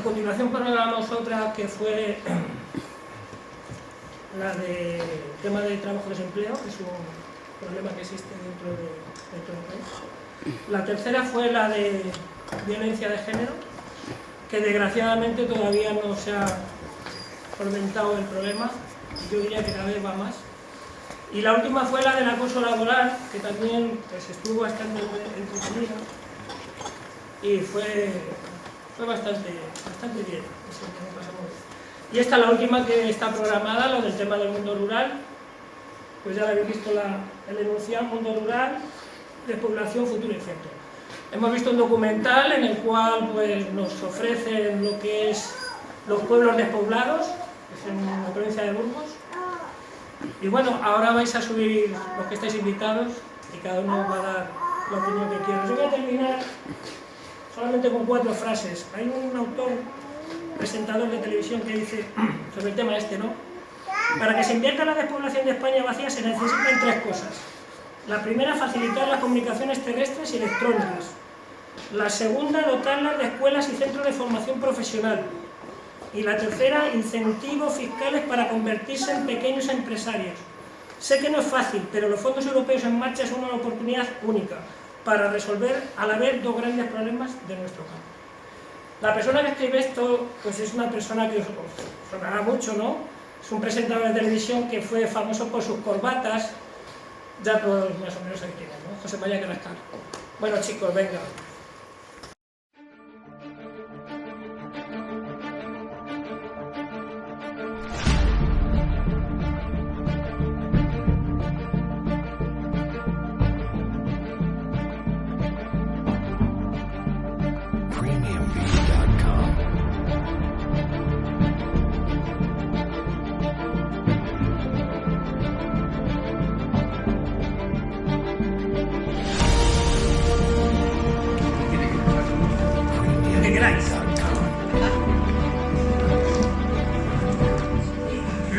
continuación programamos otra que fue la de tema de trabajo-desempleo, que es un problema que existe dentro del país. La tercera fue la de violencia de género, que desgraciadamente todavía no se ha solventado el problema, yo diría que cada vez va más. Y la última fue la del acoso laboral, que también pues, estuvo bastante entretenida y fue bastante bien. Y esta es la última que está programada, lo del tema del mundo rural. Pues ya habéis visto el enunciado, mundo rural, despoblación, futuro incierto. Hemos visto un documental en el cual pues, nos ofrecen lo que es los pueblos despoblados, que es en la provincia de Burgos. Y bueno, ahora vais a subir los que estáis invitados y cada uno va a dar la opinión que quiera. Yo voy a terminar solamente con 4 frases. Hay un autor, presentador de televisión, que dice sobre el tema este, ¿no? Para que se invierta la despoblación de España vacía se necesitan 3 cosas. La primera, facilitar las comunicaciones terrestres y electrónicas. La segunda, dotarlas de escuelas y centros de formación profesional. Y la tercera, incentivos fiscales para convertirse en pequeños empresarios. Sé que no es fácil, pero los fondos europeos en marcha son una oportunidad única para resolver a la vez 2 grandes problemas de nuestro campo. La persona que escribe esto pues es una persona que os sonará mucho, ¿no? Es un presentador de televisión que fue famoso por sus corbatas, ya todos más o menos sabéis quién es, ¿no? José María Carrascal. Bueno chicos, venga.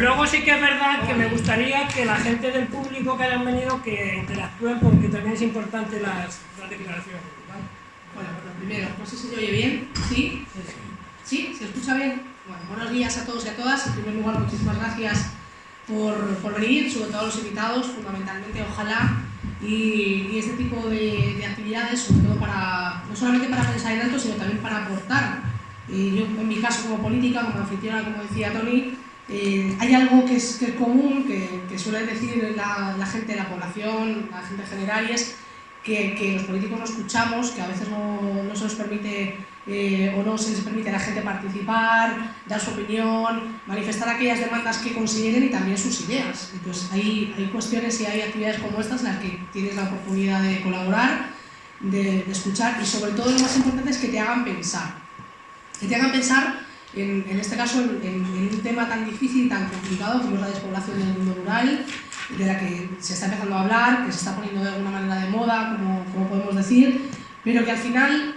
Luego sí que es verdad que me gustaría que la gente del público que hayan venido que interactúen porque también es importante las declaraciones, ¿vale? Bueno, pues lo primero, no sé si se oye bien, ¿sí? ¿Sí? ¿Se escucha bien? Bueno, buenos días a todos y a todas. En primer lugar, muchísimas gracias por venir, sobre todo a los invitados, fundamentalmente, ojalá, y este tipo de actividades, sobre todo para, no solamente para pensar en alto, sino también para aportar. Yo, en mi caso, como política, como anfitriona, como decía Tony, hay algo que es común, que suele decir la gente de la población, la gente general, y es que los políticos no escuchamos, que a veces no se nos permite o no se les permite a la gente participar, dar su opinión, manifestar aquellas demandas que consideren y también sus ideas. Entonces hay cuestiones y hay actividades como estas en las que tienes la oportunidad de colaborar, de escuchar y sobre todo lo más importante es que te hagan pensar. Que te hagan pensar en este caso en un tema tan difícil y tan complicado como es la despoblación del mundo rural, de la que se está empezando a hablar, que se está poniendo de alguna manera de moda, como podemos decir, pero que al final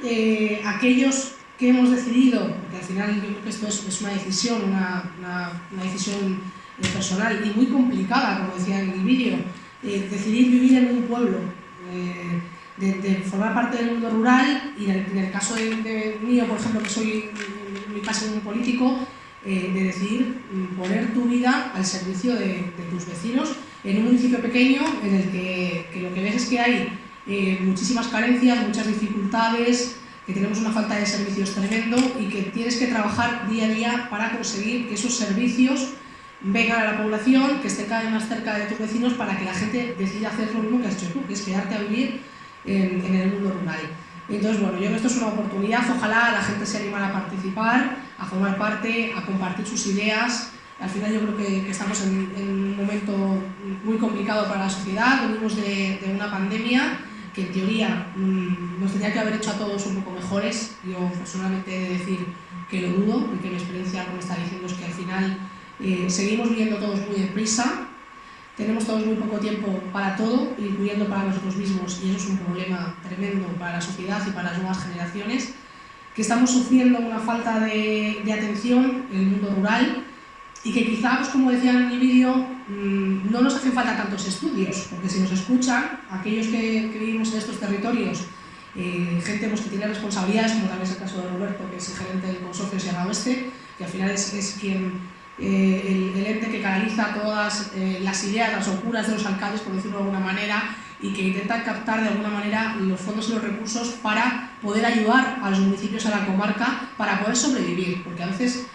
aquellos que hemos decidido, porque al final yo creo que esto es una decisión, una decisión personal y muy complicada, como decía en el vídeo, decidir vivir en un pueblo, de formar parte del mundo rural y en el caso de mío, por ejemplo, que soy en mi caso un político, de decidir poner tu vida al servicio de tus vecinos en un municipio pequeño en el que lo que ves es que hay muchísimas carencias, muchas dificultades, que tenemos una falta de servicios tremendo y que tienes que trabajar día a día para conseguir que esos servicios vengan a la población, que estén cada vez más cerca de tus vecinos para que la gente decida hacer lo mismo que has hecho tú, que es quedarte a vivir en el mundo rural. Entonces, bueno, yo creo que esto es una oportunidad, ojalá la gente se animara a participar, a formar parte, a compartir sus ideas. Al final yo creo que estamos en un momento muy complicado para la sociedad, venimos de una pandemia que en teoría nos tendría que haber hecho a todos un poco mejores. Yo personalmente he de decir que lo dudo, porque mi experiencia, como está diciendo, es que al final seguimos viviendo todos muy deprisa, tenemos todos muy poco tiempo para todo, incluyendo para nosotros mismos, y eso es un problema tremendo para la sociedad y para las nuevas generaciones, que estamos sufriendo una falta de atención en el mundo rural y que quizá, pues como decía en el vídeo, no nos hacen falta tantos estudios, porque si nos escuchan, aquellos que vivimos en estos territorios gente pues, que tiene responsabilidades, como también es el caso de Roberto, que es el gerente del consorcio Sierra Oeste, que al final es quien, el ente que canaliza todas las ideas, las locuras de los alcaldes, por decirlo de alguna manera, y que intenta captar de alguna manera los fondos y los recursos para poder ayudar a los municipios, a la comarca, para poder sobrevivir, porque a veces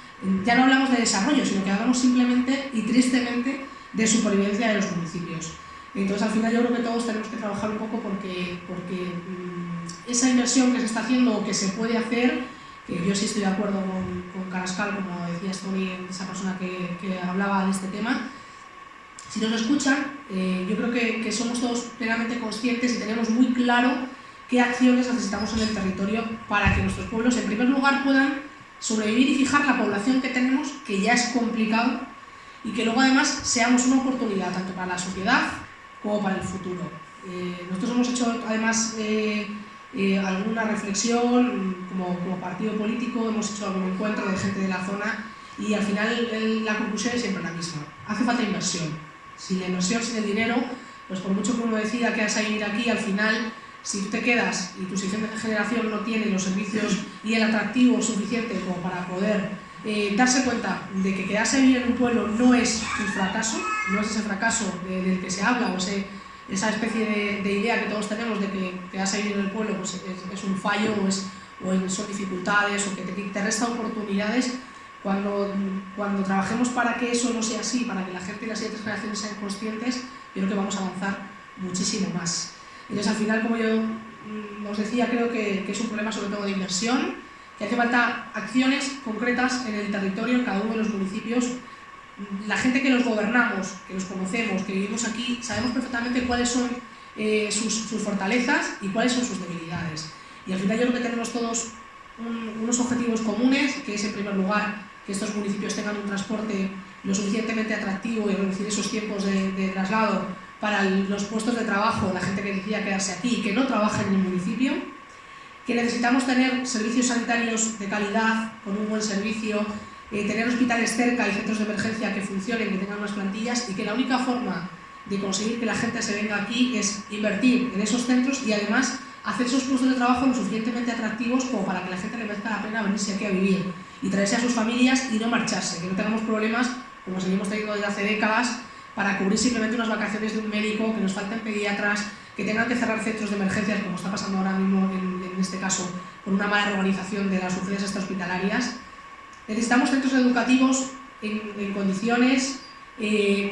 ya no hablamos de desarrollo, sino que hablamos simplemente y tristemente de supervivencia de los municipios. Entonces al final yo creo que todos tenemos que trabajar un poco porque esa inversión que se está haciendo o que se puede hacer, que yo sí estoy de acuerdo con Carrascal, como decía Tony, esa persona que hablaba de este tema. Si nos escuchan, yo creo que somos todos plenamente conscientes y tenemos muy claro qué acciones necesitamos en el territorio para que nuestros pueblos, en primer lugar, puedan sobrevivir y fijar la población que tenemos, que ya es complicado, y que luego además seamos una oportunidad tanto para la sociedad como para el futuro. Nosotros hemos hecho además alguna reflexión como partido político, hemos hecho algún encuentro de gente de la zona y al final la conclusión es siempre la misma. Hace falta inversión. Sin la inversión, sin el dinero, pues por mucho que uno decida que vas a vivir aquí, al final, si tú te quedas y tu siguiente generación no tiene los servicios y el atractivo suficiente como para poder darse cuenta de que quedarse a vivir en un pueblo no es un fracaso, no es ese fracaso del que se habla o esa especie de idea que todos tenemos de que quedarse a vivir en el pueblo pues es un fallo o son dificultades o que te resta oportunidades. Cuando trabajemos para que eso no sea así, para que la gente y las siguientes generaciones sean conscientes, yo creo que vamos a avanzar muchísimo más. Entonces, al final, como yo os decía, creo que es un problema sobre todo de inversión, que hace falta acciones concretas en el territorio, en cada uno de los municipios. La gente que los gobernamos, que los conocemos, que vivimos aquí, sabemos perfectamente cuáles son sus fortalezas y cuáles son sus debilidades. Y al final yo creo que tenemos todos unos objetivos comunes, que es en primer lugar que estos municipios tengan un transporte lo suficientemente atractivo y reducir esos tiempos de traslado para los puestos de trabajo, la gente que decida quedarse aquí y que no trabaja en el municipio, que necesitamos tener servicios sanitarios de calidad, con un buen servicio, tener hospitales cerca y centros de emergencia que funcionen, que tengan unas plantillas y que la única forma de conseguir que la gente se venga aquí es invertir en esos centros y además hacer esos puestos de trabajo lo suficientemente atractivos como para que la gente le merezca la pena venirse aquí a vivir y traerse a sus familias y no marcharse, que no tengamos problemas como seguimos teniendo desde hace décadas para cubrir simplemente unas vacaciones de un médico, que nos falten pediatras, que tengan que cerrar centros de emergencias como está pasando ahora mismo en este caso por una mala reorganización de las urgencias extrahospitalarias. Necesitamos centros educativos en condiciones,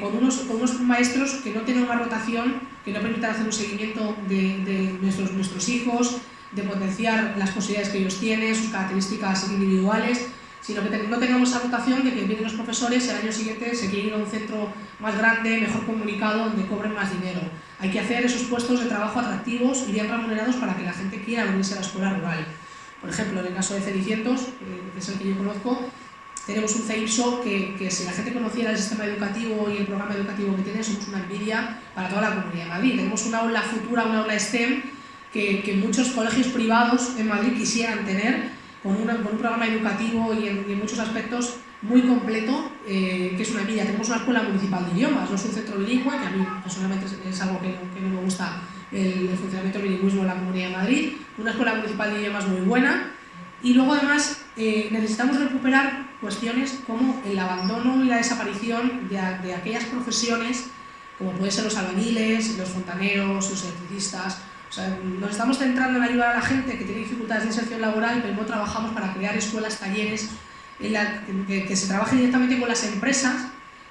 con unos maestros que no tengan una rotación, que no permitan hacer un seguimiento de nuestros hijos, de potenciar las posibilidades que ellos tienen, sus características individuales, sino que no tengamos esa rotación de que vienen los profesores y al año siguiente se quieren ir a un centro más grande, mejor comunicado, donde cobren más dinero. Hay que hacer esos puestos de trabajo atractivos y bien remunerados para que la gente quiera venirse a la escuela rural. Por ejemplo, en el caso de Cenicientos, que es el que yo conozco, tenemos un CEIPSO que si la gente conociera el sistema educativo y el programa educativo que tiene, somos una envidia para toda la Comunidad de Madrid. Tenemos una aula futura, una aula STEM, que muchos colegios privados en Madrid quisieran tener, con un programa educativo y en muchos aspectos muy completo, que es una envidia. Tenemos una escuela municipal de idiomas, no es un centro bilingüe, que a mí personalmente es algo que no me gusta el funcionamiento del bilingüismo en la Comunidad de Madrid, una escuela municipal de idiomas muy buena. Y luego además necesitamos recuperar cuestiones como el abandono y la desaparición de aquellas profesiones como pueden ser los albañiles, los fontaneros, los electricistas. O sea, nos estamos centrando en ayudar a la gente que tiene dificultades de inserción laboral, pero no trabajamos para crear escuelas, talleres, que se trabaje directamente con las empresas,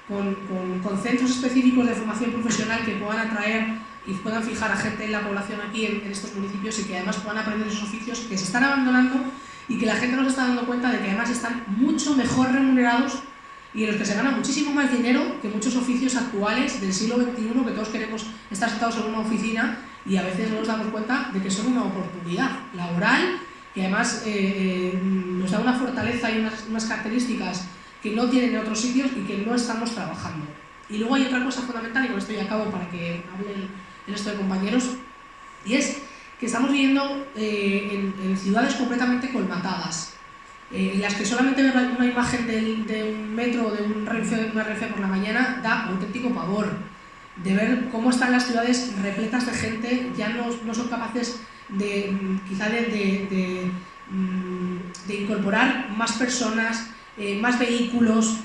con centros específicos de formación profesional que puedan atraer y puedan fijar a gente en la población aquí en estos municipios y que además puedan aprender esos oficios que se están abandonando y que la gente no se está dando cuenta de que además están mucho mejor remunerados y en los que se gana muchísimo más dinero que muchos oficios actuales del siglo XXI, que todos queremos estar sentados en una oficina y a veces no nos damos cuenta de que son una oportunidad laboral que además nos da una fortaleza y unas características que no tienen en otros sitios y que no estamos trabajando. Y luego hay otra cosa fundamental, y con esto ya acabo para que hable el resto de compañeros, y es que estamos viviendo en ciudades completamente colmatadas, en las que solamente ver una imagen de un metro o de una Renfe por la mañana da auténtico pavor, de ver cómo están las ciudades repletas de gente, ya no son capaces quizá de incorporar más personas, más vehículos,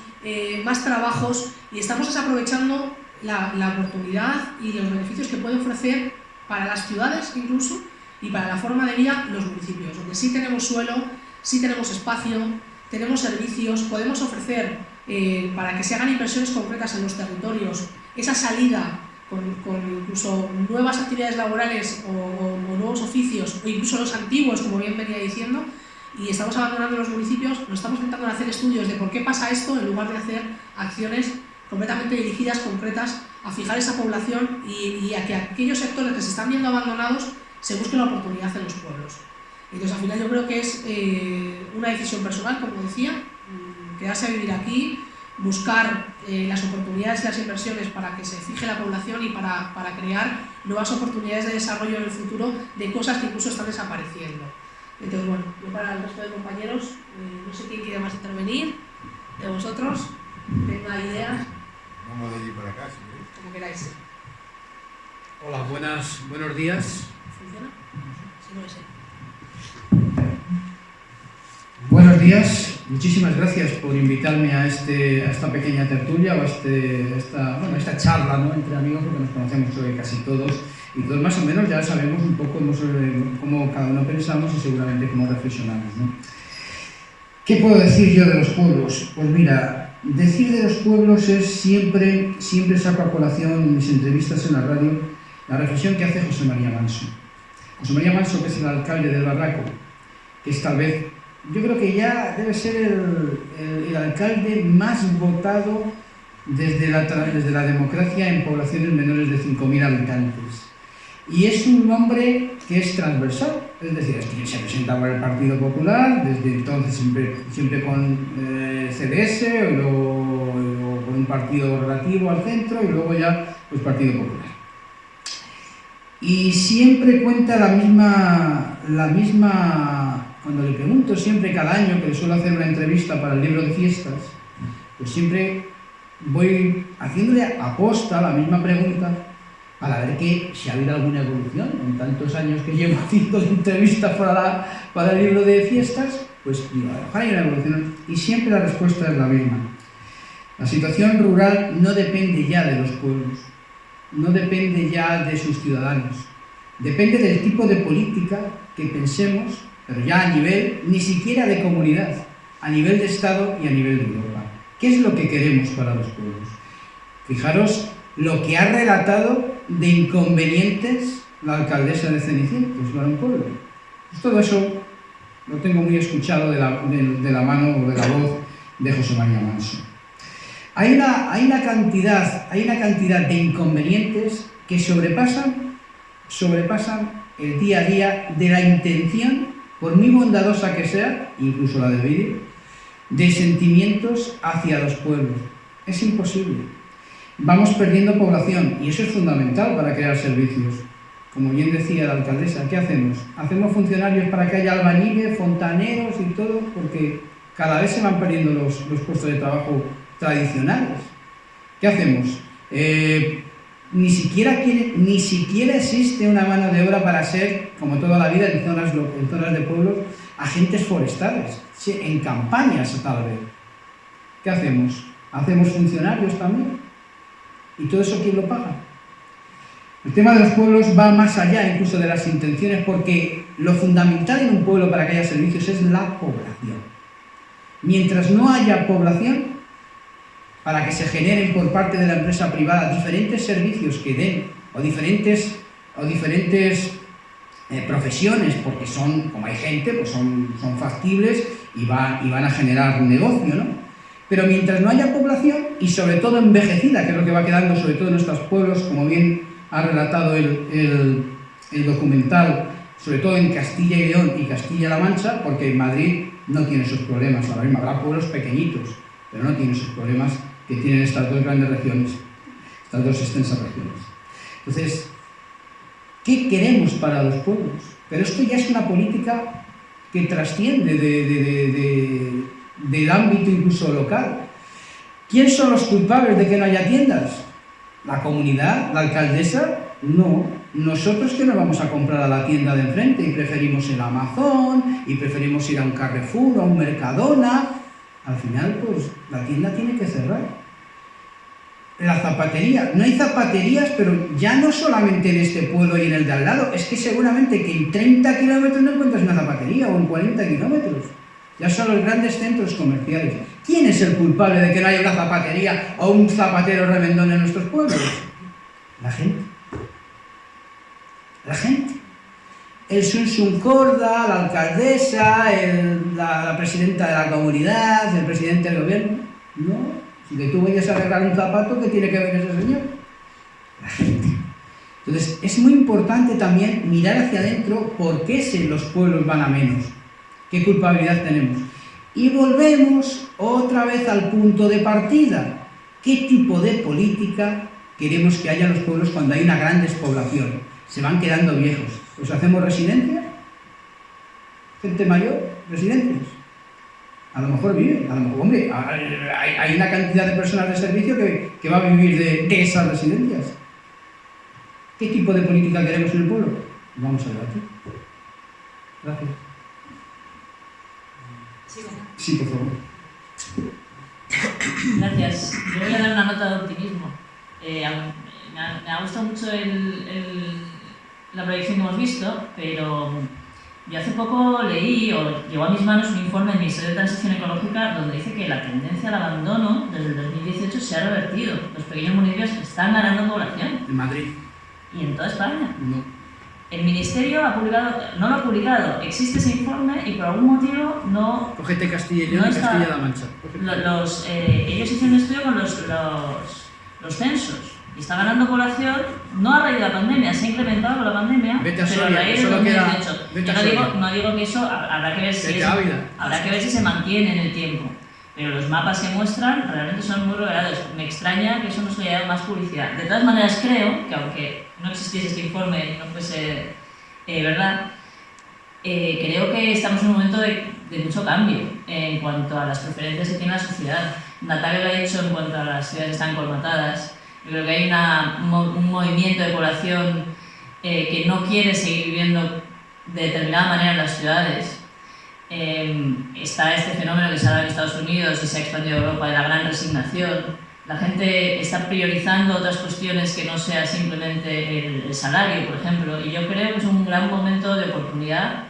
más trabajos, y estamos desaprovechando la oportunidad y los beneficios que puede ofrecer para las ciudades incluso y para la forma de vida los municipios, donde sí tenemos suelo, sí tenemos espacio, tenemos servicios, podemos ofrecer para que se hagan inversiones concretas en los territorios esa salida con incluso nuevas actividades laborales o nuevos oficios, o incluso los antiguos, como bien venía diciendo, y estamos abandonando los municipios, nos estamos intentando hacer estudios de por qué pasa esto en lugar de hacer acciones completamente dirigidas, concretas, a fijar esa población y a que aquellos sectores que se están viendo abandonados se busque la oportunidad en los pueblos. Entonces, al final yo creo que es una decisión personal, como decía, quedarse a vivir aquí, buscar las oportunidades y las inversiones para que se fije la población y para crear nuevas oportunidades de desarrollo en el futuro de cosas que incluso están desapareciendo. Entonces, bueno, yo para el resto de compañeros, no sé quién quiere más intervenir, de vosotros, tenga ideas. Vamos de allí para acá, si queréis. Como queráis. Hola, buenos días. ¿Funciona? Si no, ese. Buenos días, muchísimas gracias por invitarme a esta pequeña tertulia o a esta charla, ¿no?, entre amigos, porque nos conocemos casi todos y todos más o menos ya sabemos un poco cómo cada uno pensamos y seguramente cómo reflexionamos, ¿no? ¿Qué puedo decir yo de los pueblos? Pues mira, decir de los pueblos es siempre saco a colación en mis entrevistas en la radio la reflexión que hace José María Manso. José María Manso, que es el alcalde del Barraco, que es tal vez, yo creo que ya debe ser el alcalde más votado desde la democracia en poblaciones menores de 5.000 habitantes. Y es un hombre que es transversal, es decir, es quien se presenta por el Partido Popular, desde entonces siempre con CDS, y luego con un partido relativo al centro, y luego ya pues Partido Popular. Y siempre cuenta la misma, cuando le pregunto siempre cada año, que le suelo hacer una entrevista para el libro de fiestas, pues siempre voy haciéndole aposta la misma pregunta para ver si ha habido alguna evolución en tantos años que llevo haciendo entrevistas para el libro de fiestas. Pues digo, ojalá haya una evolución, y siempre la respuesta es la misma. La situación rural no depende ya de los pueblos, no depende ya de sus ciudadanos, depende del tipo de política que pensemos, pero ya a nivel ni siquiera de comunidad, a nivel de Estado y a nivel de Europa. ¿Qué es lo que queremos para los pueblos? Fijaros lo que ha relatado de inconvenientes la alcaldesa de Cenicientos para un pueblo. Pues todo eso lo tengo muy escuchado de la mano o de la voz de José María Manso. Hay una cantidad de inconvenientes que sobrepasan el día a día de la intención, por muy bondadosa que sea, incluso la de vídeo, de sentimientos hacia los pueblos. Es imposible. Vamos perdiendo población y eso es fundamental para crear servicios. Como bien decía la alcaldesa, ¿qué hacemos? Hacemos funcionarios para que haya albañiles, fontaneros y todo, porque cada vez se van perdiendo los puestos de trabajo tradicionales. ¿Qué hacemos? Ni siquiera existe una mano de obra para ser, como toda la vida en zonas de pueblos, agentes forestales, en campañas tal vez. ¿Qué hacemos? ¿Hacemos funcionarios también? ¿Y todo eso quién lo paga? El tema de los pueblos va más allá incluso de las intenciones, porque lo fundamental en un pueblo para que haya servicios es la población. Mientras no haya población, para que se generen por parte de la empresa privada diferentes servicios que den, o diferentes profesiones, porque como hay gente, pues son factibles y van a generar un negocio, ¿no? Pero mientras no haya población, y sobre todo envejecida, que es lo que va quedando sobre todo en nuestros pueblos, como bien ha relatado el documental, sobre todo en Castilla y León y Castilla-La Mancha, porque en Madrid no tiene esos problemas, ahora mismo habrá pueblos pequeñitos, pero no tiene esos problemas que tienen estas dos grandes regiones, estas dos extensas regiones. Entonces, ¿qué queremos para los pueblos? Pero esto ya es una política que trasciende del ámbito incluso local. ¿Quién son los culpables de que no haya tiendas? ¿La comunidad? ¿La alcaldesa? No. nosotros que nos vamos a comprar a la tienda de enfrente y preferimos el Amazon y preferimos ir a un Carrefour o a un Mercadona, al final pues la tienda tiene que cerrar. La zapatería, no hay zapaterías, pero ya no solamente en este pueblo y en el de al lado, es que seguramente que en 30 kilómetros no encuentras una zapatería, o en 40 kilómetros. Ya son los grandes centros comerciales. ¿Quién es el culpable de que no haya una zapatería o un zapatero remendón en nuestros pueblos? La gente. La gente. El Sunsun Corda, la alcaldesa, la presidenta de la comunidad, el presidente del gobierno. No. Si que tú vayas a arreglar un zapato, ¿qué tiene que ver ese señor? La gente. Entonces, es muy importante también mirar hacia adentro por qué los pueblos van a menos. ¿Qué culpabilidad tenemos? Y volvemos otra vez al punto de partida. ¿Qué tipo de política queremos que haya en los pueblos cuando hay una gran despoblación? Se van quedando viejos. ¿Pues hacemos residencias? ¿Gente mayor? ¿Residencias? A lo mejor vive, a lo mejor, hombre, hay una cantidad de personas de servicio que va a vivir de esas residencias. ¿Qué tipo de política queremos en el pueblo? Vamos a debatir. Gracias. Sí, por favor. Gracias. Yo voy a dar una nota de optimismo. Me ha gustado mucho la proyección que hemos visto, pero yo hace poco leí o llegó a mis manos un informe del Ministerio de Transición Ecológica donde dice que la tendencia al abandono desde el 2018 se ha revertido. Los pequeños municipios están ganando población. En Madrid. ¿Y en toda España? No. El Ministerio no lo ha publicado. Existe ese informe y por algún motivo no... Cógete Castilla y León y Castilla-La Mancha. Ellos hicieron un estudio con los censos. Y está ganando población, no a raíz de la pandemia, se ha incrementado con la pandemia, Vete a pero a Soria, raíz del solo queda- 2018. vete Yo a Soria. no digo que eso habrá que ver si se mantiene en el tiempo. Pero los mapas que muestran realmente son muy revelados. Me extraña que eso no se haya dado más publicidad. De todas maneras, creo que aunque no existiese este informe y no fuese verdad, creo que estamos en un momento de mucho cambio en cuanto a las preferencias que tiene la sociedad. Natalia lo ha dicho en cuanto a las ciudades están colmatadas. Yo creo que hay un movimiento de población que no quiere seguir viviendo de determinada manera en las ciudades. Está este fenómeno que se ha dado en Estados Unidos y se ha expandido a Europa de la gran resignación. La gente está priorizando otras cuestiones que no sea simplemente el salario, por ejemplo, y yo creo que es un gran momento de oportunidad.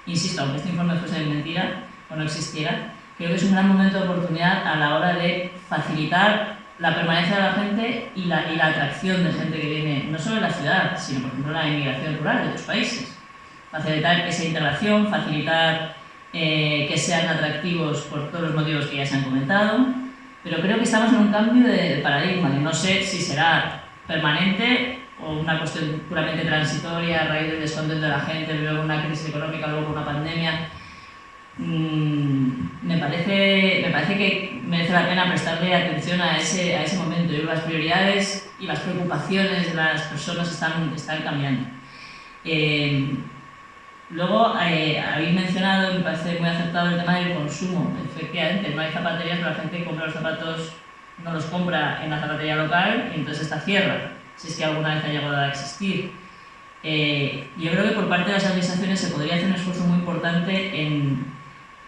Insisto, aunque este informe fuese mentira o no existiera, creo que es un gran momento de oportunidad a la hora de facilitar la permanencia de la gente y la atracción de gente que viene no solo de la ciudad, sino por ejemplo la inmigración rural de otros países. Facilitar esa integración, facilitar que sean atractivos por todos los motivos que ya se han comentado, pero creo que estamos en un cambio de paradigma, que no sé si será permanente o una cuestión puramente transitoria a raíz del descontento de la gente, luego una crisis económica, luego una pandemia. Me parece que merece la pena prestarle atención a ese momento. Yo creo que las prioridades y las preocupaciones de las personas están cambiando. Luego, habéis mencionado, me parece muy acertado el tema del consumo. Efectivamente, no hay zapaterías, pero la gente compra los zapatos, no los compra en la zapatería local y entonces esta cierra, si es que alguna vez ha llegado a existir. Yo creo que por parte de las administraciones se podría hacer un esfuerzo muy importante en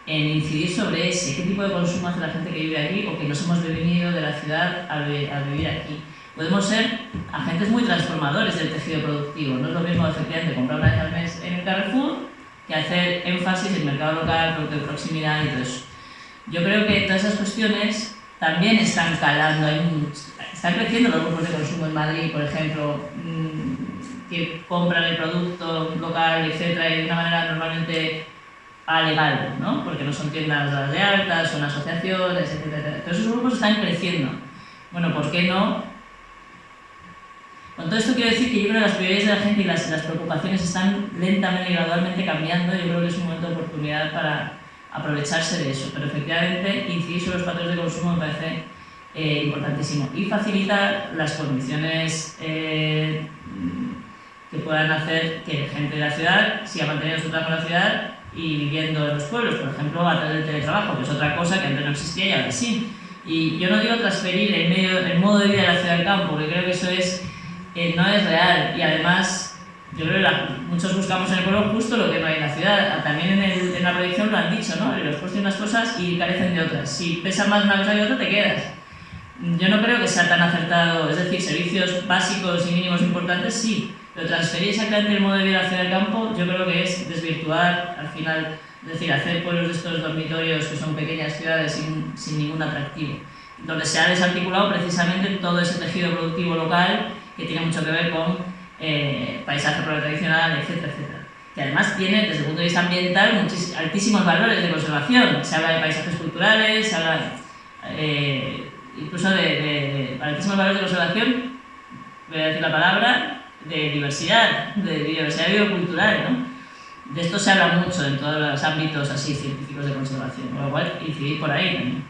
incidir sobre qué tipo de consumo hace la gente que vive aquí o que nos hemos venido de la ciudad a vivir aquí. Podemos ser agentes muy transformadores del tejido productivo. No es lo mismo efectivamente comprar una vez al mes en el Carrefour que hacer énfasis en el mercado local, producto de proximidad y todo eso. Yo creo que todas esas cuestiones también están calando. Están creciendo los grupos de consumo en Madrid, por ejemplo, que compran el producto local, etcétera, y de una manera normalmente legal, ¿no? Porque no son tiendas dadas de alta, son asociaciones, etcétera. Todos esos grupos están creciendo. Bueno, ¿por qué no? Con todo esto quiero decir que yo creo que las prioridades de la gente y las preocupaciones están lentamente y gradualmente cambiando. Yo creo que es un momento de oportunidad para aprovecharse de eso. Pero efectivamente, incidir sobre los patrones de consumo me parece importantísimo. Y facilitar las condiciones que puedan hacer que gente de la ciudad siga manteniendo su trabajo en la ciudad y viviendo en los pueblos, por ejemplo, a través del teletrabajo, que es otra cosa que antes no existía y ahora sí. Y yo no digo transferir el modo de vida de la ciudad al campo, porque creo que eso no es real y además Yo creo que muchos buscamos en el pueblo justo lo que no hay en la ciudad. También en la proyección lo han dicho, ¿no? Los puestos de unas cosas y carecen de otras. Si pesa más una cosa que otra, te quedas. Yo no creo que sea tan acertado, es decir, servicios básicos y mínimos importantes, sí, pero transferir exactamente el modo de vida hacia el campo, yo creo que es desvirtuar al final, es decir, hacer pueblos de estos dormitorios que son pequeñas ciudades sin ningún atractivo, donde se ha desarticulado precisamente todo ese tejido productivo local que tiene mucho que ver con paisaje tradicional, etcétera, etcétera. Que además tiene, desde el punto de vista ambiental, altísimos valores de conservación. Se habla de paisajes culturales, se habla incluso de altísimos valores de conservación, voy a decir la palabra, de diversidad biocultural, ¿no? De esto se habla mucho en todos los ámbitos así científicos de conservación, con lo cual incidir por ahí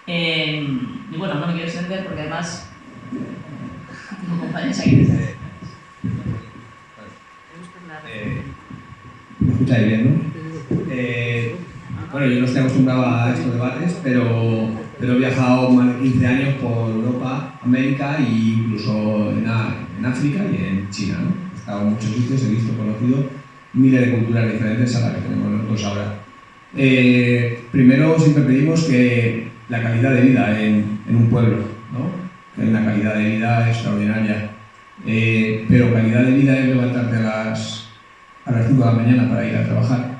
también. Y bueno, no me quiero extender porque además tengo compañeros aquí. ¿Me escucháis bien, no? Bueno, yo no estoy acostumbrado a estos debates, pero he viajado más de 15 años por Europa, América e incluso en África y en China, ¿no? He estado en muchos sitios, he visto, conocido miles de culturas diferentes a las que tenemos nosotros ahora. Primero siempre pedimos que la calidad de vida en un pueblo, ¿no? Que hay una calidad de vida extraordinaria. Pero calidad de vida es levantarte a las 5 de la mañana para ir a trabajar.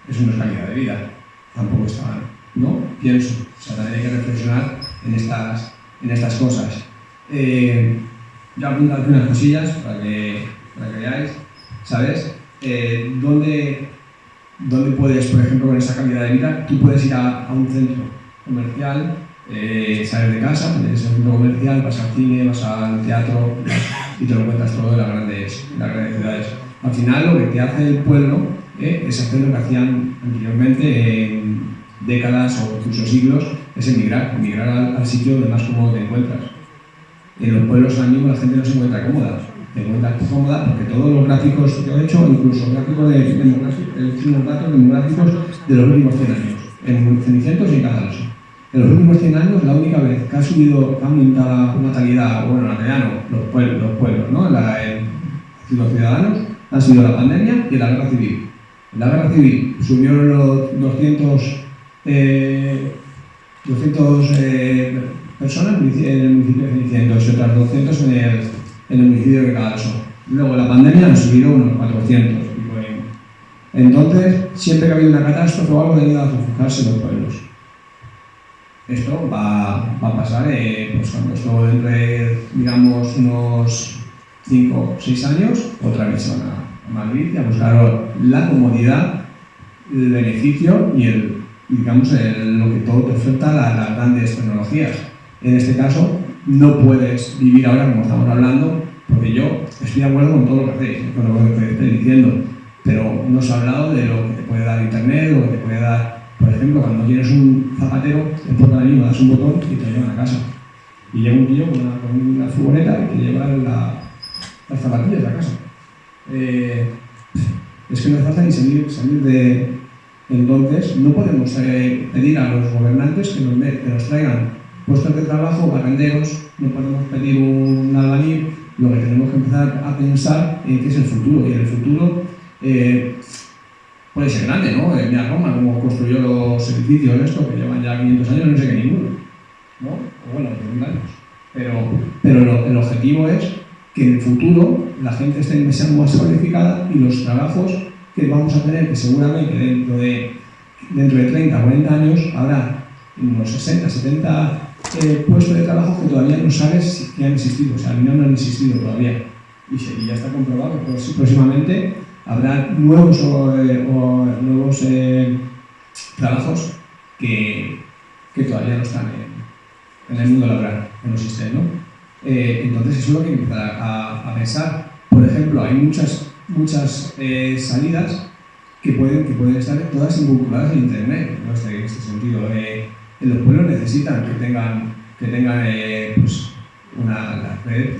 Eso no es calidad de vida, tampoco está mal, ¿no? Pienso, o sea, también hay que reflexionar en estas cosas. Yo apunto aquí unas cosillas para que veáis, ¿sabes? ¿Dónde puedes, por ejemplo, con esa calidad de vida, tú puedes ir a un centro comercial, sales de casa, tienes un centro comercial, vas al cine, vas al teatro y te lo encuentras todo en las grandes ciudades. Al final lo que te hace el pueblo es hacer lo que hacían anteriormente en décadas o incluso siglos, es emigrar al sitio donde más cómodo te encuentras. En los pueblos ahora mismo la gente no se encuentra cómoda. Te encuentras cómoda porque todos los gráficos que he hecho, incluso gráficos demográficos de los últimos 100 años, en Cenicientos y en Cadalso. En los últimos 100 años, la única vez que ha aumentado la natalidad, los pueblos, ¿no? Los ciudadanos, han sido la pandemia y la guerra civil. En la guerra civil subieron los 200 personas en el municipio de Cenicientos y otras 200 en el municipio de Cadalso. Luego la pandemia han subido unos 400. Entonces, siempre que ha habido una catástrofe o algo, han ido a refugiarse los pueblos. Esto va a pasar pues cuando esto entre, digamos, unos 5 o 6 años, otra vez se van a Madrid y a buscar la comodidad, el beneficio y digamos, lo que todo te oferta las grandes tecnologías. En este caso, no puedes vivir ahora como estamos hablando, porque yo estoy de acuerdo con todo lo que hacéis, con lo que estoy diciendo, pero no os he hablado de lo que te puede dar Internet, lo que te puede dar, por ejemplo, cuando tienes un zapatero, te pones ahí, das un botón y te llevan a casa. Y llega un tío con una furgoneta y te lleva las zapatillas a casa. Es que no hace falta ni salir de... Entonces, no podemos pedir a los gobernantes que nos traigan puestos de trabajo, barrenderos, no podemos pedir un albañil, lo que tenemos que empezar a pensar en qué es el futuro. Y el futuro puede ser grande, ¿no? Mira Roma, cómo construyó los edificios estos, que llevan ya 500 años, no sé qué ninguno, ¿no? O bueno, 30 años. Pero el objetivo es que en el futuro la gente sea más cualificada y los trabajos que vamos a tener, que seguramente dentro de 30 o 40 años habrá unos 60, 70 puestos de trabajo que todavía no sabes que han existido, o sea, no han existido todavía. Y ya está comprobado que próximamente habrá nuevos trabajos que todavía no están en el mundo laboral, que no existen, ¿no? Entonces eso es lo que hay que empezar a pensar. Por ejemplo, hay muchas salidas que pueden estar todas vinculadas a Internet, ¿no? En este sentido. Los pueblos necesitan que tengan pues la red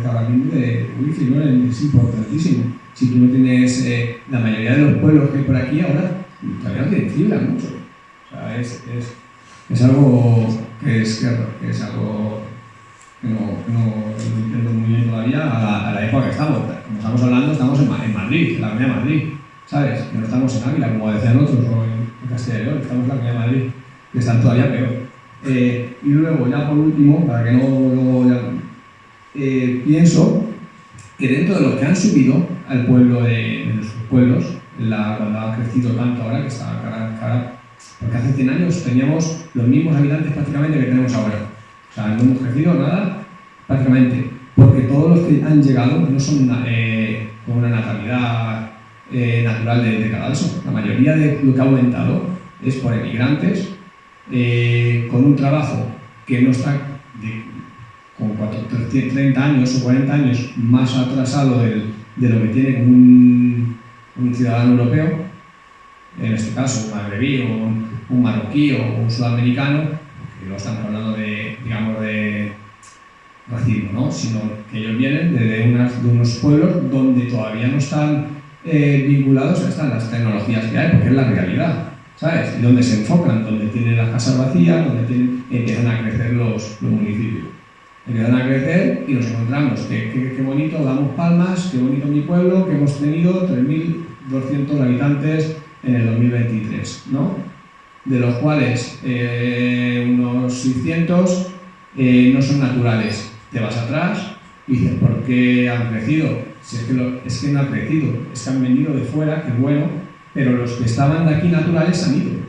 ahora mismo de wifi, ¿no? Es importantísimo. Si tú no tienes la mayoría de los pueblos que hay por aquí ahora, todavía no tienen fibra mucho. O sea, es algo que es que no entiendo muy bien todavía a la época que estamos. Como estamos hablando, estamos en Madrid, en la Comunidad de Madrid, ¿sabes? Que no estamos en Ávila, como decían otros, o en Castilla y León, estamos en la Comunidad de Madrid, que están todavía peor. Y luego, ya por último, para que pienso que dentro de los que han subido al pueblo de nuestros pueblos, cuando ha crecido tanto ahora, que está cara, porque hace 100 años teníamos los mismos habitantes prácticamente que tenemos ahora. O sea, no hemos crecido nada prácticamente, porque todos los que han llegado no son con una natalidad natural de Cadalso. La mayoría de lo que ha aumentado es por emigrantes, con un trabajo que no está con 30 años o 40 años más atrasado de lo que tiene un ciudadano europeo, en este caso un magrebí o un marroquí o un sudamericano, que no estamos hablando de racismo, ¿no? Sino que ellos vienen de unos pueblos donde todavía no están vinculados a las tecnologías que hay, porque es la realidad, ¿sabes? Y donde se enfocan, donde tienen las casas vacías, donde empiezan a crecer los municipios. Empiezan a crecer y nos encontramos qué bonito, damos palmas, qué bonito mi pueblo, que hemos tenido 3.200 habitantes en el 2023, ¿no? De los cuales unos 600 no son naturales. Te vas atrás y dices, ¿por qué han crecido? Si es que no han crecido, es que han venido de fuera, que bueno, pero los que estaban de aquí naturales han ido.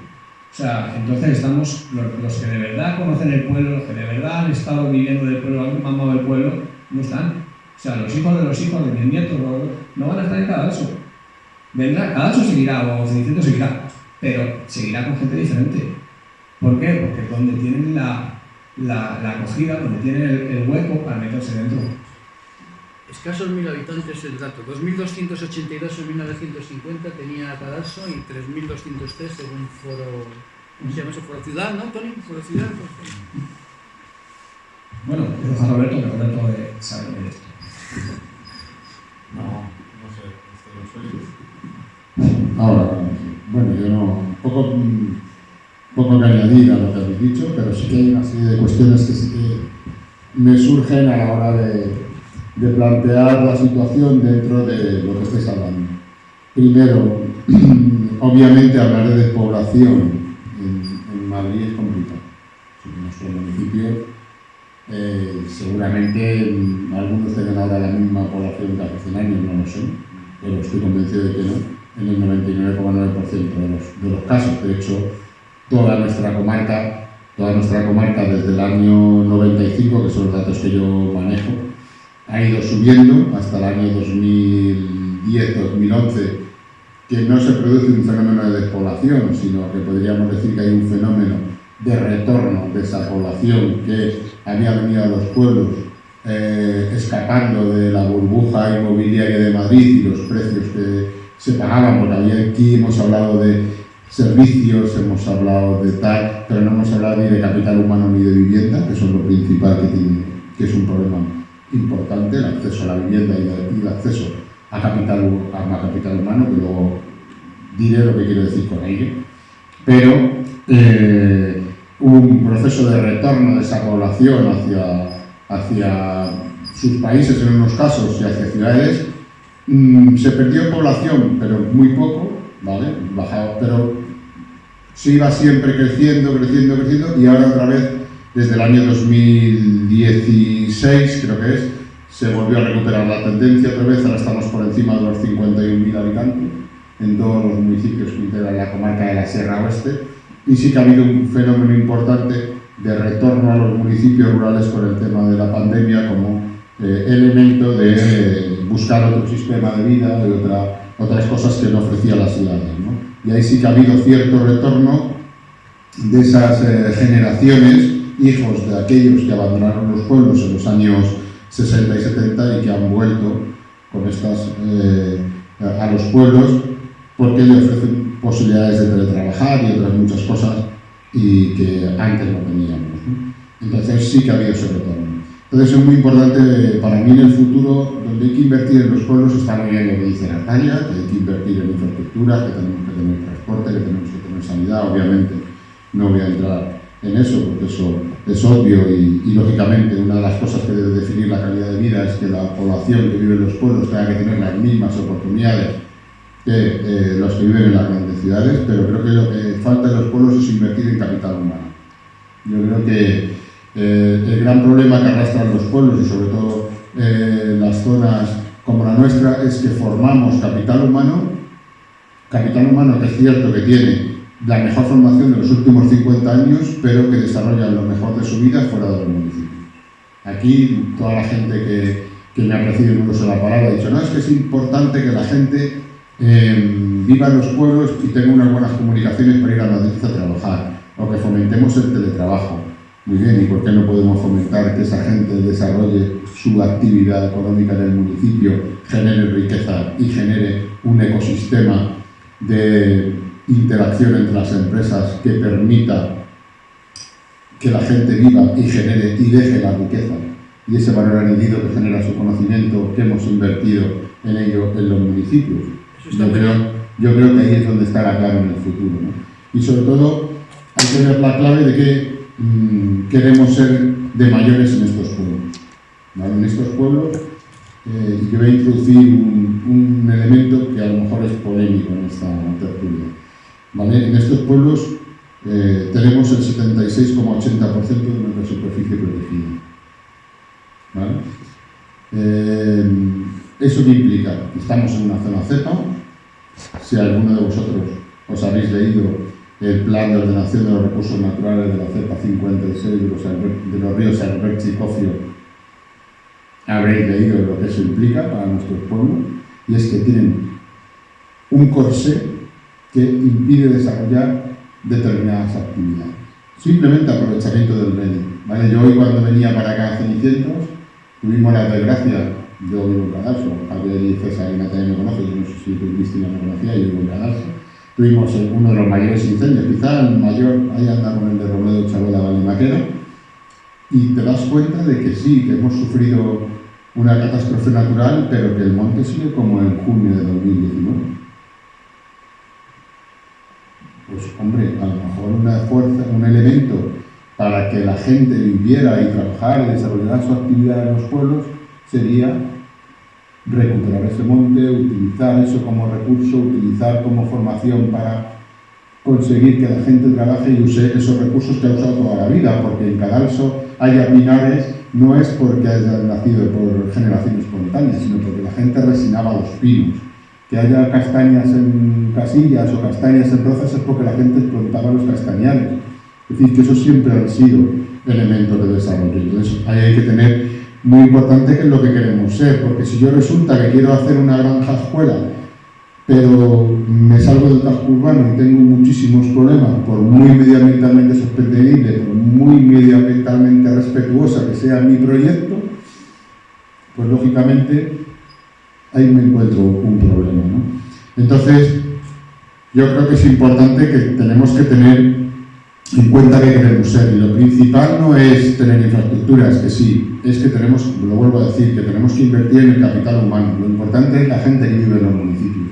O sea, entonces estamos, los que de verdad conocen el pueblo, los que de verdad han estado viviendo del pueblo, han mamado del pueblo, no están. O sea, los hijos de mis nietos no van a estar en Cadalso. Vendrá, Cadalso seguirá, o 600 seguirá, pero seguirá con gente diferente. ¿Por qué? Porque es donde tienen la acogida, donde tienen el hueco para meterse dentro. Escasos 1.000 habitantes el dato. 2.282 en 1950 tenía Cadalso y 3.203 según Foro... ¿Cómo se llama eso? Foro Ciudad, ¿no, Tony? Foro Ciudad. Bueno, dejo a Roberto, que Roberto sabe de esto. No sé, ahora, bueno, yo no... Poco que añadir a lo que habéis dicho, pero sí que hay una serie de cuestiones que sí que me surgen a la hora de plantear la situación dentro de lo que estáis hablando. Primero, obviamente hablar de despoblación en Madrid es complicado. En nuestro municipio seguramente algunos tengan ahora la misma población que hace 100 años, no lo sé, pero estoy convencido de que no, en el 99,9% de los casos. De hecho, toda nuestra comarca desde el año 95, que son los datos que yo manejo, ha ido subiendo hasta el año 2010-2011, que no se produce un fenómeno de despoblación, sino que podríamos decir que hay un fenómeno de retorno de esa población que había venido a los pueblos escapando de la burbuja inmobiliaria de Madrid y los precios que se pagaban, porque aquí hemos hablado de servicios, hemos hablado de tal, pero no hemos hablado ni de capital humano ni de vivienda, que eso es lo principal que es un problema importante, el acceso a la vivienda y el acceso a capital humano, que luego diré lo que quiero decir con ello. Pero hubo un proceso de retorno de esa población hacia sus países en unos casos y hacia ciudades. Se perdió población, pero muy poco, ¿vale? Bajaba, pero se iba siempre creciendo y ahora otra vez, desde el año 2016, creo que se volvió a recuperar la tendencia otra vez. Ahora estamos por encima de los 51.000 habitantes en todos los municipios que integran la comarca de la Sierra Oeste, y sí que ha habido un fenómeno importante de retorno a los municipios rurales con el tema de la pandemia como elemento de buscar otro sistema de vida, de otras cosas que no ofrecía las ciudades, ¿no? Y ahí sí que ha habido cierto retorno de esas generaciones, hijos de aquellos que abandonaron los pueblos en los años 60 y 70 y que han vuelto con estas a los pueblos porque le ofrecen posibilidades de teletrabajar y otras muchas cosas y que antes no teníamos, ¿no? Entonces sí que ha habido ese retorno. Entonces es muy importante para mí en el futuro, donde hay que invertir en los pueblos, está muy bien lo que dice Natalia, que hay que invertir en infraestructura, que tenemos que tener transporte, que tenemos que tener sanidad. Obviamente no voy a entrar en eso, porque eso es obvio y lógicamente una de las cosas que debe definir la calidad de vida es que la población que vive en los pueblos tenga que tener las mismas oportunidades que los que viven en las grandes ciudades, pero creo que lo que falta en los pueblos es invertir en capital humano. Yo creo que el gran problema que arrastran los pueblos y sobre todo las zonas como la nuestra es que formamos capital humano que es cierto que tiene la mejor formación de los últimos 50 años, pero que desarrolla lo mejor de su vida fuera de los municipios. Aquí toda la gente que me ha precedido en el uso de la palabra ha dicho, no, es que es importante que la gente viva en los pueblos y tenga unas buenas comunicaciones para ir a Madrid a trabajar, o que fomentemos el teletrabajo. Muy bien, ¿y por qué no podemos fomentar que esa gente desarrolle su actividad económica en el municipio, genere riqueza y genere un ecosistema de interacción entre las empresas que permita que la gente viva y genere y deje la riqueza y ese valor añadido que genera su conocimiento que hemos invertido en ello en los municipios? Yo creo que ahí es donde está la clave en el futuro, ¿no? Y sobre todo hay que ver la clave de que queremos ser de mayores en estos pueblos, ¿vale? En estos pueblos yo voy a introducir un elemento que a lo mejor es polémico en esta tertulia, ¿vale? En estos pueblos tenemos el 76,80% de nuestra superficie protegida, ¿vale? ¿Eso qué implica? Estamos en una zona cepa. Si alguno de vosotros os habéis leído el plan de ordenación de los recursos naturales de la cepa 56 de los ríos Alberche y Cofio, habréis leído lo que eso implica para nuestros pueblos, y es que tienen un corsé que impide desarrollar determinadas actividades. Simplemente aprovechamiento del medio, ¿vale? Yo hoy cuando venía para acá a Cenicientos, tuvimos la desgracia, yo vivo en Cadalso, Javier y César y Natalia me conocen, yo no sé si Cristina me conocía, yo vivo en Cadalso. Tuvimos uno de los mayores incendios, quizá el mayor, ahí anda con el de Robledo, Chabola, Valimaquera, y te das cuenta de que sí, que hemos sufrido una catástrofe natural, pero que el monte sigue como en junio de 2019. Pues hombre, a lo mejor una fuerza, un elemento para que la gente viviera y trabajara y desarrollara su actividad en los pueblos sería recuperar ese monte, utilizar eso como recurso, utilizar como formación para conseguir que la gente trabaje y use esos recursos que ha usado toda la vida, porque en Cadalso haya pinares no es porque hayan nacido por generación espontánea, sino porque la gente resinaba los pinos. Que haya castañas en Casillas o castañas en Rozas es porque la gente plantaba los castañales. Es decir, que esos siempre han sido elementos de desarrollo. Entonces, ahí hay que tener muy importante qué es lo que queremos ser, porque si yo resulta que quiero hacer una granja escuela, pero me salgo del casco urbano y tengo muchísimos problemas, por muy medioambientalmente sostenible, por muy medioambientalmente respetuosa que sea mi proyecto, pues lógicamente ahí me encuentro un problema, ¿no? Entonces, yo creo que es importante que tenemos que tener en cuenta que queremos ser, y lo principal no es tener infraestructuras, que sí, es que tenemos, lo vuelvo a decir, que tenemos que invertir en el capital humano. Lo importante es la gente que vive en los municipios.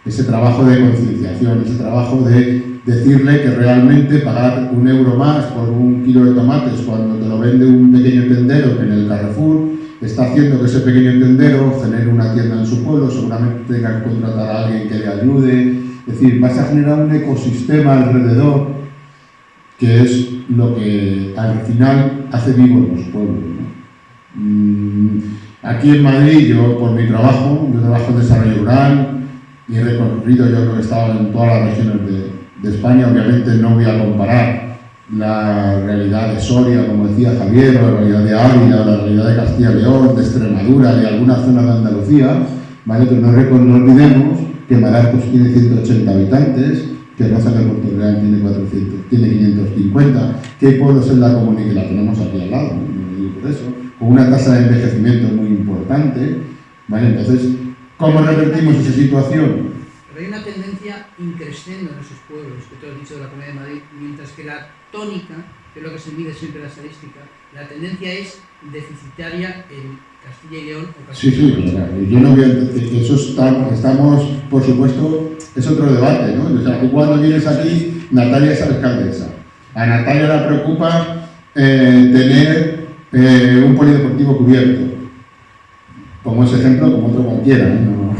Ese trabajo de concienciación, ese trabajo de decirle que realmente pagar €1 más por un kilo de tomates cuando te lo vende un pequeño tendero que en el Carrefour está haciendo que ese pequeño tendero genere una tienda en su pueblo, seguramente tenga que contratar a alguien que le ayude. Es decir, vas a generar un ecosistema alrededor que es lo que al final hace vivos los pueblos, ¿no? Aquí en Madrid, yo por mi trabajo, yo trabajo en desarrollo rural y he recorrido, yo creo que he estado en todas las regiones de España. Obviamente no voy a comparar la realidad de Soria, como decía Javier, o la realidad de Ávila, o la realidad de Castilla y León, de Extremadura, de algunas zonas de Andalucía, ¿vale? Pero no olvidemos que Maracos tiene 180 habitantes, que Roza de Puerto Real tiene 550, que hay pueblos en la comunidad, que la tenemos aquí al lado, ¿no? Por eso, con una tasa de envejecimiento muy importante, ¿vale? Entonces, ¿cómo revertimos esa situación? Pero hay una tendencia increciendo en esos pueblos, que tú has dicho de la Comunidad de Madrid, mientras que la tónica, que es lo que se mide siempre en la estadística, la tendencia es deficitaria en Castilla y León o Castilla y León. Sí, yo no voy a decir que eso estamos, por supuesto, es otro debate, ¿no? O sea, tú cuando vienes aquí, Natalia es alcaldesa, A Natalia la preocupa tener un polideportivo cubierto. Pongo ese ejemplo como otro cualquiera, ¿no?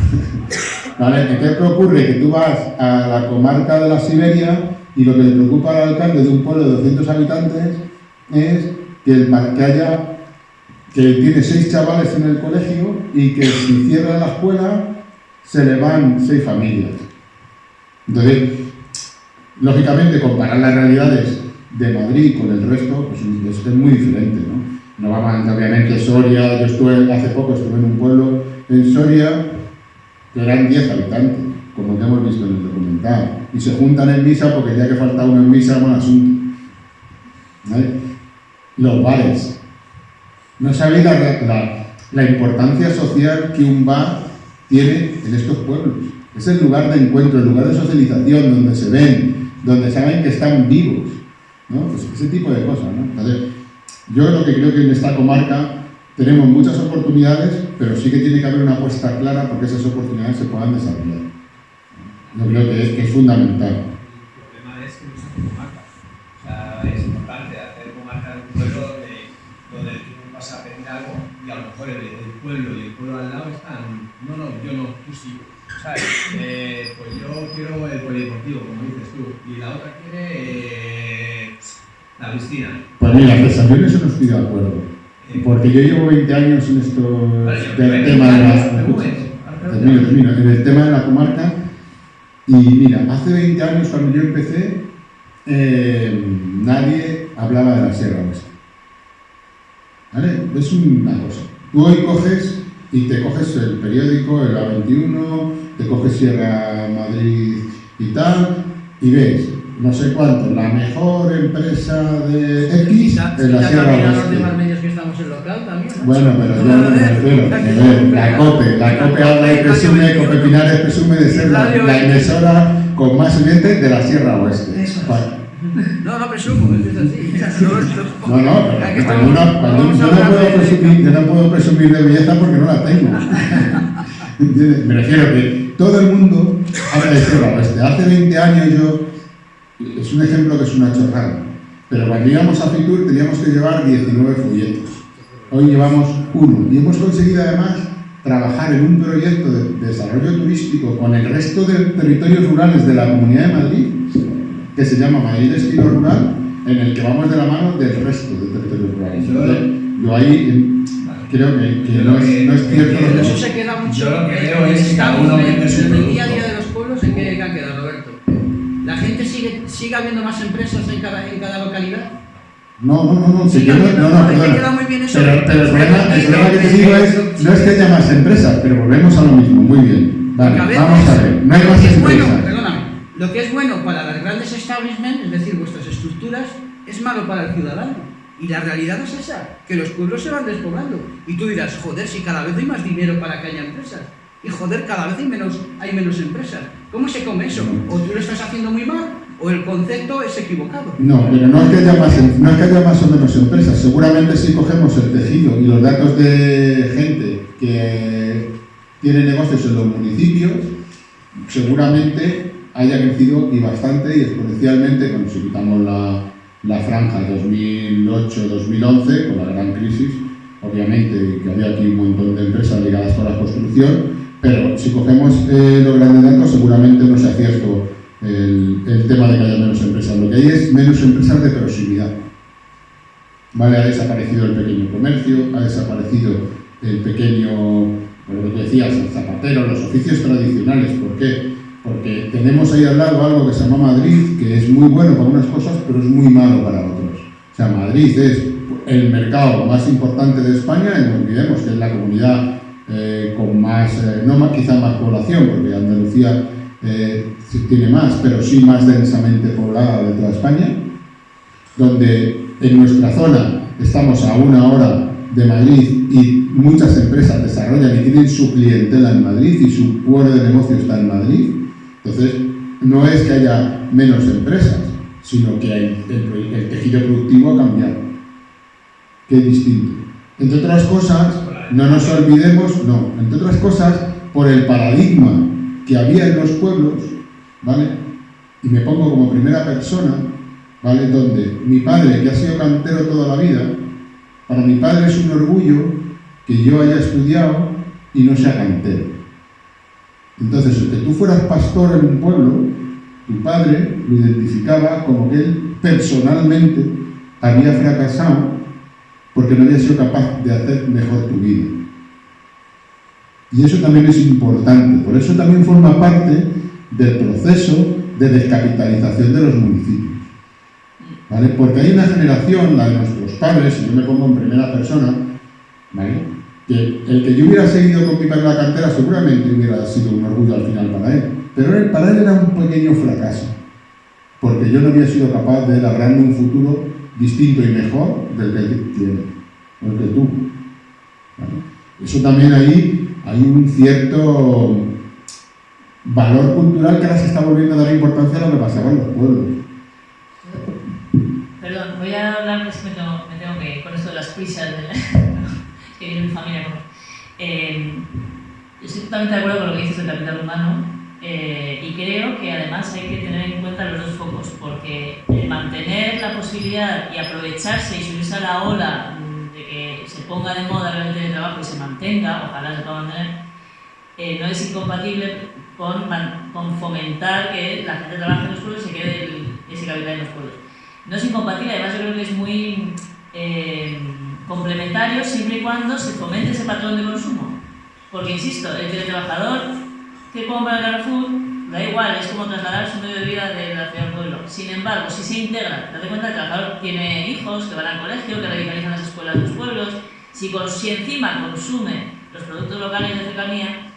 ¿Vale? ¿Qué ocurre? Que tú vas a la comarca de la Siberia y lo que le preocupa al alcalde de un pueblo de 200 habitantes es que tiene 6 chavales en el colegio y que si cierra la escuela se le van 6 familias. Entonces, lógicamente, comparar las realidades de Madrid con el resto pues, es muy diferente, ¿no? No vamos, obviamente, Soria, yo hace poco estuve en un pueblo en Soria que eran 10 habitantes, como que hemos visto en el documental, y se juntan en misa porque ya que falta uno en misa, mal asunto. ¿Vale? Los bares. No sabéis la importancia social que un bar tiene en estos pueblos. Es el lugar de encuentro, el lugar de socialización, donde se ven, donde saben que están vivos, ¿no? Pues ese tipo de cosas, ¿no? Entonces, yo lo que creo que en esta comarca tenemos muchas oportunidades, pero sí que tiene que haber una apuesta clara porque esas oportunidades se puedan desarrollar. Yo creo que es fundamental. El problema es que no se hace comarca. O sea, es importante hacer comarca en un pueblo donde tú vas a pedir algo y a lo mejor el pueblo y el pueblo al lado están. No, yo no, tú sí. ¿Sabes? Pues yo quiero el polideportivo, como dices tú, y la otra quiere la piscina. Pues mira, César, yo en eso no estoy de acuerdo. Porque yo llevo 20 años en esto del tema de en el tema de la comarca. Y mira, hace 20 años cuando yo empecé, nadie hablaba de la Sierra Oeste. ¿Vale? Es una cosa. Tú hoy coges y te coges el periódico, el A21, te coges Sierra Madrid y tal, y ves, no sé cuánto, la mejor empresa de X en la Sierra Oeste. Oeste. Los demás medios que estamos en local también, ¿no? Bueno, pero yo no me refiero. La COPE habla de presume, COPE Pinares presume de ser la emisora con más oyentes de la Sierra Oeste. No presumo, es así. No, pero yo no puedo presumir de belleza porque no la tengo. ¿Entiendes? Me refiero que todo el mundo habla de Sierra Oeste. Hace 20 años es un ejemplo que es una chorrada, pero cuando íbamos a Fitur teníamos que llevar 19 folletos. Hoy llevamos 1 y hemos conseguido además trabajar en un proyecto de desarrollo turístico con el resto de territorios rurales de la Comunidad de Madrid, que se llama Madrid Destino Rural, en el que vamos de la mano del resto de territorios rurales. Yo ahí creo que no es cierto. Pero eso se queda mucho. Yo lo que veo es que cada uno vende su en el día a producto. día de los pueblos, ¿en qué han quedado, Roberto? ¿La gente sigue habiendo más empresas en cada localidad? No, Sí, perdona. queda muy bien eso. Pero el problema que te digo no es que haya más empresas, pero volvemos a lo mismo, muy bien. Vale, vamos a ver, no hay más empresas. Perdóname, lo que es bueno para los grandes establishments, es decir, vuestras estructuras, es malo para el ciudadano. Y la realidad es esa, que los pueblos se van despoblando. Y tú dirás, joder, si cada vez hay más dinero para que haya empresas. Y joder, cada vez hay menos empresas. ¿Cómo se come eso? O tú lo estás haciendo muy mal, o el concepto es equivocado. No, pero no es que haya más o menos empresas. Seguramente si cogemos el tejido y los datos de gente que tiene negocios en los municipios, seguramente haya crecido y bastante y exponencialmente cuando si quitamos la franja 2008-2011 con la gran crisis, obviamente que había aquí un montón de empresas ligadas con la construcción, pero si cogemos los grandes datos seguramente no sea cierto el tema de que haya menos empresas. Lo que hay es menos empresas de proximidad. ¿Vale? Ha desaparecido el pequeño comercio, ha desaparecido el pequeño, bueno, lo que decías, el zapatero, los oficios tradicionales. ¿Por qué? Porque tenemos ahí al lado algo que se llama Madrid, que es muy bueno para unas cosas, pero es muy malo para otras. O sea, Madrid es el mercado más importante de España, y no olvidemos que es la comunidad con más, quizá más población, porque Andalucía tiene más, pero sí más densamente poblada de toda España, donde en nuestra zona estamos a 1 hora de Madrid y muchas empresas desarrollan y tienen su clientela en Madrid y su cuore de negocio está en Madrid. Entonces, no es que haya menos empresas, sino que el tejido productivo ha cambiado, que es distinto. Entre otras cosas, no nos olvidemos, entre otras cosas, por el paradigma que había en los pueblos, ¿vale? Y me pongo como primera persona, ¿vale? Donde mi padre, que ha sido cantero toda la vida, para mi padre es un orgullo que yo haya estudiado y no sea cantero. Entonces, el que tú fueras pastor en un pueblo, tu padre lo identificaba como que él personalmente había fracasado porque no había sido capaz de hacer mejor tu vida. Y eso también es importante, por eso también forma parte del proceso de descapitalización de los municipios. ¿Vale? Porque hay una generación, la de nuestros padres, y yo me pongo en primera persona, ¿vale? Que el que yo hubiera seguido con mi padre en la cantera seguramente hubiera sido un orgullo al final para él, pero para él era un pequeño fracaso, porque yo no había sido capaz de labrarme un futuro distinto y mejor del que él tiene, o el que tú. ¿Vale? Eso también ahí hay un cierto valor cultural que ahora se está volviendo a dar importancia a lo que pasaba en los pueblos. Perdón, voy a hablar, es que me tengo que ir con esto de las prisas que viene mi familia. Yo estoy totalmente de acuerdo con lo que dices del capital humano y creo que además hay que tener en cuenta los dos focos, porque mantener la posibilidad y aprovecharse y subirse a la ola de que se ponga de moda realmente el trabajo y se mantenga, ojalá se pueda mantener, no es incompatible con fomentar que la gente trabaje en los pueblos y se quede ese capital en los pueblos. No es incompatible, además yo creo que es muy complementario siempre y cuando se fomente ese patrón de consumo. Porque, insisto, el teletrabajador que compra el Carrefour, da igual, es como trasladar su medio de vida de la ciudad al pueblo. Sin embargo, si se integra, date cuenta, el trabajador tiene hijos que van al colegio, que revitalizan las escuelas de los pueblos, si encima consume los productos locales de cercanía,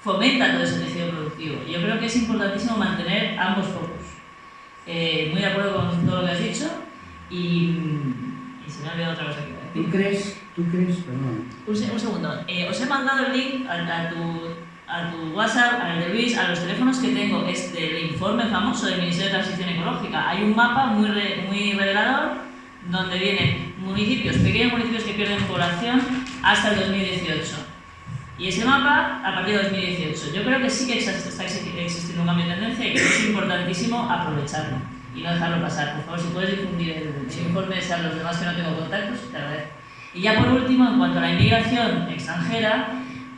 fomenta todo ese tejido productivo. Yo creo que es importantísimo mantener ambos focos. Muy de acuerdo con todo lo que has dicho y se me ha olvidado otra cosa que iba a decir. ¿Tú crees? Perdón. Un segundo. Os he mandado el link a tu WhatsApp, al de Luis, a los teléfonos que tengo. Es del informe famoso del Ministerio de Transición Ecológica. Hay un mapa muy revelador donde vienen municipios, pequeños municipios que pierden población hasta el 2018. Y ese mapa a partir de 2018. Yo creo que sí que está existiendo un cambio de tendencia y que es importantísimo aprovecharlo y no dejarlo pasar. Por favor, si puedes difundir el informe a los demás que no tengo contactos, te agradezco. Y ya por último, en cuanto a la inmigración extranjera,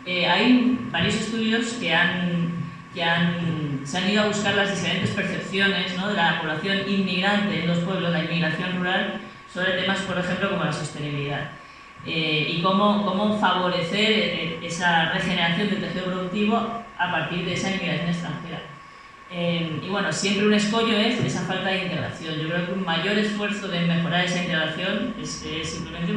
hay varios estudios que se han ido a buscar las diferentes percepciones, ¿no?, de la población inmigrante en los pueblos, la inmigración rural, sobre temas, por ejemplo, como la sostenibilidad. Y cómo favorecer esa regeneración del tejido productivo a partir de esa inmigración extranjera. Y bueno, siempre un escollo es esa falta de integración. Yo creo que un mayor esfuerzo de mejorar esa integración es simplemente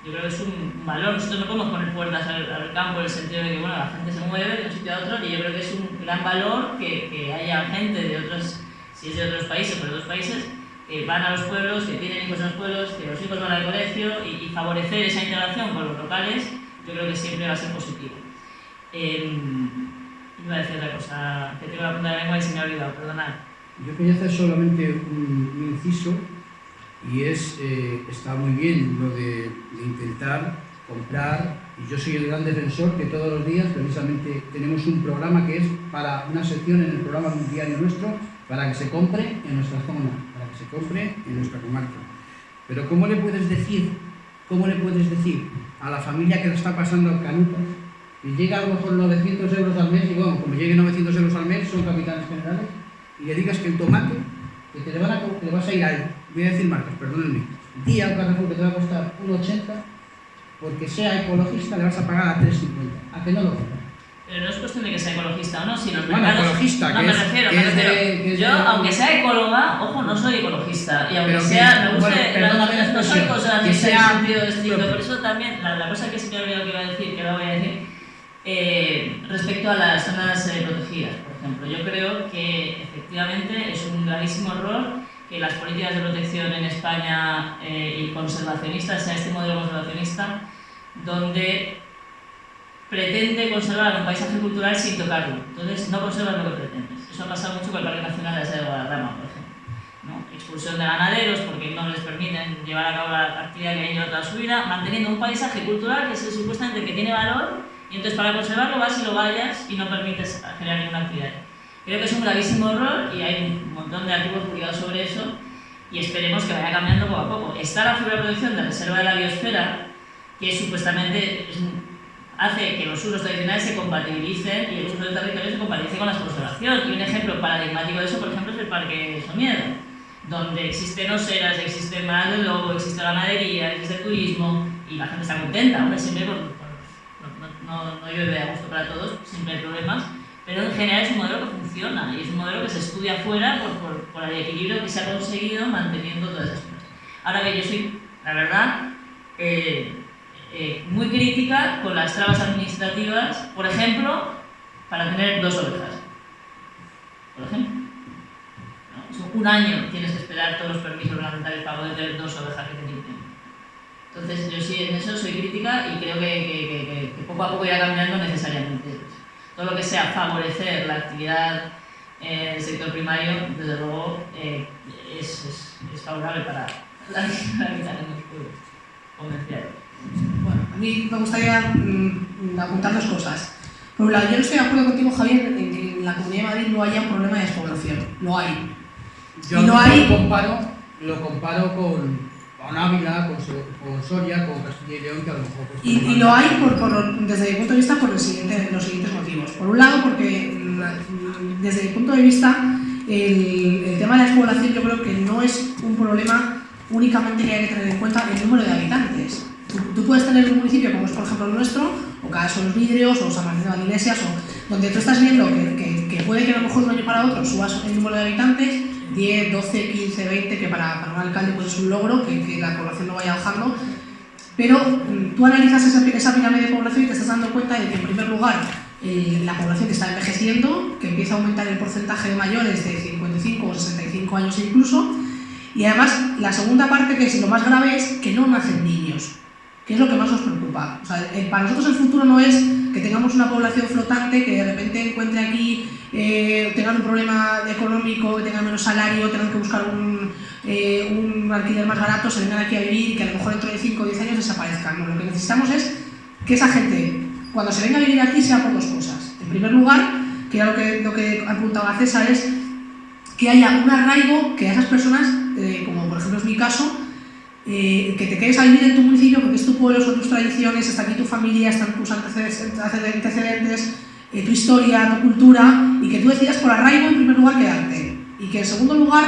yo creo que es un valor. Nosotros no podemos poner puertas al campo en el sentido de que bueno, la gente se mueve de un sitio a otro, y yo creo que es un gran valor que haya gente de otros, si es de otros países, pero de otros países, que van a los pueblos, que tienen hijos en los pueblos, que los hijos van al colegio, y favorecer esa integración con los locales, yo creo que siempre va a ser positivo. Iba a decir otra cosa, que tengo la punta de la lengua y se me ha olvidado, perdonad. Yo quería hacer solamente un inciso, y está muy bien lo de intentar comprar, y yo soy el gran defensor que todos los días precisamente tenemos un programa que es para una sección en el programa diario nuestro, para que se compre en nuestra zona, para que se compre en nuestra comarca. Pero ¿cómo le puedes decir a la familia que lo está pasando al canuto y llega a lo mejor 900 euros al mes, y bueno, como llegue 900 euros al mes, son capitales generales, y le digas que el tomate, que le vas a ir a él, voy a decir marcas, perdónenme, día un Carrefour que te va a costar 1,80, porque sea ecologista le vas a pagar a 3,50, ¿a que no lo compras? Pero no es cuestión de que sea ecologista o no, sino bueno, ecologista, no, me refiero. Yo, aunque sea ecóloga, ojo, no soy ecologista. Y aunque sea, me guste, no soy conservacionista en el sentido estricto. Por eso también, la cosa que se me ha olvidado que iba a decir, que ahora voy a decir, respecto a las zonas protegidas, por ejemplo. Yo creo que efectivamente es un gravísimo error que las políticas de protección en España y conservacionistas, sea este modelo conservacionista, donde pretende conservar un paisaje cultural sin tocarlo. Entonces, no conservas lo que pretendes. Eso ha pasado mucho con el Parque Nacional de la Sierra de Guadarrama, por ejemplo, ¿no? Expulsión de ganaderos porque no les permiten llevar a cabo la actividad que han llevado toda su vida, manteniendo un paisaje cultural que es supuestamente que tiene valor, y entonces para conservarlo vas y lo vallas y no permites generar ninguna actividad. Creo que es un gravísimo error y hay un montón de artículos publicados sobre eso y esperemos que vaya cambiando poco a poco. Está la figura de protección de reserva de la biosfera, que supuestamente hace que los usos tradicionales se compatibilicen y el uso del territorio se compatibilice con la conservación. Y un ejemplo paradigmático de eso, por ejemplo, es el Parque Somiedo, donde existen oseras, existe mar de lobo, existe ganadería, existe turismo y la gente está contenta. Hombre, siempre no llueve a gusto para todos, siempre hay problemas, pero en general es un modelo que funciona y es un modelo que se estudia afuera por el equilibrio que se ha conseguido manteniendo todas esas cosas. Ahora que yo soy, la verdad, muy crítica con las trabas administrativas, por ejemplo, para tener 2 ovejas. Por ejemplo. ¿No? Un año tienes que esperar todos los permisos reglamentarios para poder tener 2 ovejas que te limiten. Entonces, yo sí en eso soy crítica y creo que poco a poco irá cambiando necesariamente. Todo lo que sea favorecer la actividad del sector primario, desde luego, es favorable para la vida en los pueblos comerciales. Bueno, a mí me gustaría apuntar 2 cosas. Por un lado, yo no estoy de acuerdo contigo, Javier, en que en la Comunidad de Madrid no haya un problema de despoblación. Lo hay. Yo lo comparo con Ávila, con Soria, con Castilla y León, que a lo mejor... Y lo hay, desde mi punto de vista, por los siguientes motivos. Por un lado, porque desde mi punto de vista, el tema de la despoblación yo creo que no es un problema únicamente que hay que tener en cuenta el número de habitantes. Tú puedes tener un municipio como es por ejemplo el nuestro, o Caso Los Vidrios, o San Martín de Valdilesias, o donde tú estás viendo que puede que a lo mejor de un año para otro subas el número de habitantes, 10, 12, 15, 20, que para un alcalde pues es un logro, que la población no vaya bajando, pero tú analizas esa pirámide de población y te estás dando cuenta de que en primer lugar la población está envejeciendo, que empieza a aumentar el porcentaje de mayores de 55 o 65 años incluso, y además la segunda parte, que es lo más grave, es que no nacen niños, que es lo que más nos preocupa. O sea, para nosotros el futuro no es que tengamos una población flotante que de repente encuentre aquí, tengan un problema económico, que tengan menos salario, tengan que buscar un alquiler más barato, se vengan aquí a vivir y que a lo mejor dentro de 5 o 10 años desaparezcan. No, lo que necesitamos es que esa gente, cuando se venga a vivir aquí, sea por 2 cosas. En primer lugar, que era lo que apuntaba César, es que haya un arraigo, que a esas personas, como por ejemplo es mi caso, que te quedes a vivir en tu municipio porque es tu pueblo, son tus tradiciones, está aquí tu familia, están tus antecedentes, tu historia, tu cultura, y que tú decidas por arraigo en primer lugar quedarte. Y que en segundo lugar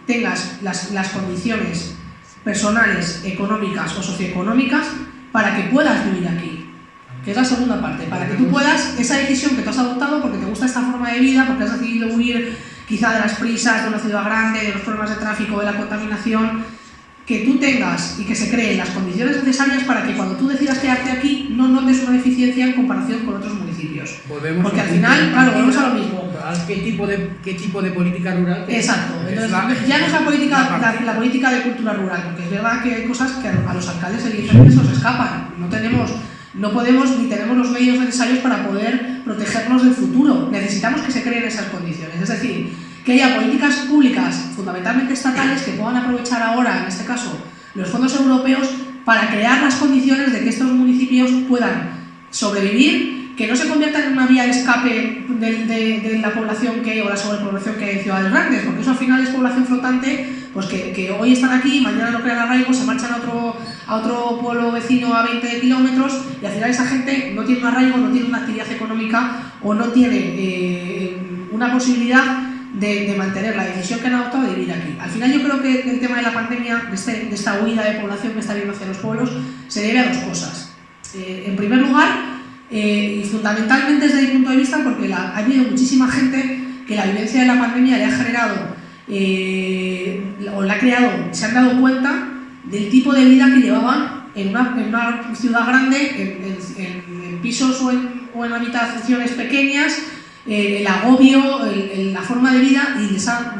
tengas las condiciones personales, económicas o socioeconómicas para que puedas vivir aquí. Que es la segunda parte, para que tú puedas, esa decisión que tú has adoptado porque te gusta esta forma de vida, porque has decidido huir quizá de las prisas, de una ciudad grande, de los problemas de tráfico, de la contaminación, que tú tengas y que se creen las condiciones necesarias para que cuando tú decidas quedarte aquí no notes una deficiencia en comparación con otros municipios. Porque al final, claro, volvemos a lo mismo. ¿Qué tipo de política rural? Exacto. Entonces, ya no es la política de cultura rural, porque es verdad que hay cosas que a los alcaldes evidentemente se nos escapan. No podemos ni tenemos los medios necesarios para poder protegernos del futuro. Necesitamos que se creen esas condiciones. Es decir, que haya políticas públicas, fundamentalmente estatales, que puedan aprovechar ahora, en este caso, los fondos europeos para crear las condiciones de que estos municipios puedan sobrevivir, que no se conviertan en una vía de escape de la población que hay o la sobrepoblación que hay en ciudades grandes, porque eso al final es población flotante, pues que hoy están aquí, mañana no crean arraigo, se marchan a otro pueblo vecino a 20 kilómetros y al final esa gente no tiene un arraigo, no tiene una actividad económica o no tiene una posibilidad de mantener la decisión que han adoptado de vivir aquí. Al final yo creo que el tema de la pandemia, de esta huida de población que está viendo hacia los pueblos, se debe a 2 cosas. En primer lugar, y fundamentalmente desde mi punto de vista, porque ha habido muchísima gente que la vivencia de la pandemia le ha generado o la ha creado, se han dado cuenta del tipo de vida que llevaban en una ciudad grande, en pisos o en habitaciones pequeñas, el agobio, la forma de vida, y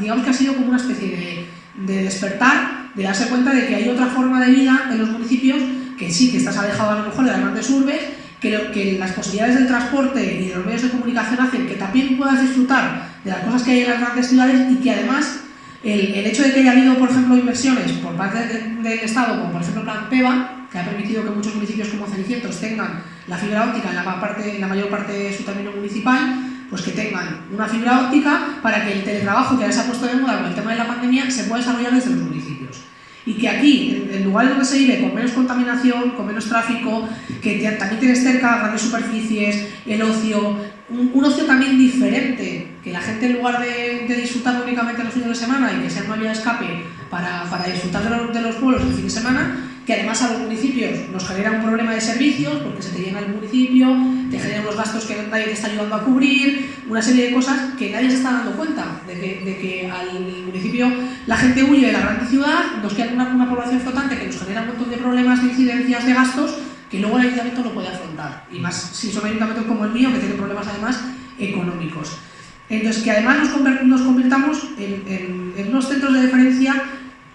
digamos que ha sido como una especie de despertar, de darse cuenta de que hay otra forma de vida en los municipios, que sí, que estás alejado a lo mejor de las grandes urbes, que las posibilidades del transporte y de los medios de comunicación hacen que también puedas disfrutar de las cosas que hay en las grandes ciudades, y que además el hecho de que haya habido, por ejemplo, inversiones por parte del Estado, como por ejemplo el Plan PEVA, que ha permitido que muchos municipios como Cenicientos tengan la fibra óptica en la mayor parte de su término municipal, pues que tengan una fibra óptica para que el teletrabajo que ahora se ha puesto de moda con el tema de la pandemia se pueda desarrollar desde los municipios. Y que aquí, en lugares donde se vive con menos contaminación, con menos tráfico, que también tienes cerca grandes superficies, el ocio, un ocio también diferente, que la gente en lugar de disfrutar únicamente los fines de semana y que sea una vía de escape para disfrutar de los pueblos el fin de semana, que además a los municipios nos genera un problema de servicios, porque se te llena el municipio, te generan los gastos que nadie te está ayudando a cubrir, una serie de cosas que nadie se está dando cuenta, de que al municipio la gente huye de la gran ciudad, nos queda una población flotante que nos genera un montón de problemas, de incidencias, de gastos, que luego el ayuntamiento no puede afrontar, y más si son ayuntamientos como el mío, que tienen problemas además económicos. Entonces, que además nos convirtamos en unos centros de referencia,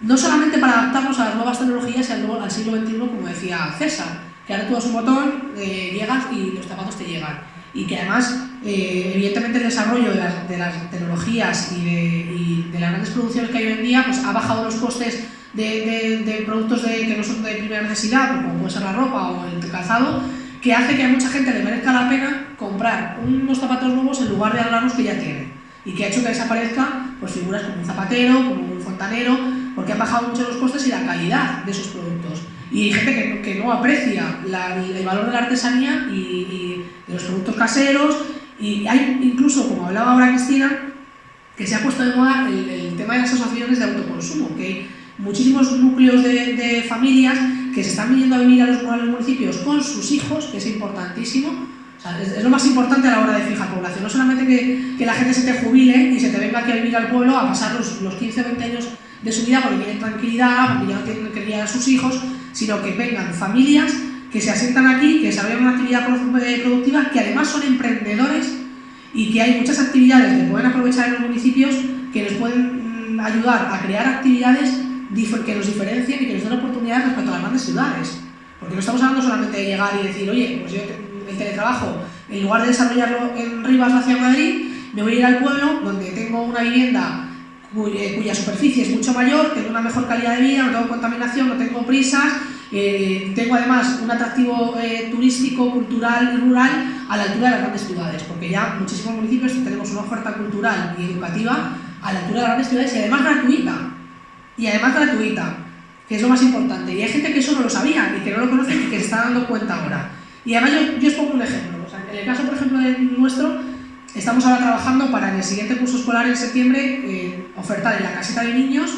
no solamente para adaptarnos a las nuevas tecnologías y al siglo XXI, como decía César, que ahora tú das un botón, llegas y los zapatos te llegan. Y que además, evidentemente, el desarrollo de las tecnologías y de las grandes producciones que hay hoy en día pues, ha bajado los costes de productos que no son de primera necesidad, como puede ser la ropa o el calzado, que hace que a mucha gente le merezca la pena comprar unos zapatos nuevos en lugar de arreglar los que ya tienen. Y que ha hecho que desaparezcan pues, figuras como un zapatero, como un fontanero, porque han bajado mucho los costes y la calidad de esos productos. Y hay gente que no aprecia el valor de la artesanía y de los productos caseros. Y hay incluso, como hablaba ahora Cristina, que se ha puesto de moda el tema de las asociaciones de autoconsumo, que hay muchísimos núcleos de familias que se están viniendo a vivir a los municipios con sus hijos, que es importantísimo. O sea, es lo más importante a la hora de fijar población. No solamente que la gente se te jubile y se te venga aquí a vivir al pueblo a pasar los 15 o 20 años de su vida porque tienen tranquilidad, porque ya no tienen que criar a sus hijos, sino que vengan familias que se asientan aquí, que desarrollan una actividad productiva, que además son emprendedores y que hay muchas actividades que pueden aprovechar en los municipios que nos pueden ayudar a crear actividades que nos diferencien y que nos den oportunidades respecto a las grandes ciudades. Porque no estamos hablando solamente de llegar y decir, oye, pues yo el teletrabajo, en lugar de desarrollarlo en Rivas hacia Madrid, me voy a ir al pueblo donde tengo una vivienda cuya superficie es mucho mayor, tengo una mejor calidad de vida, no tengo contaminación, no tengo prisas, tengo además un atractivo turístico, cultural y rural a la altura de las grandes ciudades, porque ya muchísimos municipios tenemos una oferta cultural y educativa a la altura de las grandes ciudades y además gratuita, que es lo más importante. Y hay gente que eso no lo sabía y que no lo conoce y que se está dando cuenta ahora. Y además yo os pongo un ejemplo. O sea, en el caso, por ejemplo, de nuestro, estamos ahora trabajando para en el siguiente curso escolar en septiembre ofertar en la caseta de niños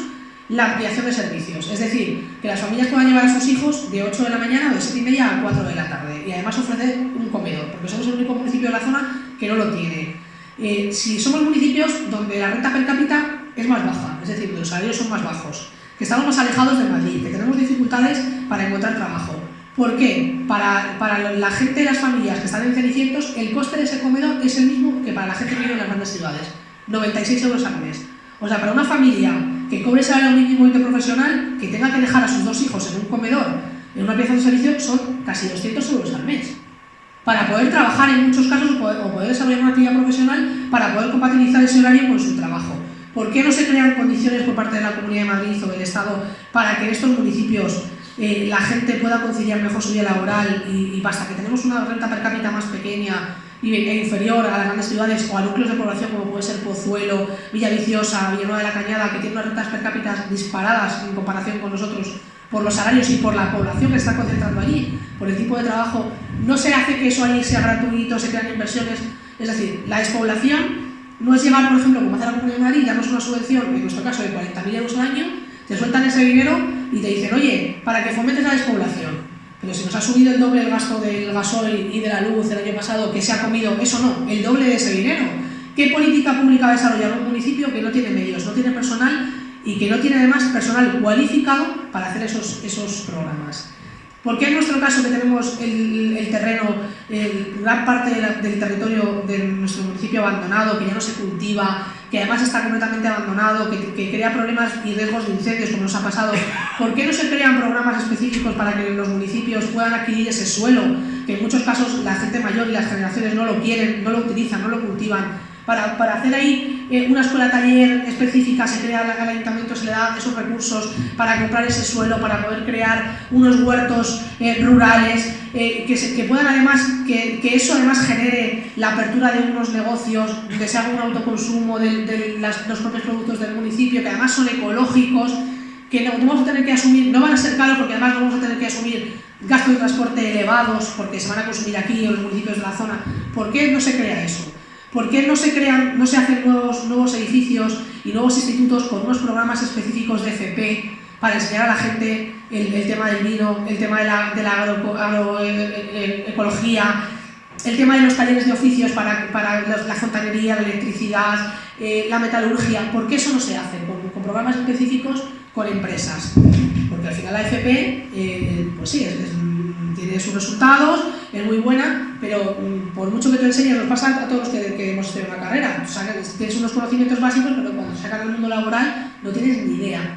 la ampliación de servicios. Es decir, que las familias puedan llevar a sus hijos de 8 de la mañana o de 7:30 a 4 de la tarde. Y además ofrecer un comedor, porque somos el único municipio de la zona que no lo tiene. Si somos municipios donde la renta per cápita es más baja, es decir, los salarios son más bajos, que estamos más alejados de Madrid, que tenemos dificultades para encontrar trabajo. ¿Por qué? Para la gente de las familias que están en Cenicientos, el coste de ese comedor es el mismo que para la gente que vive en las grandes ciudades, 96 euros al mes. O sea, para una familia que cobre salario mínimo interprofesional, que tenga que dejar a sus 2 hijos en un comedor, en una pieza de servicio, son casi 200 euros al mes. Para poder trabajar en muchos casos o poder desarrollar una actividad profesional, para poder compatibilizar ese horario con su trabajo. ¿Por qué no se crean condiciones por parte de la Comunidad de Madrid o del Estado para que en estos municipios la gente pueda conciliar mejor su vida laboral y basta que tenemos una renta per cápita más pequeña e inferior a las grandes ciudades o a núcleos de población como puede ser Pozuelo, Villaviciosa, Villanueva de la Cañada, que tienen unas rentas per cápita disparadas en comparación con nosotros por los salarios y por la población que está concentrando allí, por el tipo de trabajo, no se hace que eso allí sea gratuito, se crean inversiones. Es decir, la despoblación no es llegar, por ejemplo, como hace la Comunidad de Madrid, darnos una subvención, en nuestro caso de 40.000 euros al año, te sueltan ese dinero y te dicen, oye, para que fomentes la despoblación. Pero si nos ha subido el doble el gasto del gasoil y de la luz el año pasado, que se ha comido, eso no, el doble de ese dinero. ¿Qué política pública va a desarrollar un municipio que no tiene medios, no tiene personal y que no tiene además personal cualificado para hacer esos programas? ¿Por qué en nuestro caso, que tenemos el terreno, gran parte del territorio de nuestro municipio abandonado, que ya no se cultiva, que además está completamente abandonado, que crea problemas y riesgos de incendios, como nos ha pasado, ¿por qué no se crean programas específicos para que los municipios puedan adquirir ese suelo, que en muchos casos la gente mayor y las generaciones no lo quieren, no lo utilizan, no lo cultivan, para hacer ahí una escuela taller específica, se crea al ayuntamiento, se le da esos recursos para comprar ese suelo, para poder crear unos huertos rurales, que puedan además, que eso además genere la apertura de unos negocios, que se haga un autoconsumo de los propios productos del municipio, que además son ecológicos, que no vamos a tener que asumir, no van a ser caros porque además no vamos a tener que asumir gastos de transporte elevados porque se van a consumir aquí en los municipios de la zona. ¿Por qué no se crea eso? ¿Por qué no se hacen nuevos edificios y nuevos institutos con unos programas específicos de FP para enseñar a la gente el tema del vino, el tema de la agroecología, el tema de los talleres de oficios para la fontanería, la electricidad, la metalurgia? ¿Por qué eso no se hace con programas específicos con empresas? Porque al final la FP, pues sí, tiene sus resultados, es muy buena, pero por mucho que te enseñes, nos pasa a todos los que hemos estudiado una carrera. O sea, tienes unos conocimientos básicos, pero cuando sacan al mundo laboral no tienes ni idea.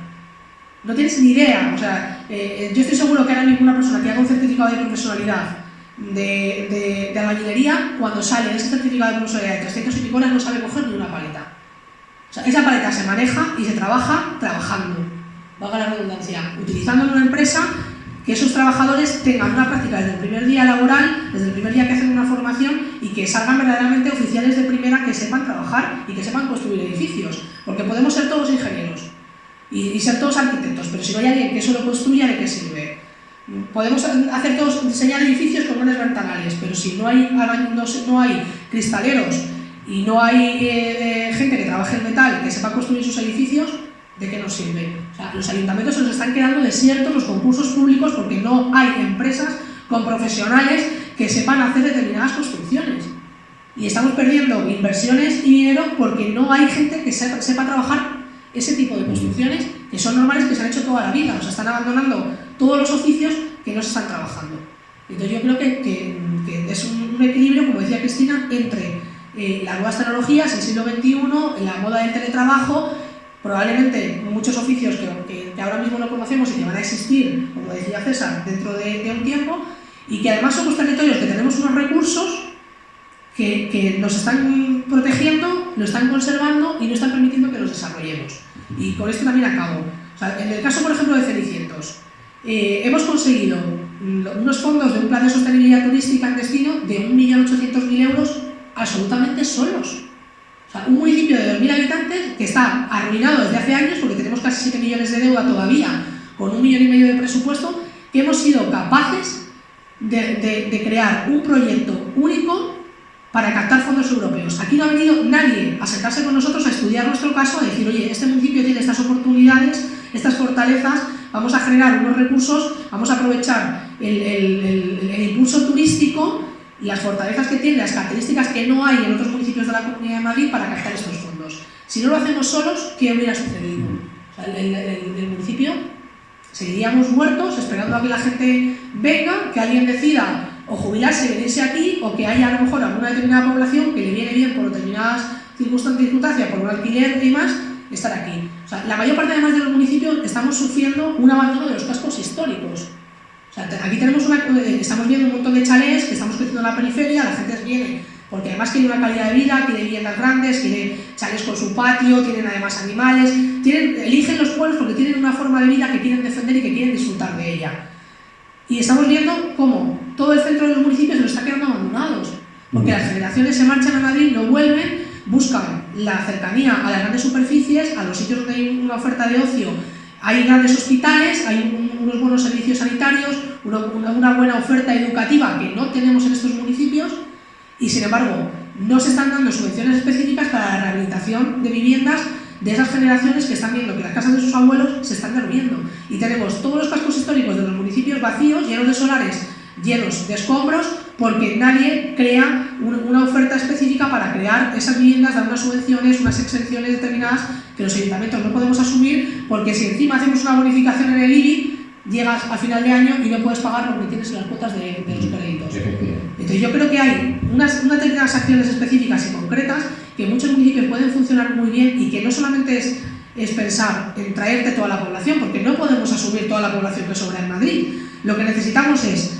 No tienes ni idea. O sea, yo estoy seguro que ahora ninguna persona que haga un certificado de profesionalidad de albañilería, cuando sale de ese certificado de profesionalidad de 300 y pico horas, no sabe coger ni una paleta. O sea, esa paleta se maneja y se trabaja trabajando, valga la redundancia, utilizando en una empresa, que esos trabajadores tengan una práctica desde el primer día laboral, desde el primer día que hacen una formación, y que salgan verdaderamente oficiales de primera que sepan trabajar y que sepan construir edificios. Porque podemos ser todos ingenieros y ser todos arquitectos, pero si no hay alguien que eso lo construya, ¿de qué sirve? Podemos hacer todos, diseñar edificios con buenos ventanales, pero si no hay cristaleros y no hay gente que trabaje en metal, que sepa construir sus edificios, ¿de qué nos sirve? O sea, los ayuntamientos se nos están quedando desiertos, los concursos públicos, porque no hay empresas con profesionales que sepan hacer determinadas construcciones. Y estamos perdiendo inversiones y dinero porque no hay gente que sepa trabajar ese tipo de construcciones que son normales, que se han hecho toda la vida. O sea, están abandonando todos los oficios que no se están trabajando. Entonces yo creo que es un equilibrio, como decía Cristina, entre las nuevas tecnologías, el siglo XXI, la moda del teletrabajo, probablemente muchos oficios que ahora mismo no conocemos y que van a existir, como decía César, dentro de un tiempo, y que además somos territorios que tenemos unos recursos que nos están protegiendo, lo están conservando y no están permitiendo que los desarrollemos. Y con esto también acabo. O sea, en el caso, por ejemplo, de Cenicientos, hemos conseguido unos fondos de un plan de sostenibilidad turística en destino de 1.800.000 euros absolutamente solos. O sea, un municipio de 2.000 habitantes que está arruinado desde hace años porque tenemos casi 7 millones de deuda todavía, con 1,5 millones de presupuesto, que hemos sido capaces de crear un proyecto único para captar fondos europeos. Aquí no ha venido nadie a sentarse con nosotros a estudiar nuestro caso, a decir, oye, este municipio tiene estas oportunidades, estas fortalezas, vamos a generar unos recursos, vamos a aprovechar el impulso turístico y las fortalezas que tiene, las características que no hay en otros municipios de la Comunidad de Madrid para captar estos fondos. Si no lo hacemos solos, ¿qué hubiera sucedido? O sea, el municipio seguiríamos muertos esperando a que la gente venga, que alguien decida o jubilarse y venirse aquí, o que haya a lo mejor alguna determinada población que le viene bien por determinadas circunstancias, por un alquiler y demás, estar aquí. O sea, la mayor parte además de los municipios estamos sufriendo un abandono de los cascos históricos. O sea, aquí estamos viendo un montón de chalés que estamos creciendo en la periferia, la gente viene porque además quiere una calidad de vida, quiere viviendas grandes, quiere chalés con su patio, tienen además animales, eligen los pueblos porque tienen una forma de vida que quieren defender y que quieren disfrutar de ella. Y estamos viendo cómo todo el centro de los municipios nos está quedando abandonados, porque las generaciones se marchan a Madrid, no vuelven, buscan la cercanía a las grandes superficies, a los sitios donde hay una oferta de ocio. Hay grandes hospitales, hay unos buenos servicios sanitarios, una buena oferta educativa que no tenemos en estos municipios, y sin embargo no se están dando subvenciones específicas para la rehabilitación de viviendas de esas generaciones que están viendo que las casas de sus abuelos se están derribando. Y tenemos todos los cascos históricos de los municipios vacíos, llenos de solares, llenos de escombros, porque nadie crea una oferta específica para crear esas viviendas, dar unas subvenciones, unas exenciones determinadas que los ayuntamientos no podemos asumir, porque si encima hacemos una bonificación en el IBI, llegas a final de año y no puedes pagar lo que tienes en las cuotas de los créditos. Entonces yo creo que hay unas determinadas acciones específicas y concretas que muchos municipios pueden funcionar muy bien y que no solamente es pensar en traerte toda la población, porque no podemos asumir toda la población que sobra en Madrid. Lo que necesitamos es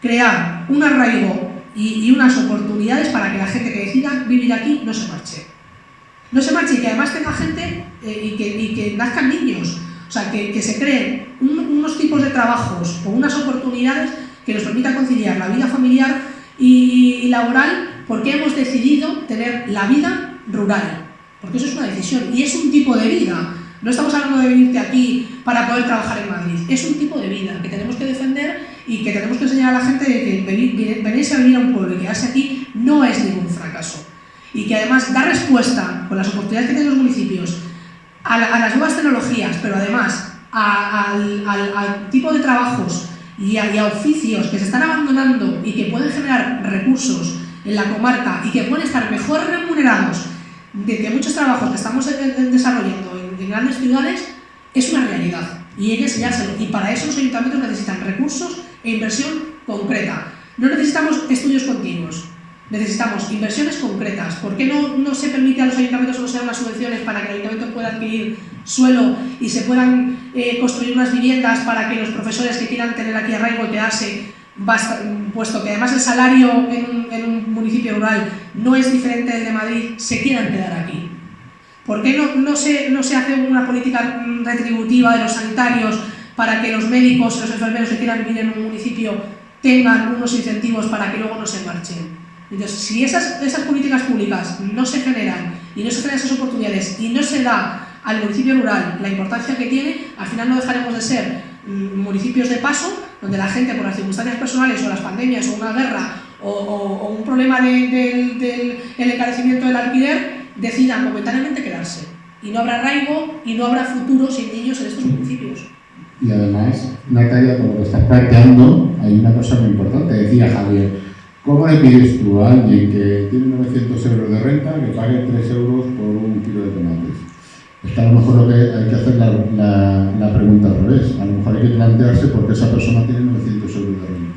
crear un arraigo y unas oportunidades para que la gente que decida vivir aquí no se marche. no se marche y que además tenga gente y que nazcan niños. O sea, que se creen unos tipos de trabajos o unas oportunidades que nos permitan conciliar la vida familiar y laboral, porque hemos decidido tener la vida rural. Porque eso es una decisión y es un tipo de vida. No estamos hablando de venirte aquí para poder trabajar en Madrid. Es un tipo de vida que tenemos que defender y que tenemos que enseñar a la gente de que venirse a vivir a un pueblo y quedarse aquí no es ningún fracaso. Y que además da respuesta, con las oportunidades que tienen los municipios, a las nuevas tecnologías, pero además al tipo de trabajos y a oficios que se están abandonando y que pueden generar recursos en la comarca y que pueden estar mejor remunerados de que muchos trabajos que estamos desarrollando en grandes ciudades, es una realidad y hay que enseñárselo. Y para eso los ayuntamientos necesitan recursos e inversión concreta. No necesitamos estudios continuos, necesitamos inversiones concretas. ¿Por qué no se permite a los ayuntamientos solo se dan unas subvenciones para que el ayuntamiento pueda adquirir suelo y se puedan construir unas viviendas para que los profesores que quieran tener aquí arraigo y quedarse, puesto que además el salario en un municipio rural no es diferente del de Madrid, se quieran quedar aquí? ¿Por qué no se hace una política retributiva de los sanitarios para que los médicos y los enfermeros que quieran vivir en un municipio tengan unos incentivos para que luego no se marchen? Entonces, si esas políticas públicas no se generan y no se generan esas oportunidades y no se da al municipio rural la importancia que tiene, al final no dejaremos de ser municipios de paso, donde la gente por las circunstancias personales o las pandemias o una guerra o un problema del encarecimiento del alquiler decidan momentáneamente quedarse. Y no habrá arraigo y no habrá futuro sin niños en estos municipios. Y además, Natalia, con lo que estás planteando, hay una cosa muy importante. Decía Javier, ¿cómo le pides tú a alguien que tiene 900 euros de renta que pague 3 euros por un kilo de tomates? Es que a lo mejor lo que hay que hacer la pregunta al revés. A lo mejor hay que plantearse por qué esa persona tiene 900 euros de renta.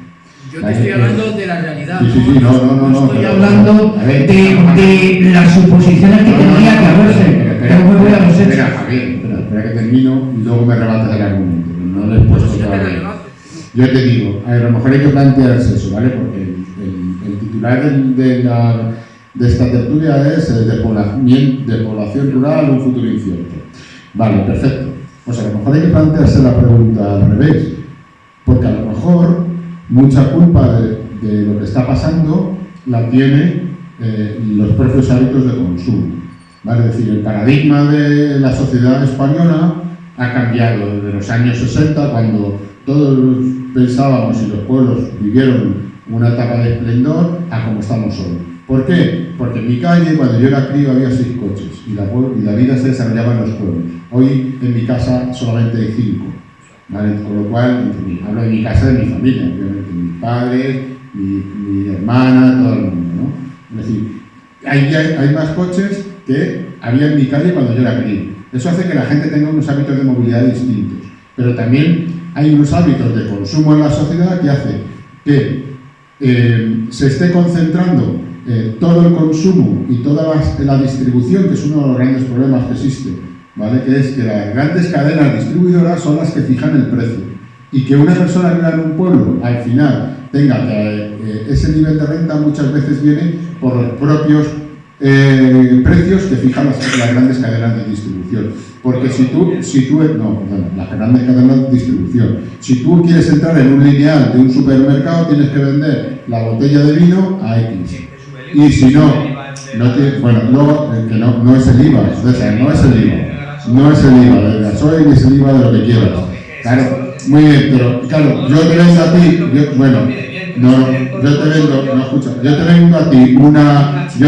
Yo te estoy hablando de la realidad. Sí, no. Estoy hablando de las suposiciones que tendría que haberse. Espera, Javier, espera que termino y luego me rebates el argumento. No le he puesto todavía. Yo te digo, a lo mejor hay que plantearse eso, ¿vale? Porque el titular de esta tertulia es despoblación rural, un futuro incierto. Vale, perfecto. Pues a lo mejor hay que plantearse la pregunta al revés, porque a lo mejor mucha culpa de lo que está pasando la tiene los propios hábitos de consumo. ¿Vale? Es decir, el paradigma de la sociedad española ha cambiado desde los años 60, cuando todos pensábamos y los pueblos vivieron una etapa de esplendor, a como estamos hoy. ¿Por qué? Porque en mi calle, cuando yo era crío, había 6 coches y la vida se desarrollaba en los pueblos. Hoy en mi casa solamente hay 5. ¿Vale? Con lo cual, hablo de mi casa, de mi familia, obviamente, mis padres, mi hermana, todo el mundo, ¿no? Es decir, hay más coches que había en mi calle cuando yo era crío. Eso hace que la gente tenga unos hábitos de movilidad distintos, pero también hay unos hábitos de consumo en la sociedad que hace que se esté concentrando todo el consumo y toda la distribución, que es uno de los grandes problemas que existe, ¿vale? Que es que las grandes cadenas distribuidoras son las que fijan el precio y que una persona que vive en un pueblo al final tenga ese nivel de renta muchas veces viene por los propios precios que fijan las grandes cadenas de distribución. Porque las grandes cadenas de distribución. Si tú quieres entrar en un lineal de un supermercado, tienes que vender la botella de vino a X. Y si no tiene, bueno, luego que no es el IVA, no es el IVA del gasoil, es el IVA de lo que quieras. Claro, muy bien, pero claro, yo te vendo a ti, yo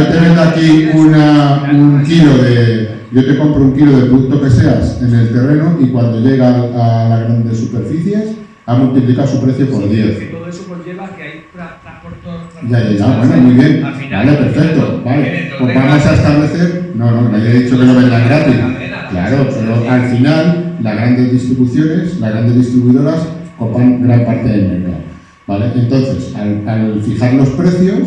te vendo aquí un kilo de, yo te compro un kilo de producto que seas en el terreno y cuando llega a las grandes superficies ha multiplicado su precio por 10. Que todo eso conlleva que hay transporte. Ya, bueno, muy bien. Vale, perfecto. Vale, pues vamos a establecer. No, ya he dicho que lo vendan gratis. Claro, pero al final las grandes distribuidoras copan gran parte del mercado. ¿Vale? Entonces, al fijar los precios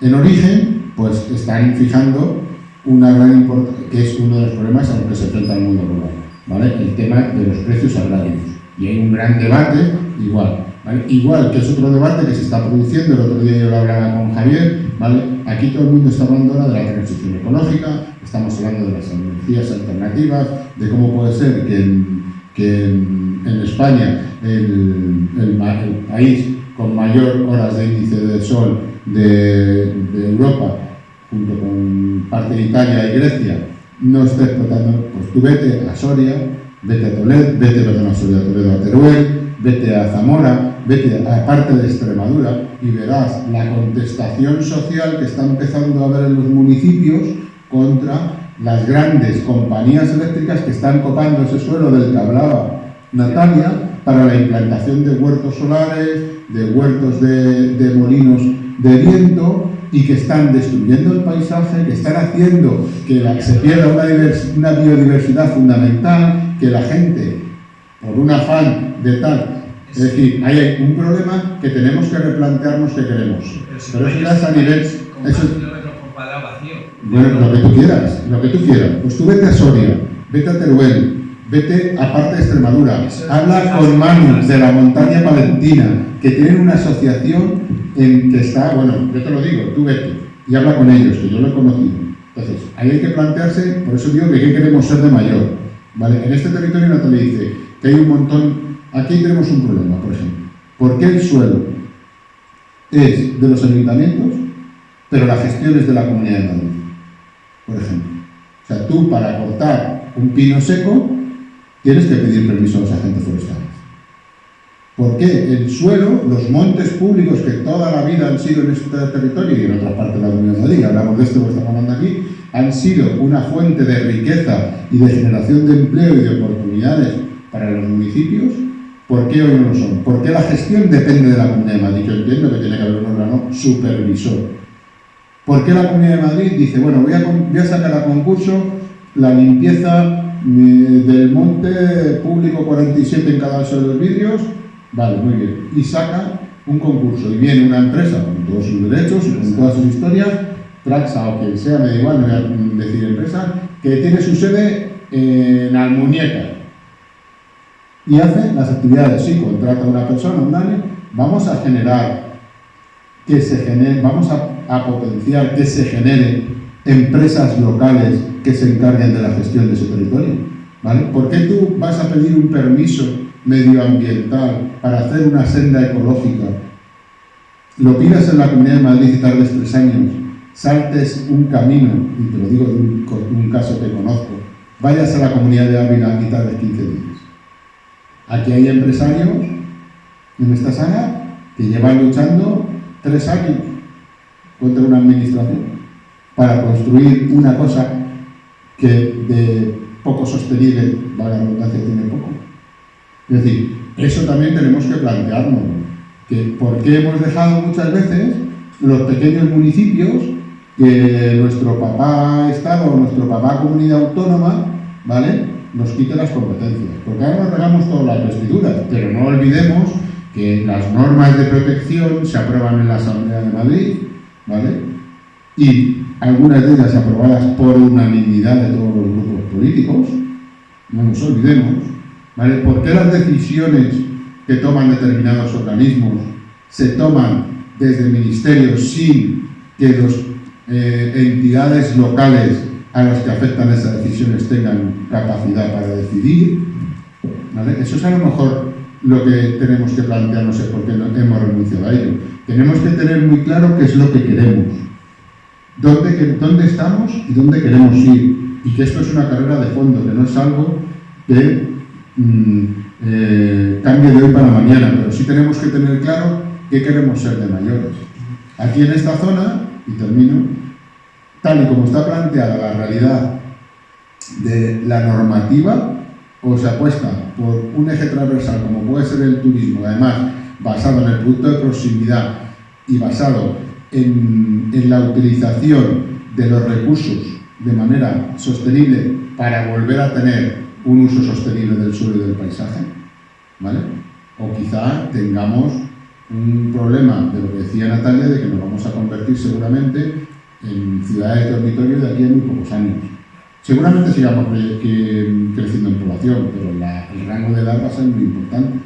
en origen, pues están fijando una gran importancia, que es uno de los problemas a los que se enfrenta el mundo rural, ¿vale? El tema de los precios agrarios. Y hay un gran debate igual. ¿vale? Igual que es otro debate que se está produciendo, el otro día yo lo hablaba con Javier, ¿vale? Aquí todo el mundo está hablando ahora de la transición ecológica, estamos hablando de las energías alternativas, de cómo puede ser que en España, el país con mayor horas de índice de sol de Europa, junto con parte de Italia y Grecia, no esté explotando. Pues tú vete a Soria, vete a Toledo, a Teruel, vete a Zamora, vete a parte de Extremadura y verás la contestación social que está empezando a haber en los municipios contra las grandes compañías eléctricas que están copando ese suelo del que hablaba Natalia para la implantación de huertos solares, de huertos de molinos de viento, y que están destruyendo el paisaje, que están haciendo que se pierda una biodiversidad fundamental, que la gente, por un afán de tal... Es decir, hay un problema que tenemos que replantearnos que queremos. Pero eso ya es a nivel... Bueno, lo que tú quieras. Pues tú vete a Soria, vete a Teruel, vete a parte de Extremadura, habla con Manu de la montaña palentina, que tienen una asociación en que está, bueno, yo te lo digo, tú vete y habla con ellos, que yo lo he conocido. Entonces, ahí hay que plantearse, por eso digo que ¿qué queremos ser de mayor? ¿Vale? En este territorio Natalia dice que hay un montón, aquí tenemos un problema, por ejemplo. ¿Por qué el suelo es de los ayuntamientos, pero la gestión es de la Comunidad de Madrid? Por ejemplo. O sea, tú para cortar un pino seco tienes que pedir permiso a los agentes forestales. ¿Por qué el suelo, los montes públicos que toda la vida han sido en este territorio y en otras partes de la Comunidad de Madrid, hablamos de esto que estamos hablando aquí, han sido una fuente de riqueza y de generación de empleo y de oportunidades para los municipios? ¿Por qué hoy no lo son? ¿Por qué la gestión depende de la Comunidad de Madrid? Yo entiendo que tiene que haber un órgano supervisor. ¿Por qué la Comunidad de Madrid dice, bueno, voy a sacar a concurso la limpieza del monte público 47 en cada uno de los vidrios? Vale, muy bien. Y saca un concurso y viene una empresa con todos sus derechos y con todas sus historias, Traxa o quien sea, me da igual, no voy a decir empresa, que tiene su sede en Almuñécar y hace las actividades. Sí, contrata a una persona, un año, vamos a generar vamos a potenciar que se generen empresas locales que se encarguen de la gestión de ese territorio, ¿vale? ¿Por qué tú vas a pedir un permiso medioambiental para hacer una senda ecológica, lo pidas en la Comunidad de Madrid y tardes 3 años, saltes un camino, y te lo digo de un caso que conozco, vayas a la Comunidad de Ávila y tardes 15 días? Aquí hay empresarios en esta sala que llevan luchando 3 años contra una administración para construir una cosa que de poco sostenible, valga la redundancia, tiene poco. Es decir, eso también tenemos que plantearnos, que por qué hemos dejado muchas veces los pequeños municipios que nuestro papá Estado o nuestro papá Comunidad Autónoma, ¿vale?, nos quite las competencias. Porque ahora nos regamos todas las vestiduras, pero no olvidemos que las normas de protección se aprueban en la Asamblea de Madrid, ¿vale?, y algunas de ellas aprobadas por unanimidad de todos los grupos políticos, no nos olvidemos, ¿vale? ¿Por qué las decisiones que toman determinados organismos se toman desde ministerios sin que las entidades locales a las que afectan esas decisiones tengan capacidad para decidir? ¿Vale? Eso es a lo mejor lo que tenemos que plantearnos, es por qué no hemos renunciado a ello. Tenemos que tener muy claro qué es lo que queremos, dónde estamos y dónde queremos ir, y que esto es una carrera de fondo, que no es algo que cambie de hoy para mañana, pero sí tenemos que tener claro qué queremos ser de mayores. Aquí en esta zona, y termino, tal y como está planteada la realidad de la normativa, o se apuesta por un eje transversal como puede ser el turismo, además basado en el producto de proximidad y basado en la utilización de los recursos de manera sostenible para volver a tener un uso sostenible del suelo y del paisaje, ¿vale? O quizá tengamos un problema de lo que decía Natalia, de que nos vamos a convertir seguramente en ciudades de dormitorio de aquí a muy pocos años. Seguramente sigamos creciendo en población, pero el rango de edad va a ser muy importante,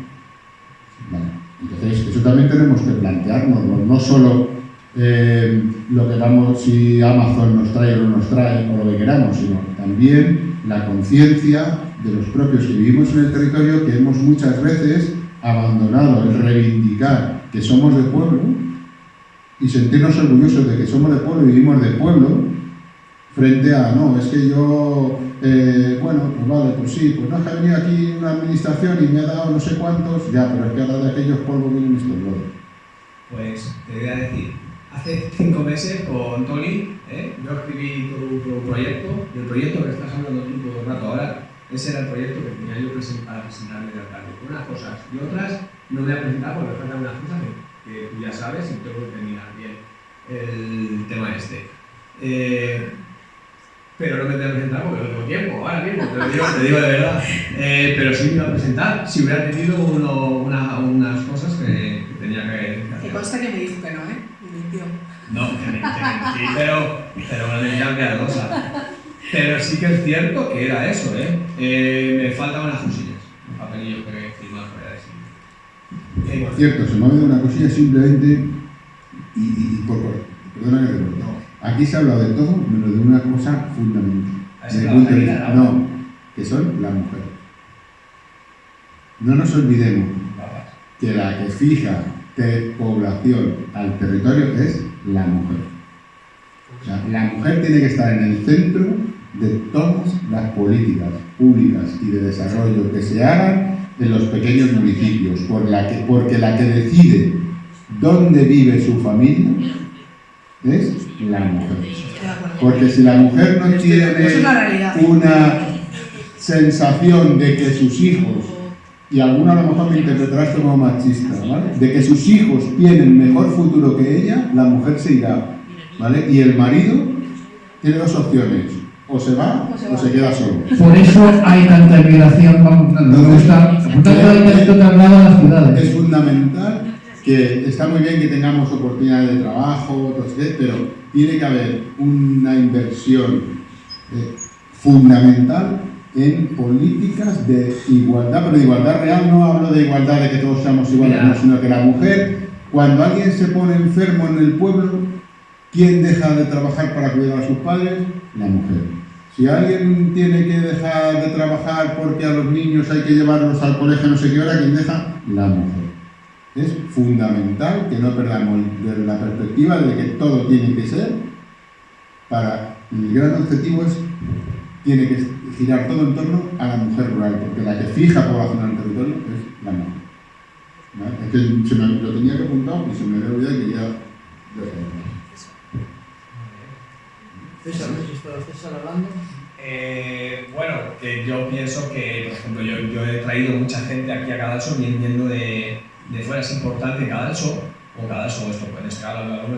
¿vale? Entonces, Entonces, eso también tenemos que plantearnos, no solo lo que vamos, si Amazon nos trae o no nos trae, o lo que queramos, sino también la conciencia de los propios que vivimos en el territorio, que hemos muchas veces abandonado el reivindicar que somos de pueblo y sentirnos orgullosos de que somos de pueblo y vivimos de pueblo, frente a, no, es que yo, bueno, pues vale, pues sí, pues no es que ha venido aquí una administración y me ha dado no sé cuántos, ya, pero es que ahora de aquellos polvos vienen estos lodos. Pues te voy a decir, hace 5 meses con Tony, yo escribí tu proyecto, y el proyecto que estás hablando tú todo el rato ahora, ese era el proyecto que tenía yo para presentarme de alcalde. Unas cosas y otras no me voy a presentar porque me faltan unas cosas que tú ya sabes y tengo que terminar bien el tema este. Pero no me voy a presentar porque no tengo tiempo, ahora mismo, te digo de verdad. Pero sí me iba a presentar si hubiera tenido unas cosas que tenía que hacer. Que consta que me dijo que no, me mintió. No, que mentí, pero no tenía piadosa. Pero sí que es cierto que era eso, me faltan unas cosillas, un papelillo que firmar para decir. Por cierto, se me ha olvidado una cosilla simplemente, perdona que te corte. Aquí se ha hablado de todo, menos de una cosa fundamental. No, que son las mujeres. No nos olvidemos que la que fija población al territorio es la mujer. O sea, la mujer tiene que estar en el centro de todas las políticas públicas y de desarrollo que se hagan en los pequeños municipios, porque la que decide dónde vive su familia es la mujer. Porque si la mujer no tiene una sensación de que sus hijos, y alguno a lo mejor me interpretará esto como machista, ¿vale?, de que sus hijos tienen mejor futuro que ella, la mujer se irá, ¿vale? Y el marido tiene dos opciones: o se va o se queda solo. Por eso hay tanta inmigración, me gusta, por tanto hay tanto traslado a las ciudades. Es fundamental que está muy bien que tengamos oportunidades de trabajo, pero tiene que haber una inversión fundamental en políticas de igualdad, pero de igualdad real. No hablo de igualdad de que todos seamos iguales, no, sino que la mujer, cuando alguien se pone enfermo en el pueblo, ¿quién deja de trabajar para cuidar a sus padres? La mujer. Si alguien tiene que dejar de trabajar porque a los niños hay que llevarlos al colegio no sé qué hora, ¿quién deja? La mujer. Es fundamental que no perdamos la perspectiva de que todo tiene que ser para... El gran objetivo tiene que girar todo en torno a la mujer rural, porque la que fija población en el territorio es la mujer. ¿Vale? Es que se me lo tenía que apuntar y se me había olvidado que ya César, ¿no? ¿Si está César hablando? Bueno, que yo pienso que, por ejemplo, yo he traído mucha gente aquí a Cadalso viniendo de fuera. Es importante Cadalso, o Cadalso, esto en este caso hablamos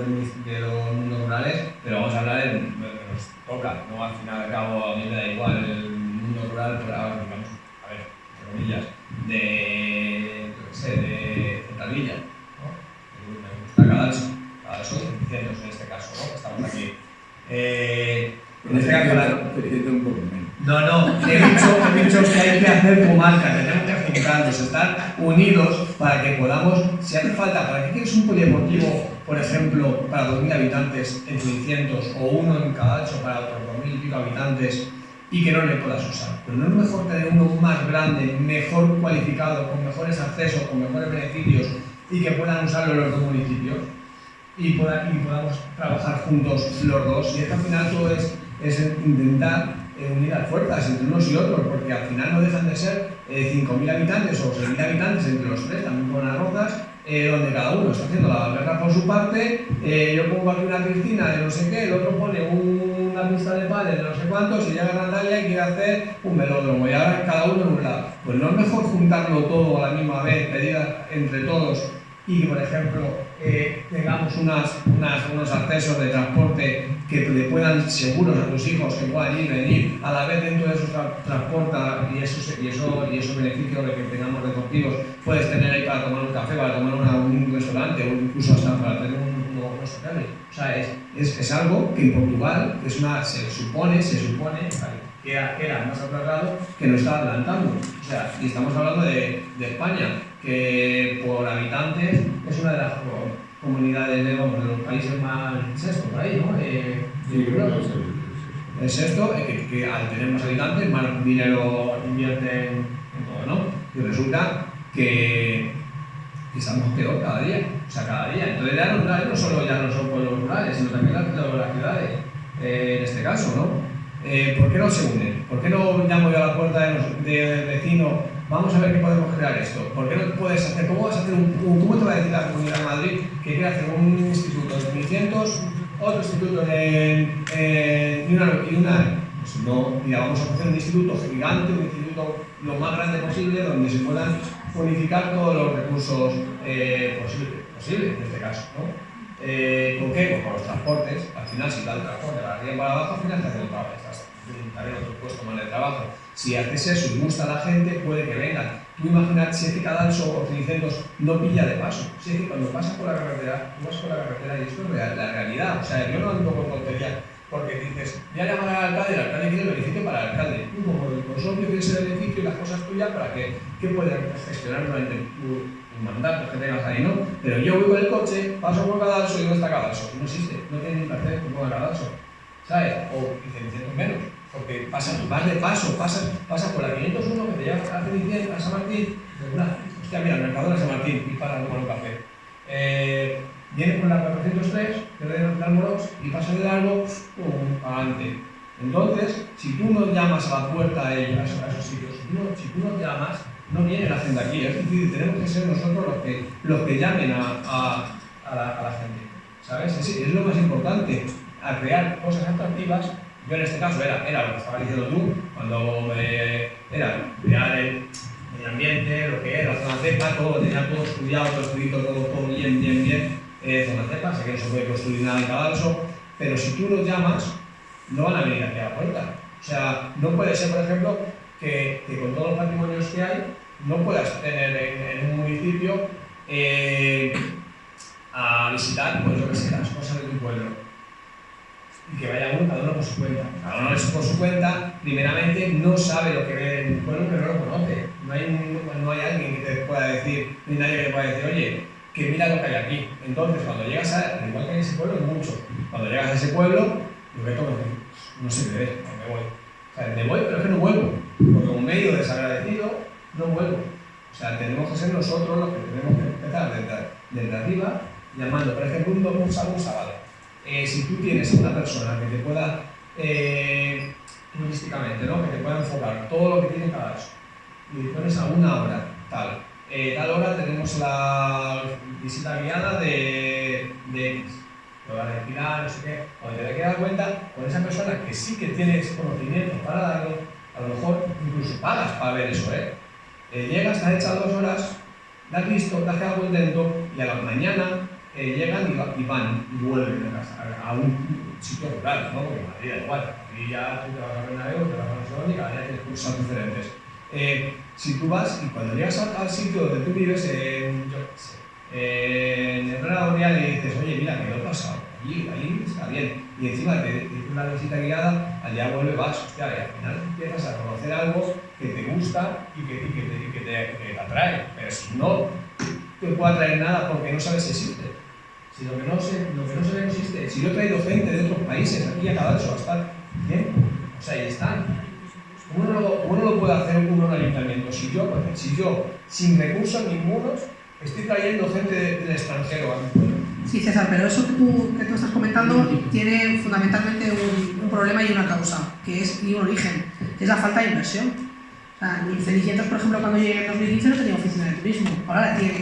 de los mundos rurales, pero vamos a hablar de lo que nos toca, ¿no? Al final y al cabo, a mí me da igual el mundo rural, pero ahora, digamos, a ver, entre comillas, de Centralilla, ¿no? Me gusta Cadalso y Centros en este caso, ¿no? Estamos aquí. En este caso, un poco menos. No, he dicho que hay que hacer comarca, tenemos que juntarnos, estar unidos para que podamos, si hace falta, ¿para qué quieres un polideportivo, por ejemplo, para 2.000 habitantes en 600 o uno en Cadalso para otros 2.000 y pico habitantes y que no le puedas usar? Pero no es mejor tener uno más grande, mejor cualificado, con mejores accesos, con mejores beneficios y que puedan usarlo los dos municipios y podamos trabajar juntos los dos. Y esto al final todo es intentar unir las fuerzas entre unos y otros, porque al final no dejan de ser 5.000 habitantes o 6.000 habitantes entre los tres, también con las rozas, donde cada uno está haciendo la guerra por su parte. Yo pongo aquí una piscina de no sé qué, el otro pone una pista de pádel de no sé cuántos, y llega Natalia y quiere hacer un velódromo, y ahora cada uno en un lado. Pues no es mejor juntarlo todo a la misma vez, pedir entre todos, y que, por ejemplo, tengamos unos accesos de transporte que le puedan seguros a tus hijos, que puedan ir y venir, a la vez dentro de esos transporta y esos beneficios de que tengamos deportivos, puedes tener ahí para tomar un café, para tomar un restaurante o incluso hasta para tener unos hoteles. O sea, es algo que en Portugal, que se supone que era más atrasado, que nos está adelantando. O sea, y estamos hablando de España, que por habitantes es una de las comunidades de los países más sexto por ahí, ¿no? El sexto, que al tener más habitantes, más dinero invierte en todo, ¿no? Y resulta que estamos peor cada día, o sea, cada día. Entonces ya no solo ya no son pueblos rurales, sino también las ciudades, en este caso, ¿no? ¿Por qué no se unen? ¿Por qué no llamo yo a la puerta del vecino? Vamos a ver qué podemos crear esto. ¿Por qué no puedes hacer? ¿Cómo vas a hacer cómo te va a decir la Comunidad de Madrid que quiere hacer un instituto en 1100, otro instituto y una? Pues no, mira, vamos a hacer un instituto gigante, un instituto lo más grande posible, donde se puedan unificar todos los recursos posibles en este caso, ¿no? ¿Con qué? Pues con los transportes. Al final, si da el transporte para arriba y para abajo, al final te hace el trabajo, estás también otro puesto más de trabajo. Si haces eso y gusta a la gente, puede que vengan. Tú imagínate si es que Cadalso o Trincentos no pilla de paso. Si es que cuando pasas por la carretera, tú vas por la carretera y esto es la realidad. O sea, yo no ando con tontería porque dices, voy a llamar al alcalde quiere el beneficio para el alcalde. Tú como el consorcio quieres el beneficio y las cosas tuyas para que puedas gestionar durante un mandato que tengas ahí, ¿no? Pero yo voy con el coche, paso por Cadalso y ¿dónde está Cadalso? No existe, no tiene ni cartel que ponga Cadalso, ¿sabes? O 500 menos, porque vas de paso, pasas por la 501 que te lleva a San Martín, hostia, mira, el Mercadona de San Martín, y para tomar un café. Vienes por la 403, que de Almorox, y pasas de largo, adelante. Entonces, si tú no llamas a la puerta a ellos, a esos sitios, si tú no llamas, no viene la gente aquí. Es decir, tenemos que ser nosotros los que llamen a la gente, ¿sabes? Es lo más importante, a crear cosas atractivas. Yo en este caso era lo que estabas diciendo tú, cuando era crear el medio ambiente, lo que era la zona cepa, todo, tenía todo estudiado, todo escrito, todo bien. Zona cepa, sé que no se puede construir nada en Cadalso, pero si tú los llamas, no van a venir aquí a la puerta. O sea, no puede ser, por ejemplo, que con todos los patrimonios que hay, no puedas tener en un municipio a visitar, pues yo que sé, las cosas de tu pueblo. Y que vaya cada uno por su cuenta. Cada uno por su cuenta, primeramente, no sabe lo que ve en un pueblo que no lo conoce. No hay alguien que te pueda decir, ni nadie que te pueda decir, oye, que mira lo que hay aquí. Entonces, cuando llegas al igual que hay en ese pueblo, es mucho. Cuando llegas a ese pueblo, lo que toco no sé qué es, me voy. O sea, me voy, pero es que no vuelvo. Porque como medio desagradecido, no vuelvo. O sea, tenemos que ser nosotros los que tenemos que empezar desde arriba, llamando, por ejemplo, un sábado. Si tú tienes a una persona que te pueda, turísticamente, ¿no? Que te pueda enfocar todo lo que tiene cada caso, y pones a una hora, tal hora tenemos la visita guiada de X, lo van a alquilar, no sé qué. Cuando te das cuenta, con esa persona que sí que tienes conocimiento para darlo, a lo mejor incluso pagas para ver eso, llegas, te has echado 2 horas, te has visto, te has quedado contento y a la mañana llegan y van y vuelven a casa, a un sitio rural, ¿no? Porque en Madrid da igual, aquí ya tú te vas a Bernabéu, te vas a Barcelona y cada día tienes cosas diferentes. Si tú vas y cuando llegas al sitio donde tú vives, en Herrera Orial y dices, oye, mira, que lo he pasado, ahí está bien, y encima te una visita guiada, allá vuelve, vas, hostia, y al final empiezas a conocer algo que te gusta y que te atrae, pero si no te puede atraer nada porque no sabes si existe. Si lo que no sé que existe, si yo he traído gente de otros países aquí a Cadalso a estar tiempo, o sea, ahí están. Uno lo puede hacer uno en el ayuntamiento. Si yo, sin recursos ningunos, estoy trayendo gente del extranjero a mi pueblo. Sí, César, pero eso que tú estás comentando tiene fundamentalmente un problema y una causa, y un origen, que es la falta de inversión. O sea, Cenicientos, por ejemplo, cuando llegué en 2015 no tenía oficina de turismo, ahora la tiene.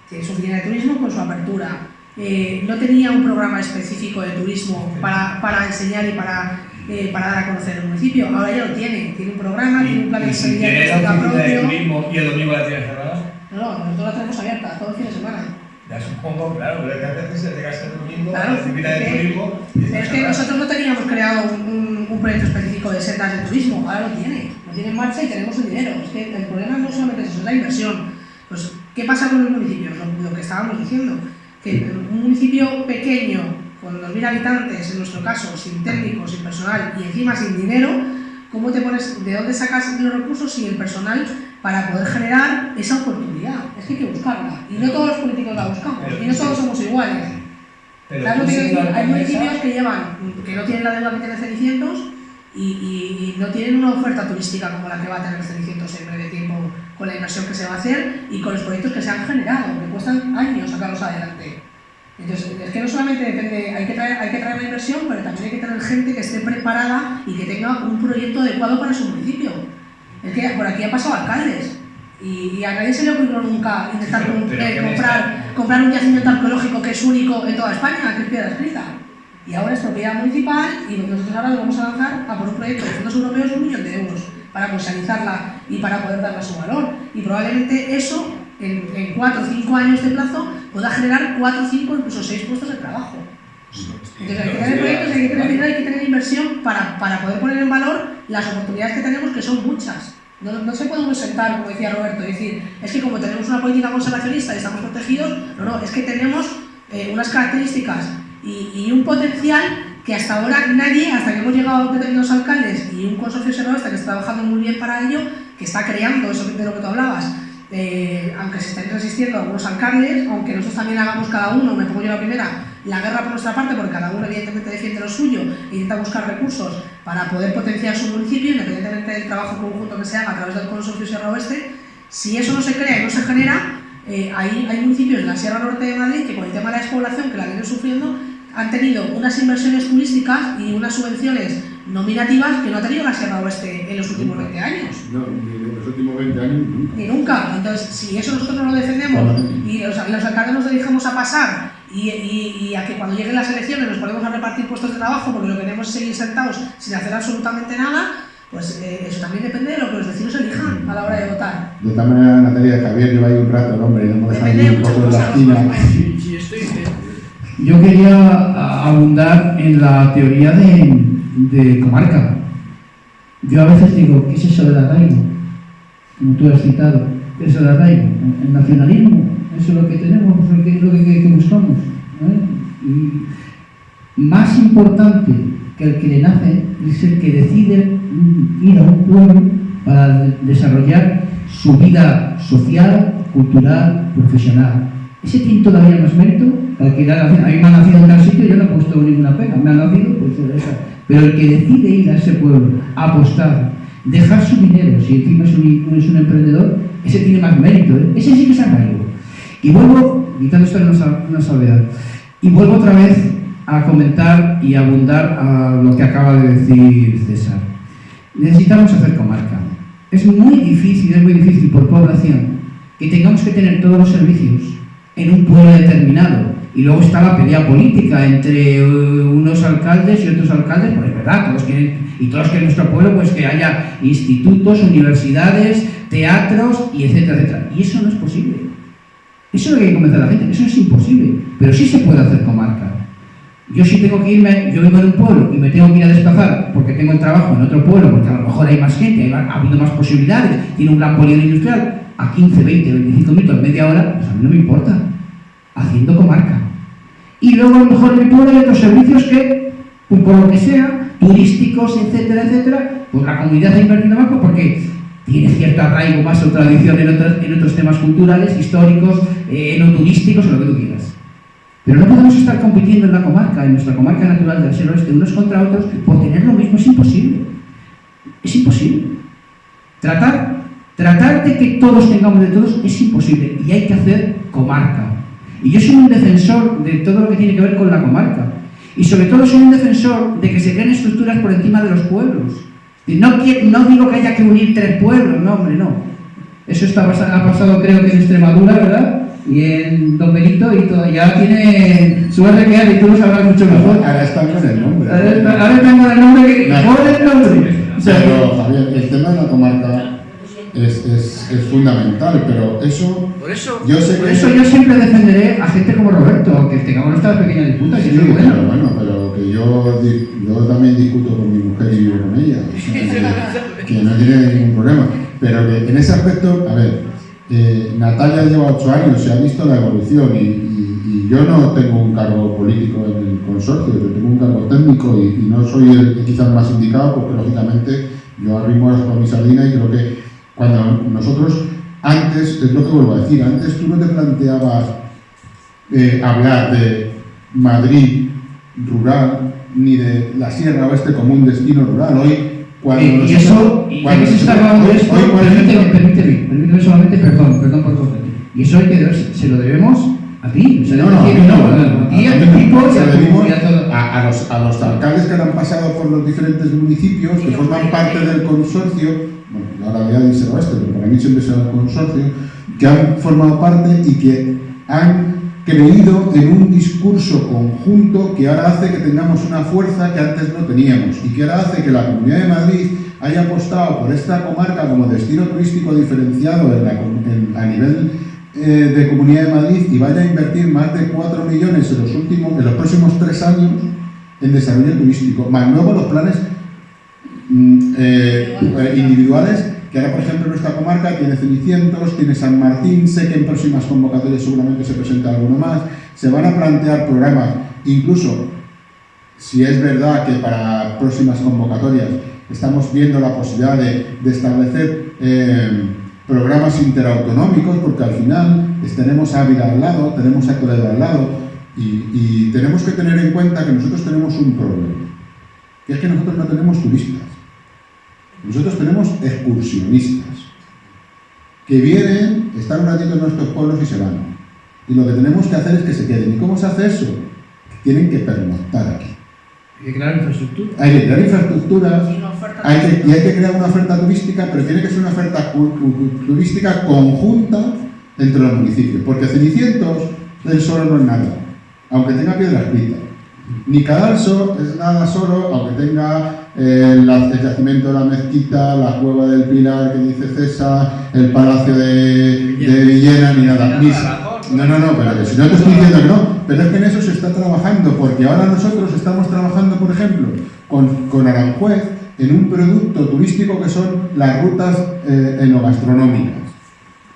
Tiene su oficina de turismo con su apertura. No tenía un programa específico de turismo para enseñar y para dar a conocer el municipio. Ahora ya lo tiene un programa, tiene un plan de seguridad propio. ¿Y el domingo la tienes cerrada? No, nosotros la tenemos abierta, todo el fin de semana. Ya supongo, claro, pero es que a veces se llega el domingo, claro, la actividad de turismo. Es que nosotros no teníamos creado un proyecto específico de sendas de turismo, ahora lo tiene en marcha y tenemos el dinero. Es que el problema no solamente es eso, es la inversión. Pues, ¿qué pasa con los municipios? Lo que estábamos diciendo, que un municipio pequeño, con 2.000 habitantes, en nuestro caso, sin técnicos, sin personal y encima sin dinero, ¿cómo te pones, de dónde sacas los recursos y el personal para poder generar esa oportunidad? Es que hay que buscarla. Y no todos los políticos la buscamos. Y no todos somos iguales. ¿Sabes lo que quiero decir? Hay municipios que no tienen la deuda que tiene Cenicientos y no tienen una oferta turística como la que va a tener Cenicientos en breve tiempo, con la inversión que se va a hacer y con los proyectos que se han generado, que cuestan años sacarlos adelante. Entonces, es que no solamente depende, hay que traer la inversión, pero también hay que tener gente que esté preparada y que tenga un proyecto adecuado para su municipio. Es que por aquí han pasado alcaldes y a nadie se le ocurrió nunca intentar comprar un yacimiento arqueológico que es único en toda España, que es Piedra Escrita. Y ahora es propiedad municipal y nosotros ahora nos vamos a lanzar a por un proyecto de fondos europeos de 1 millón de euros para potencializarla y para poder darle su valor. Y probablemente eso, en 4 o 5 años de plazo, pueda generar 4, 5, incluso 6 puestos de trabajo. Entonces hay que tener proyectos, hay que tener dinero, hay que tener inversión para poder poner en valor las oportunidades que tenemos, que son muchas. No se puede uno sentar, como decía Roberto, y decir, es que como tenemos una política conservacionista y estamos protegidos, no, es que tenemos unas características y un potencial que hasta ahora nadie, hasta que hemos llegado a determinados alcaldes y un consorcio serrano que está trabajando muy bien para ello, que está creando eso de lo que tú hablabas, aunque se estén resistiendo algunos alcaldes, aunque nosotros también hagamos cada uno, me pongo yo la primera, la guerra por nuestra parte, porque cada uno evidentemente defiende lo suyo e intenta buscar recursos para poder potenciar su municipio, independientemente del trabajo conjunto que se haga a través del consorcio Sierra Oeste. Si eso no se crea y no se genera, hay municipios en la Sierra Norte de Madrid que con el tema de la despoblación, que la vienen sufriendo, han tenido unas inversiones turísticas y unas subvenciones nominativas que no ha tenido la Sierra Oeste en los últimos 20 años. No, ni en los últimos 20 años nunca. Ni nunca. Entonces, si eso nosotros no lo defendemos y los alcaldes nos dedicamos a pasar y a que cuando lleguen las elecciones nos ponemos a repartir puestos de trabajo porque lo que queremos es seguir sentados sin hacer absolutamente nada, pues eso también depende de lo que los vecinos elijan a la hora de votar. De esta manera, Natalia, Javier lleva ahí un rato, ¿no? Hombre, y no hemos dejado Depende de un muchas poco en la cosas. esquina. Yo quería abundar en la teoría de comarca. Yo a veces digo, ¿qué es eso del arraigo? Como tú has citado, ¿qué es el arraigo? El nacionalismo, eso es lo que tenemos, lo que buscamos. Y más importante que el que le nace es el que decide ir a un pueblo para desarrollar su vida social, cultural, profesional. Ese tiene todavía más mérito. A mí me ha nacido en tal sitio y yo no he puesto ninguna pega. Me ha nacido, pues esa. Pero el que decide ir a ese pueblo, apostar, dejar su dinero, si encima es un emprendedor, ese tiene más mérito. Ese sí que es arraigo. Y vuelvo, quitando esto una salvedad, y vuelvo otra vez a comentar y abundar a lo que acaba de decir César. Necesitamos hacer comarca. Es muy difícil por población que tengamos que tener todos los servicios en un pueblo determinado. Y luego está la pelea política entre unos alcaldes y otros alcaldes, pues es verdad, todos quieren en nuestro pueblo pues que haya institutos, universidades, teatros y etcétera, etcétera. Y eso no es posible. Eso es lo que hay que convencer a la gente, eso es imposible, pero sí se puede hacer comarca. Yo sí tengo que irme, yo vivo en un pueblo y me tengo que ir a desplazar porque tengo el trabajo en otro pueblo, porque a lo mejor hay más gente, ha habido más posibilidades, tiene un gran polígono industrial, a 15, 20, 25 minutos, media hora, pues a mí no me importa, haciendo comarca. Y luego a lo mejor en mi pueblo hay otros servicios que, pues por lo que sea, turísticos, etcétera, etcétera, pues la comunidad ha invertido más porque tiene cierto arraigo más o tradición en otros temas culturales, históricos, no turísticos o lo que tú quieras. Pero no podemos estar compitiendo en la comarca, en nuestra comarca natural del Sierra Oeste, unos contra otros, por tener lo mismo. Es imposible. Es imposible. Tratar de que todos tengamos de todos es imposible y hay que hacer comarca. Y yo soy un defensor de todo lo que tiene que ver con la comarca. Y sobre todo soy un defensor de que se creen estructuras por encima de los pueblos. No digo que haya que unir 3 pueblos, no, hombre, no. Eso ha pasado creo que en Extremadura, ¿verdad? Y en Don Benito y todo, ya tiene su RQR y tú lo sabrás mucho mejor. Ahora está con el nombre. Ahora está con el nombre que... ¡Por el nombre! O sea, pero, Javier, el tema de la comarca es fundamental, pero eso... Por eso yo yo siempre defenderé a gente como Roberto, aunque tengamos nuestras pequeñas disputas, que sí, eso es bueno. Pero que yo también discuto con mi mujer y vivo con ella, o sea, que no tiene ningún problema. Pero que en ese aspecto, a ver, Natalia lleva 8 años, se ha visto la evolución y yo no tengo un cargo político en el consorcio, yo tengo un cargo técnico y no soy el quizás más indicado porque lógicamente Yo arrimo a mi sardina y creo que cuando nosotros, antes, es lo que vuelvo a decir, antes tú no te planteabas hablar de Madrid rural ni de la Sierra Oeste como un destino rural. Hoy, cuando y eso, cuando se está hablando de esto, hoy, por ejemplo, permíteme solamente, perdón por cortarte. Y eso se lo debemos a ti. A ti, a tu equipo y a los alcaldes que han pasado por los diferentes municipios, que forman parte del consorcio, bueno, ahora voy a decir Oeste, pero para mí siempre será el consorcio, que han formado parte y que han creído en un discurso conjunto que ahora hace que tengamos una fuerza que antes no teníamos y que ahora hace que la Comunidad de Madrid haya apostado por esta comarca como destino turístico diferenciado a nivel de Comunidad de Madrid y vaya a invertir más de 4 millones en los próximos 3 años en desarrollo turístico, más luego los planes individuales que ahora, por ejemplo, en nuestra comarca tiene Cenicientos, tiene San Martín, sé que en próximas convocatorias seguramente se presenta alguno más, se van a plantear programas, incluso si es verdad que para próximas convocatorias estamos viendo la posibilidad de establecer programas interautonómicos, porque al final tenemos a Ávila al lado, tenemos a Toledo al lado, y tenemos que tener en cuenta que nosotros tenemos un problema, que es que nosotros no tenemos turistas. Nosotros tenemos excursionistas que vienen, están un ratito en nuestros pueblos y se van. Y lo que tenemos que hacer es que se queden. ¿Y cómo se hace eso? Tienen que pernoctar aquí. Hay que crear infraestructura. Hay que crear infraestructuras, y hay que crear una oferta turística, pero tiene que ser una oferta turística conjunta entre los municipios. Porque Cenicientos, él solo no es nada, aunque tenga Piedras Fritas. Ni Cadalso es nada solo, aunque tenga el yacimiento de la Mezquita, la cueva del Pilar que dice César, el palacio de Villena, ni nada. No, pero que si no te estoy diciendo que no, pero es que en eso se está trabajando, porque ahora nosotros estamos trabajando, por ejemplo, con Aranjuez en un producto turístico que son las rutas enogastronómicas.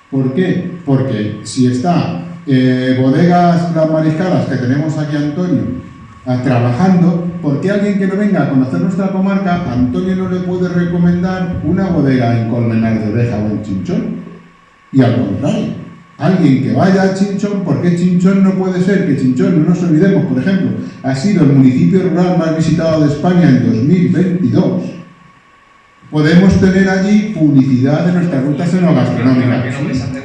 ¿Por qué? Porque si está Bodegas Las Mariscadas, que tenemos aquí Antonio, trabajando, ¿por qué alguien que no venga a conocer nuestra comarca, Antonio no le puede recomendar una bodega en Colmenar de Oreja o en Chinchón? Y al contrario, alguien que vaya a Chinchón, ¿por qué Chinchón no puede ser? Que Chinchón, no nos olvidemos, por ejemplo, ha sido el municipio rural más visitado de España en 2022. Podemos tener allí publicidad de nuestras rutas enogastronómicas.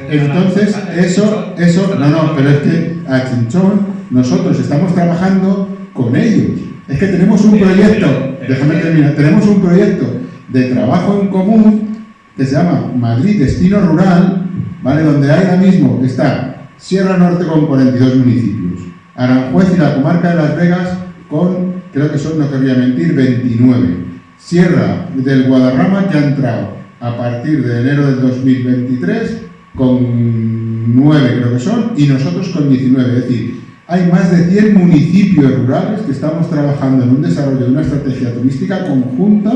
Entonces, eso, pero es que a Chinchón nosotros estamos trabajando con ellos. Es que tenemos un proyecto, déjame terminar, tenemos un proyecto de trabajo en común que se llama Madrid Destino Rural, ¿vale? Donde ahora mismo está Sierra Norte con 42 municipios, Aranjuez y la comarca de Las Vegas con, creo que son, no querría mentir, 29. Sierra del Guadarrama que ha entrado a partir de enero del 2023 con 9 creo que son, y nosotros con 19, es decir, hay más de 100 municipios rurales que estamos trabajando en un desarrollo de una estrategia turística conjunta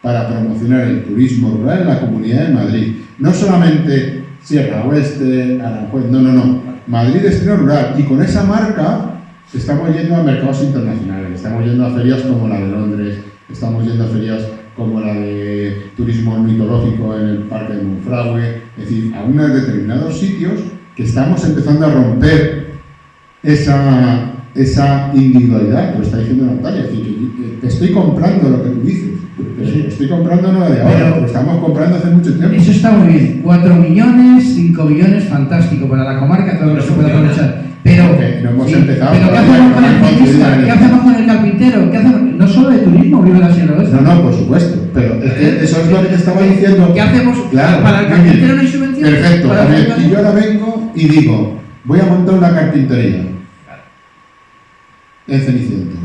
para promocionar el turismo rural en la Comunidad de Madrid. No solamente Sierra Oeste, Aranjuez, no. Madrid Destino Rural. Y con esa marca estamos yendo a mercados internacionales, estamos yendo a ferias como la de Londres, estamos yendo a ferias como la de turismo mitológico en el Parque de Monfragüe, es decir, a unos determinados sitios que estamos empezando a romper esa individualidad, que lo está diciendo Natalia, es decir, que estoy comprando lo que tú dices, pero sí, estoy comprando no de ahora, lo estamos comprando hace mucho tiempo. Eso está muy bien, 4 millones, 5 millones, fantástico, para la comarca todo lo que se puede aprovechar. Pero, no hemos empezado. Pero ¿qué hacemos con el ciclista? ¿Qué hacemos con el carpintero? ¿Qué hacemos? No solo de turismo vive la Sierra Oeste. No, por supuesto, pero es que eso es lo que te estaba diciendo. ¿Qué hacemos? Claro, para el carpintero no hay subvención. Perfecto, y yo ahora vengo y digo, voy a montar una carpintería en Cenicientos.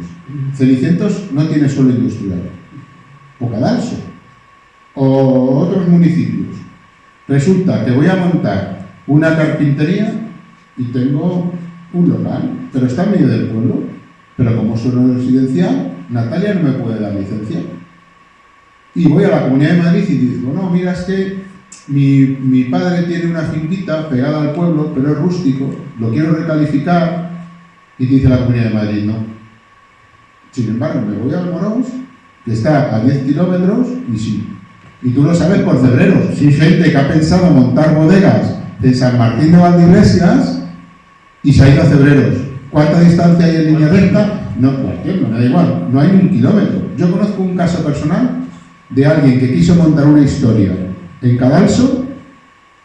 Cenicientos no tiene suelo industrial, o Cadalso, o otros municipios. Resulta que voy a montar una carpintería y tengo un local, pero está en medio del pueblo, pero como suelo residencial, Natalia no me puede dar licencia. Y voy a la Comunidad de Madrid y digo, no, mira, es que mi padre tiene una finquita pegada al pueblo, pero es rústico, lo quiero recalificar, y te dice la Comunidad de Madrid, no. Sin embargo, me voy al Morós que está a 10 kilómetros y sí. Y tú lo sabes por Cebreros. Sí, gente que ha pensado montar bodegas en San Martín de Valdeiglesias y se ha ido a Cebreros. ¿Cuánta distancia hay en línea recta? No, cualquier, no me da igual, no hay ni un kilómetro. Yo conozco un caso personal de alguien que quiso montar una historia en Cadalso,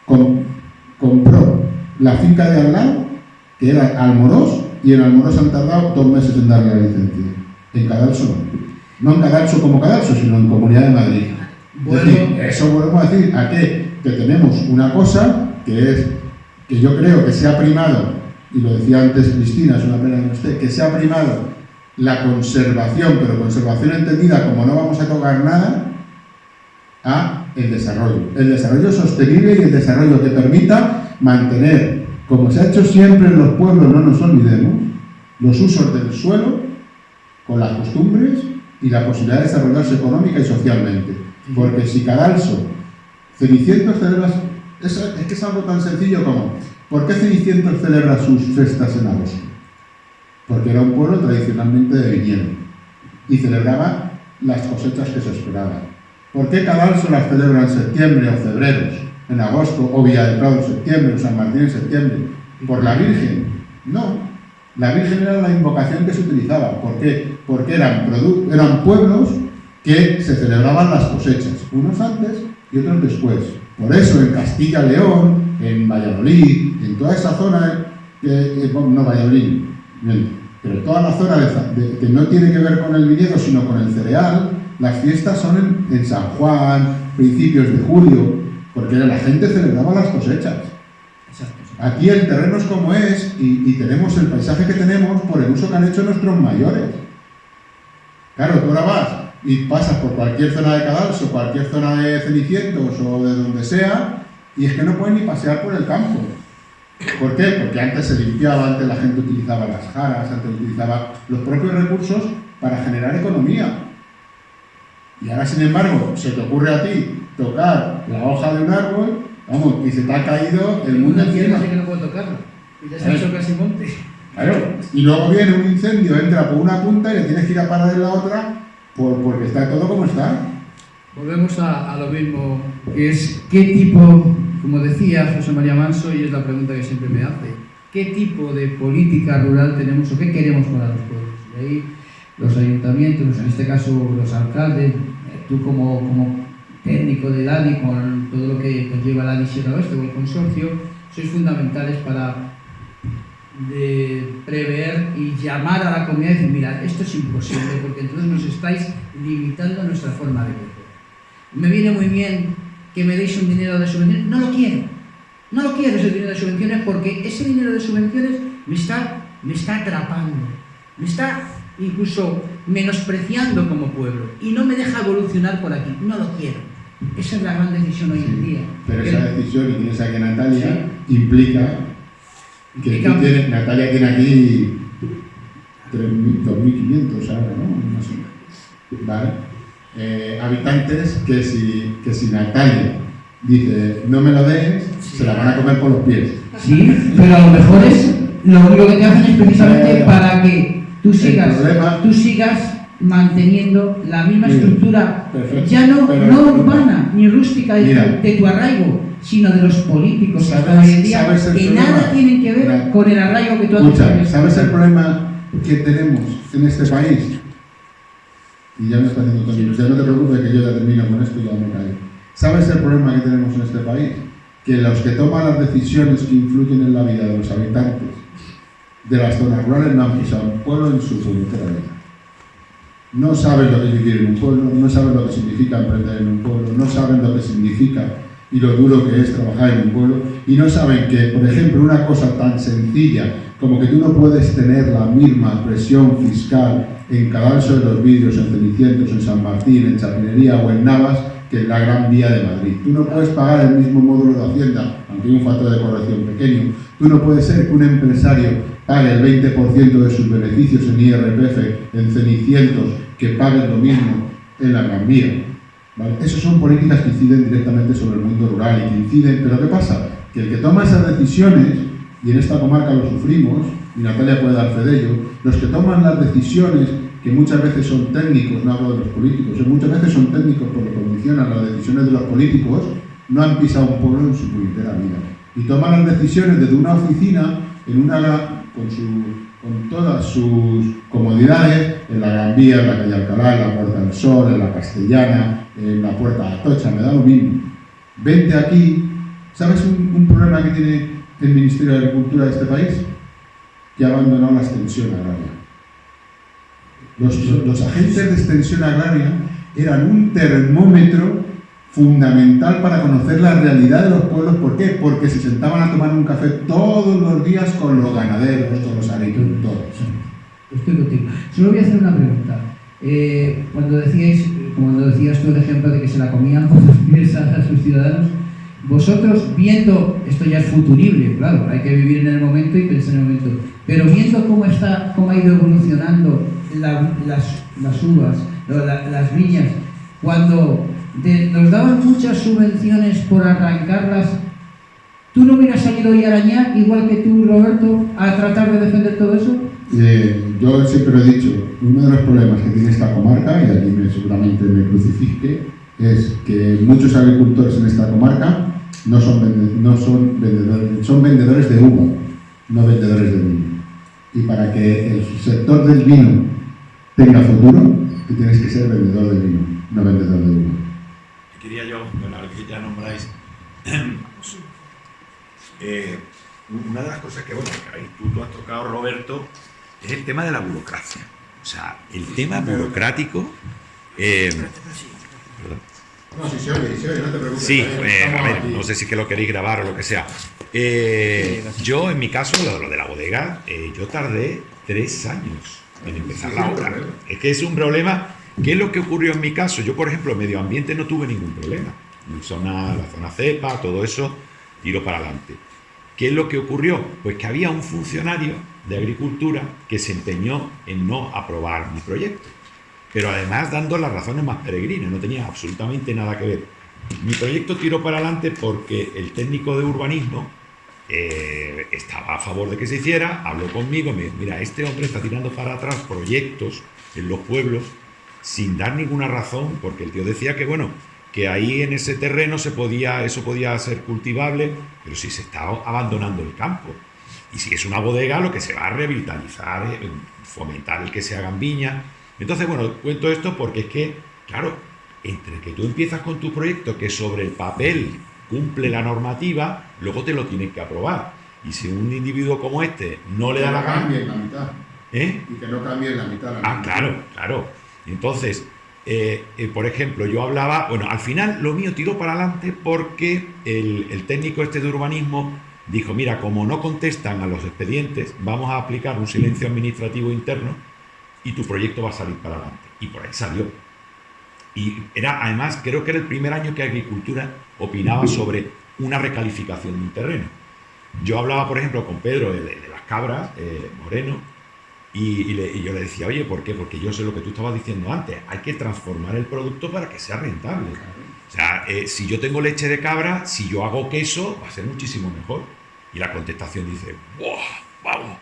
compró la finca de al lado, que era Almorós, y en Almorós han tardado 2 meses en darle la licencia. En Cadalso no. No en Cadalso como Cadalso, sino en Comunidad de Madrid. Bueno, es decir, eso volvemos a decir a que tenemos una cosa que yo creo que se ha primado, y lo decía antes Cristina, es una pena que no esté, que se ha primado la conservación, pero conservación entendida como no vamos a tocar nada, a el desarrollo sostenible y el desarrollo que permita mantener, como se ha hecho siempre en los pueblos, no nos olvidemos, los usos del suelo con las costumbres y la posibilidad de desarrollarse económica y socialmente. Porque si Cadalso, Cenicientos celebra, es que es algo tan sencillo como, ¿por qué Cenicientos celebra sus fiestas en agosto? Porque era un pueblo tradicionalmente de viñedo y celebraba las cosechas que se esperaban. ¿Por qué Cadalso las celebra en septiembre o Cebreros en agosto, o Villa del Prado en septiembre, o San Martín en septiembre? ¿Por la Virgen? No. La Virgen era la invocación que se utilizaba. ¿Por qué? Porque eran pueblos que se celebraban las cosechas, unos antes y otros después. Por eso en Castilla y León, en Valladolid, en toda esa zona, no Valladolid, pero toda la zona que no tiene que ver con el viñedo, sino con el cereal, las fiestas son en San Juan, principios de julio, porque la gente celebraba las cosechas. Aquí el terreno es como es y tenemos el paisaje que tenemos por el uso que han hecho nuestros mayores. Claro, tú ahora vas y pasas por cualquier zona de Cadalso, cualquier zona de Cenicientos o de donde sea, y es que no pueden ni pasear por el campo. ¿Por qué? Porque antes se limpiaba, antes la gente utilizaba las jaras, antes utilizaba los propios recursos para generar economía. Y ahora, sin embargo, se te ocurre a ti tocar la hoja de un árbol, vamos, y se te ha caído el mundo encima. Así que no puedo tocarlo. Y ya se ha hecho casi monte. Claro, y luego viene un incendio, entra por una punta y le tienes que ir a parar en la otra porque está todo como está. Volvemos a lo mismo, que es qué tipo, como decía José María Manso, y es la pregunta que siempre me hace, ¿qué tipo de política rural tenemos o qué queremos para los pueblos? Y ahí los ayuntamientos, en este caso los alcaldes, tú como técnico de DADI, con todo lo que conlleva la DADI Sierra Oeste o el consorcio, sois fundamentales para prever y llamar a la comunidad y decir, mira, esto es imposible porque entonces nos estáis limitando nuestra forma de ver. Me viene muy bien que me deis un dinero de subvenciones, no lo quiero ese dinero de subvenciones porque ese dinero de subvenciones me está atrapando, me está incluso menospreciando como pueblo y no me deja evolucionar por aquí, no lo quiero. Esa es la gran decisión hoy en día. Pero esa decisión, y tienes aquí a Natalia, implica que Natalia tiene aquí 2.500 ahora, ¿no? No sé. ¿Vale? Habitantes que si Natalia dice no me lo des, se la van a comer por los pies. Sí, pero a lo mejor es lo único que te hacen es precisamente para que tú sigas manteniendo la misma estructura, ya no urbana ni rústica de tu arraigo, sino de los políticos que están hoy en día, que nada tienen que ver con el arraigo que tú haces. ¿Sabes el problema que tenemos en este país? Y ya me está haciendo todo, ya no te preocupes que yo ya termino con esto y ya me callo. ¿Sabes el problema que tenemos en este país? Que los que toman las decisiones que influyen en la vida de los habitantes de las zonas rurales no han pisado un pueblo en su puñetera vida. No saben lo que es vivir en un pueblo, no saben lo que significa emprender en un pueblo, no saben lo que significa y lo duro que es trabajar en un pueblo, y no saben que, por ejemplo, una cosa tan sencilla como que tú no puedes tener la misma presión fiscal en Cadalso de los Vidrios, en Cenicientos, en San Martín, en Chapinería o en Navas que en la Gran Vía de Madrid. Tú no puedes pagar el mismo módulo de Hacienda, aunque hay un factor de corrección pequeño. Tú no puedes ser que un empresario pague el 20% de sus beneficios en IRPF en Cenicientos que pague lo mismo en la Gran Vía. ¿Vale? Esas son políticas que inciden directamente sobre el mundo rural y que inciden, pero ¿qué pasa? Que el que toma esas decisiones, y en esta comarca lo sufrimos, y Natalia puede dar fe de ello, los que toman las decisiones que muchas veces son técnicos, no hablo de los políticos, muchas veces son técnicos porque condicionan las decisiones de los políticos, no han pisado un pueblo en su puñetera vida. Y toman las decisiones desde una oficina, con todas sus comodidades, en la Gran Vía, en la calle Alcalá, en la Puerta del Sol, en la Castellana, en la Puerta de Atocha, me da lo mismo. Vente aquí. ¿Sabes un problema que tiene el Ministerio de Agricultura de este país? Que ha abandonado la extensión agraria. Los agentes de extensión agraria eran un termómetro fundamental para conocer la realidad de los pueblos. ¿Por qué? Porque se sentaban a tomar un café todos los días con los ganaderos, con los agricultores. Estoy contigo. Solo voy a hacer una pregunta. Cuando decías tú el ejemplo de que se la comían por los pies a sus ciudadanos, vosotros viendo, esto ya es futurible, claro, hay que vivir en el momento y pensar en el momento, pero viendo cómo ha ido evolucionando las uvas, las viñas, cuando nos daban muchas subvenciones por arrancarlas, ¿tú no hubieras salido hoy a arañar, igual que tú, Roberto, a tratar de defender todo eso? Yo siempre lo he dicho, uno de los problemas que tiene esta comarca, y aquí seguramente me crucifique, es que muchos agricultores en esta comarca son vendedores de uva, no vendedores de vino. Y para que el sector del vino tenga futuro, tú tienes que ser vendedor de vino, no vendedor de uva. Quería yo, bueno, ahora que ya nombráis, una de las cosas que, bueno, que ahí tú has tocado, Roberto, es el tema de la burocracia. O sea, el tema burocrático... No, si se oye, no te preocupes. Sí, a ver, no sé si es que lo queréis grabar o lo que sea. Yo, en mi caso, lo de la bodega, yo tardé 3 años en empezar la obra. Es que es un problema. ¿Qué es lo que ocurrió en mi caso? Yo, por ejemplo, en medio ambiente no tuve ningún problema. La zona cepa, todo eso, tiro para adelante. ¿Qué es lo que ocurrió? Pues que había un funcionario de agricultura que se empeñó en no aprobar mi proyecto. Pero además dando las razones más peregrinas, no tenía absolutamente nada que ver. Mi proyecto tiró para adelante porque el técnico de urbanismo estaba a favor de que se hiciera, habló conmigo, me dijo, mira, este hombre está tirando para atrás proyectos en los pueblos sin dar ninguna razón, porque el tío decía que, bueno, que ahí en ese terreno eso podía ser cultivable, pero si se está abandonando el campo. Y si es una bodega, lo que se va a revitalizar, fomentar el que se hagan viñas. Entonces, bueno, cuento esto porque es que, claro, entre que tú empiezas con tu proyecto que sobre el papel cumple la normativa, luego te lo tienen que aprobar. Y si un individuo como este no le da la gana... cambie la mitad. Y que no cambie la mitad. Claro. Entonces, por ejemplo, yo hablaba... Bueno, al final lo mío tiró para adelante porque el técnico este de urbanismo dijo, mira, como no contestan a los expedientes, vamos a aplicar un silencio administrativo interno y tu proyecto va a salir para adelante. Y por ahí salió. Y además, creo que era el primer año que Agricultura opinaba sobre una recalificación de un terreno. Yo hablaba, por ejemplo, con Pedro de las cabras, Moreno, y yo le decía, oye, ¿por qué? Porque yo sé lo que tú estabas diciendo antes, hay que transformar el producto para que sea rentable. O sea, si yo tengo leche de cabra, si yo hago queso, va a ser muchísimo mejor. Y la contestación dice, ¡buah! ¡Vamos!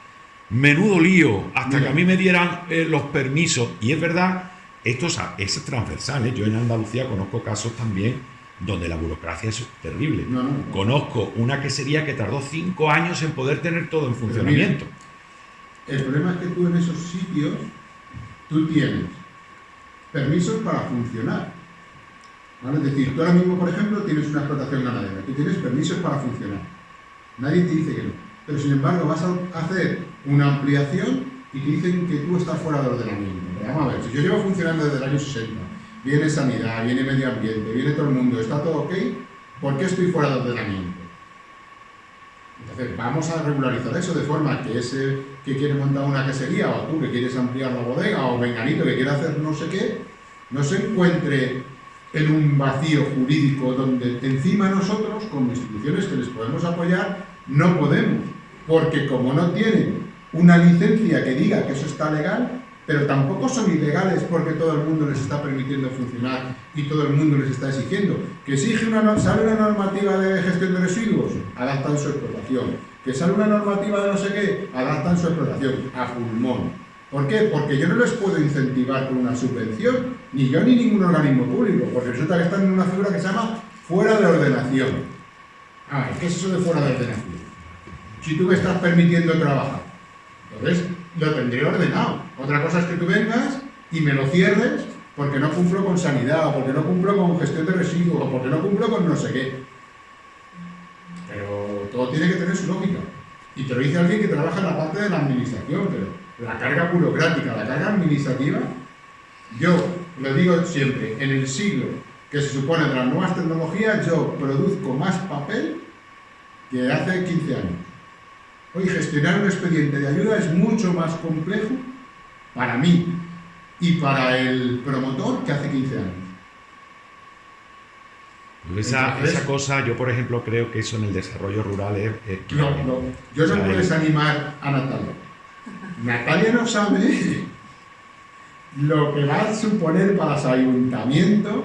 Menudo lío, hasta que a mí me dieran los permisos. Y es verdad, esto es transversal, ¿eh? Yo en Andalucía conozco casos también donde la burocracia es terrible. No. Conozco una quesería que tardó 5 años en poder tener todo en funcionamiento. Mira, el problema es que tú en esos sitios, tú tienes permisos para funcionar. ¿Vale? Es decir, tú ahora mismo, por ejemplo, tienes una explotación ganadera, tú tienes permisos para funcionar. Nadie te dice que no. Pero sin embargo vas a hacer una ampliación y te dicen que tú estás fuera de ordenamiento. Pero vamos a ver, si yo llevo funcionando desde el año 60, viene sanidad, viene medio ambiente, viene todo el mundo, está todo ok, ¿por qué estoy fuera de ordenamiento? Entonces vamos a regularizar eso de forma que ese que quiere montar una quesería, o tú que quieres ampliar la bodega, o Venganito que quiere hacer no sé qué, no se encuentre en un vacío jurídico donde encima nosotros, como instituciones que les podemos apoyar, no podemos, porque como no tienen una licencia que diga que eso está legal, pero tampoco son ilegales porque todo el mundo les está permitiendo funcionar y todo el mundo les está exigiendo. Que sale una normativa de gestión de residuos, adaptan su explotación. Que sale una normativa de no sé qué, adaptan su explotación a pulmón. ¿Por qué? Porque yo no les puedo incentivar con una subvención, ni yo ni ningún organismo público, porque resulta que están en una figura que se llama fuera de ordenación. ¿Qué es eso de fuera de ordenación? Si tú me estás permitiendo trabajar, entonces lo tendré ordenado. Otra cosa es que tú vengas y me lo cierres porque no cumplo con sanidad, o porque no cumplo con gestión de residuos, o porque no cumplo con no sé qué. Pero todo tiene que tener su lógica. Y te lo dice alguien que trabaja en la parte de la administración, pero la carga burocrática, la carga administrativa, yo lo digo siempre, en el siglo que se supone de las nuevas tecnologías, yo produzco más papel que hace 15 años. Hoy gestionar un expediente de ayuda es mucho más complejo para mí y para el promotor que hace 15 años. Esa cosa, yo por ejemplo creo que eso en el desarrollo rural es yo no puedo desanimar a Natalia. Natalia no sabe lo que va a suponer para su ayuntamiento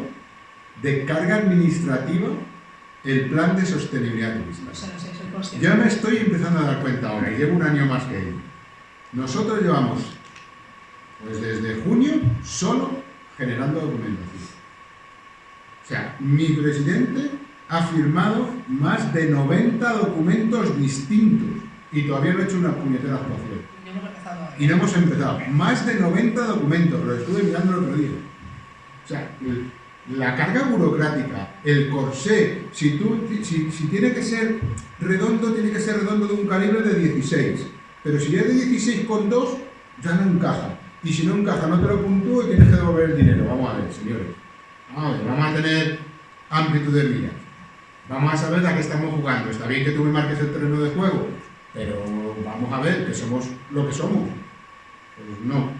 de carga administrativa el plan de sostenibilidad turística. Yo me estoy empezando a dar cuenta ahora, y llevo un año más que él. Nosotros llevamos, pues desde junio, solo generando documentación. O sea, mi presidente ha firmado más de 90 documentos distintos y todavía no he hecho una puñetera actuación. Y no hemos empezado. Más de 90 documentos, lo estuve mirando el otro día. O sea, la carga burocrática, el corsé, si tiene que ser redondo, tiene que ser redondo de un calibre de 16. Pero si es de 16,2, ya no encaja. Y si no encaja, no te lo puntúo y tienes que devolver el dinero. Vamos a ver, señores. Vamos a tener amplitud de mira. Vamos a saber a qué estamos jugando. Está bien que tú me marques el terreno de juego, pero vamos a ver que somos lo que somos. Pues no.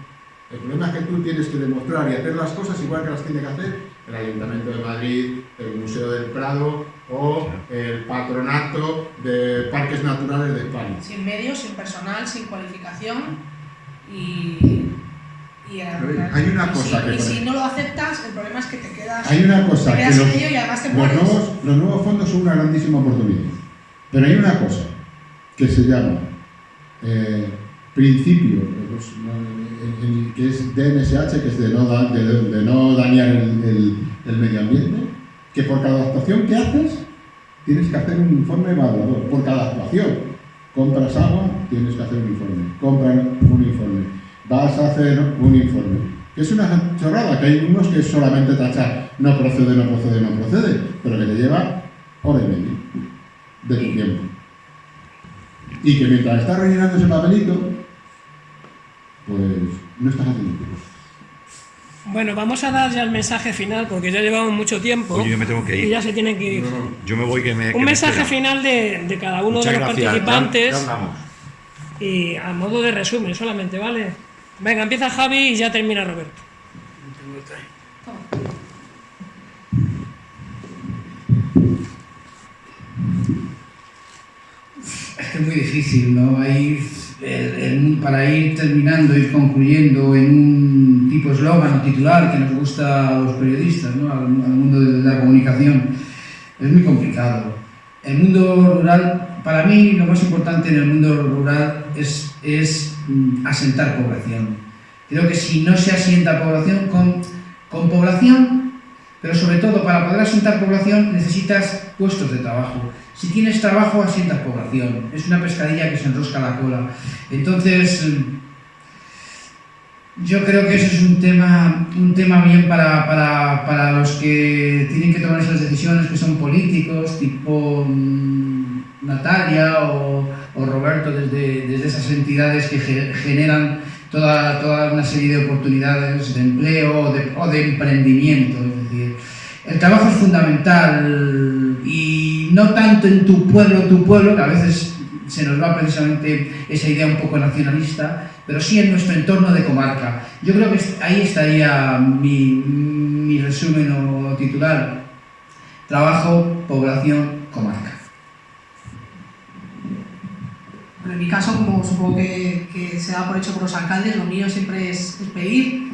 El problema es que tú tienes que demostrar y hacer las cosas igual que las tiene que hacer el Ayuntamiento de Madrid, el Museo del Prado o el Patronato de Parques Naturales de España. Sin medios, sin personal, sin cualificación y hay una cosa que... Y si no lo aceptas, el problema es que te quedas... Hay una cosa que sin ello y además te mueres. Los nuevos fondos son una grandísima oportunidad. Pero hay una cosa que se llama principio, que es DNSH, que es de no dañar el medio ambiente, que por cada actuación que haces tienes que hacer un informe evaluador. Por cada actuación. Compras agua, tienes que hacer un informe. Compras un informe. Vas a hacer un informe. Que es una chorrada, que hay unos que es solamente tachar no procede, no procede, no procede, pero que te lleva hora y media de tu tiempo. Y que mientras estás rellenando ese papelito, pues no estás haciendo cosas. Bueno, vamos a dar ya el mensaje final porque ya llevamos mucho tiempo. Oye, yo me tengo que ir. Y ya se tienen que ir. No. Yo me voy un mensaje final de cada uno de los participantes. Ya vamos. Y a modo de resumen solamente, ¿vale? Venga, empieza Javi y ya termina Roberto. Es que es muy difícil, ¿no? Para ir terminando, ir concluyendo en un tipo eslogan o titular que nos gusta a los periodistas, ¿no? Al mundo de la comunicación, es muy complicado. El mundo rural, para mí, lo más importante en el mundo rural es asentar población. Creo que si no se asienta población con población, pero sobre todo para poder asentar población necesitas puestos de trabajo. Si tienes trabajo, asientas población. Es una pescadilla que se enrosca la cola. Entonces, yo creo que eso es un tema bien para los que tienen que tomar esas decisiones, que son políticos, tipo Natalia o Roberto, desde esas entidades que generan toda una serie de oportunidades de empleo o de emprendimiento. Es decir, el trabajo es fundamental y no tanto en tu pueblo, que a veces se nos va precisamente esa idea un poco nacionalista, pero sí en nuestro entorno de comarca. Yo creo que ahí estaría mi resumen o titular: trabajo, población, comarca. Bueno, en mi caso, como supongo que se da por hecho por los alcaldes, lo mío siempre es pedir.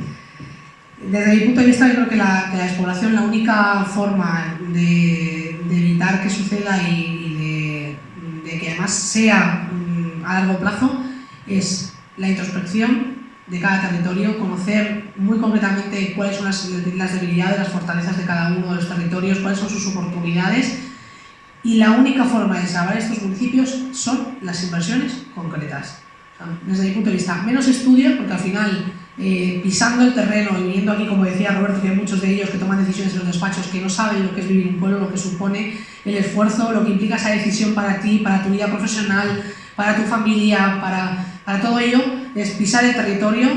Desde mi punto de vista, yo creo que la despoblación, la única forma de evitar que suceda y de que además sea a largo plazo, es la introspección, de cada territorio, conocer muy concretamente cuáles son las debilidades, las fortalezas de cada uno de los territorios, cuáles son sus oportunidades, y la única forma de salvar estos municipios son las inversiones concretas. O sea, desde mi punto de vista, menos estudio, porque al final, pisando el terreno y viendo aquí, como decía Roberto, que hay muchos de ellos que toman decisiones en los despachos que no saben lo que es vivir un pueblo, lo que supone el esfuerzo, lo que implica esa decisión para ti, para tu vida profesional, para tu familia, para todo ello, es pisar el territorio,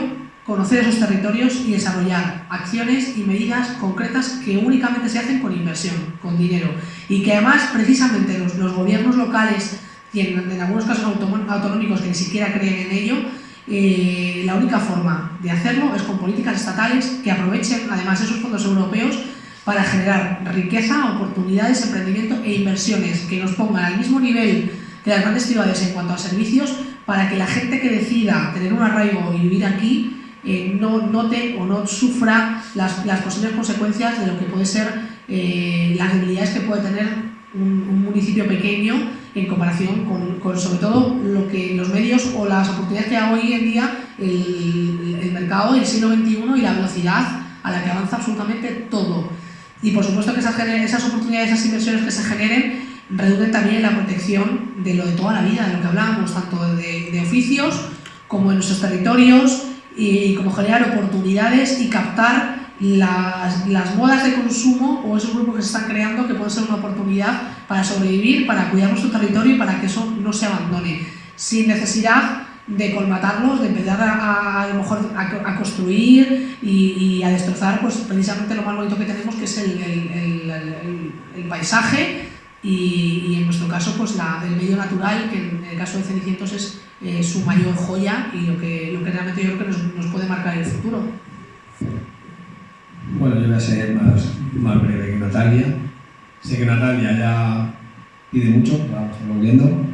conocer esos territorios y desarrollar acciones y medidas concretas que únicamente se hacen con inversión, con dinero, y que además precisamente los gobiernos locales y en algunos casos autonómicos que ni siquiera creen en ello, la única forma de hacerlo es con políticas estatales que aprovechen además esos fondos europeos para generar riqueza, oportunidades, emprendimiento e inversiones que nos pongan al mismo nivel de las grandes ciudades en cuanto a servicios, para que la gente que decida tener un arraigo y vivir aquí no note o no sufra las posibles consecuencias de lo que puede ser las debilidades que puede tener un municipio pequeño en comparación con sobre todo lo que los medios o las oportunidades que da hoy en día el mercado del siglo XXI y la velocidad a la que avanza absolutamente todo. Y por supuesto que esas oportunidades, esas inversiones que se generen redunden también en la protección de lo de toda la vida, de lo que hablábamos, tanto de oficios como en nuestros territorios, y como generar oportunidades y captar las modas de consumo o esos grupos que se están creando que pueden ser una oportunidad para sobrevivir, para cuidar nuestro territorio y para que eso no se abandone, sin necesidad de colmatarlos, de empezar a lo mejor a construir y a destrozar pues precisamente lo más bonito que tenemos, que es el paisaje y en nuestro caso pues el medio natural, que en el caso de Cenicientos es su mayor joya y lo que realmente yo creo que nos puede marcar el futuro. Bueno, yo voy a ser más breve que Natalia. Sé que Natalia ya pide mucho, vamos volviendo.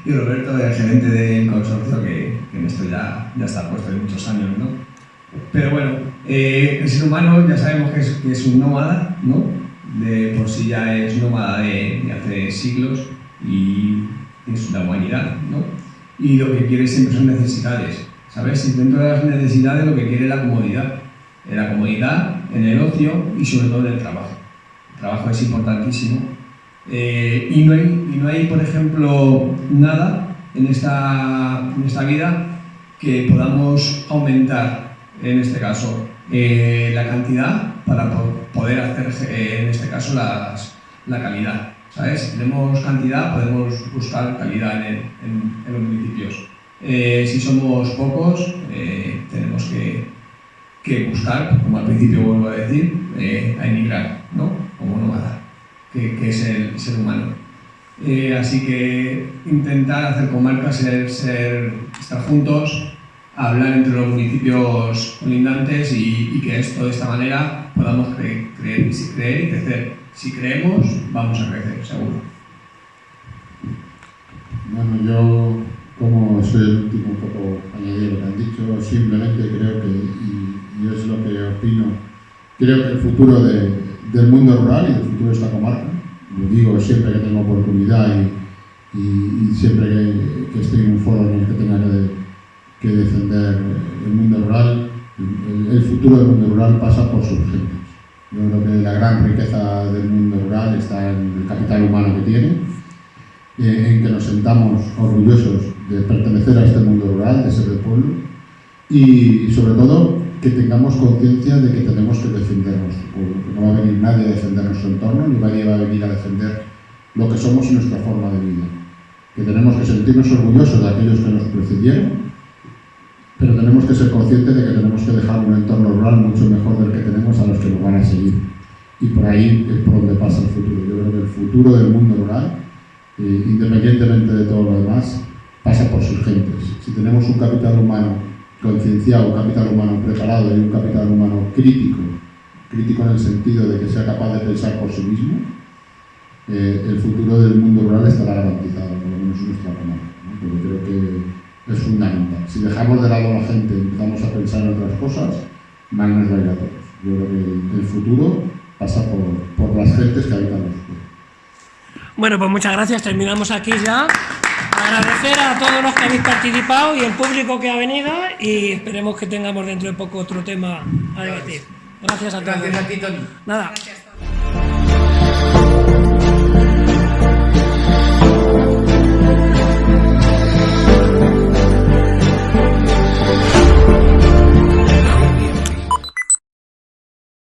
Y Roberto es el gerente del consorcio, que en esto ya está puesto de muchos años, ¿no? Pero bueno, el ser humano ya sabemos que es un nómada, ¿no? De por sí ya es nómada de hace siglos y es la humanidad, ¿no? Y lo que quiere siempre son necesidades, ¿sabes? Y dentro de las necesidades lo que quiere es la comodidad. La comodidad en el ocio y sobre todo en el trabajo. El trabajo es importantísimo. Y no hay, por ejemplo, nada en esta vida que podamos aumentar, en este caso, la cantidad para poder hacer, en este caso, la calidad. ¿Sabes? Si tenemos cantidad, podemos buscar calidad en los municipios. Si somos pocos, tenemos que buscar, como al principio vuelvo a decir, a emigrar, ¿no? Como nómada, que es el ser humano. Así que intentar hacer comarcas, estar juntos, hablar entre los municipios colindantes y que esto de esta manera podamos creer y crecer. Si creemos, vamos a crecer, seguro. Bueno, yo, como soy el último un poco añadir lo que han dicho, simplemente creo que, y es lo que opino, creo que el futuro del mundo rural y del futuro de esta comarca, lo digo siempre que tengo oportunidad y siempre que estoy en un foro en el que tenga que defender el mundo rural, el futuro del mundo rural pasa por sus gentes. Yo creo que la gran riqueza del mundo rural está en el capital humano que tiene, en que nos sentamos orgullosos de pertenecer a este mundo rural, de ser del pueblo, y sobre todo que tengamos conciencia de que tenemos que defender nuestro pueblo, que no va a venir nadie a defender nuestro entorno, ni nadie va a venir a defender lo que somos y nuestra forma de vida, que tenemos que sentirnos orgullosos de aquellos que nos precedieron, pero tenemos que ser conscientes de que tenemos que dejar un entorno rural mucho mejor del que tenemos a los que nos van a seguir. Y por ahí es por donde pasa el futuro. Yo creo que el futuro del mundo rural, independientemente de todo lo demás, pasa por sus gentes. Si tenemos un capital humano concienciado, un capital humano preparado y un capital humano crítico en el sentido de que sea capaz de pensar por sí mismo, el futuro del mundo rural estará garantizado, por lo menos en nuestra comarca, ¿no? Porque creo que es fundamental. Si dejamos de lado a la gente y empezamos a pensar en otras cosas, mal nos va a ir a todos. Yo creo que el futuro pasa por las gentes que habitan los pueblos. Bueno, pues muchas gracias. Terminamos aquí ya. Agradecer a todos los que habéis participado y el público que ha venido y esperemos que tengamos dentro de poco otro tema a debatir. Gracias a todos. Gracias a ti, Tony. Nada. Gracias.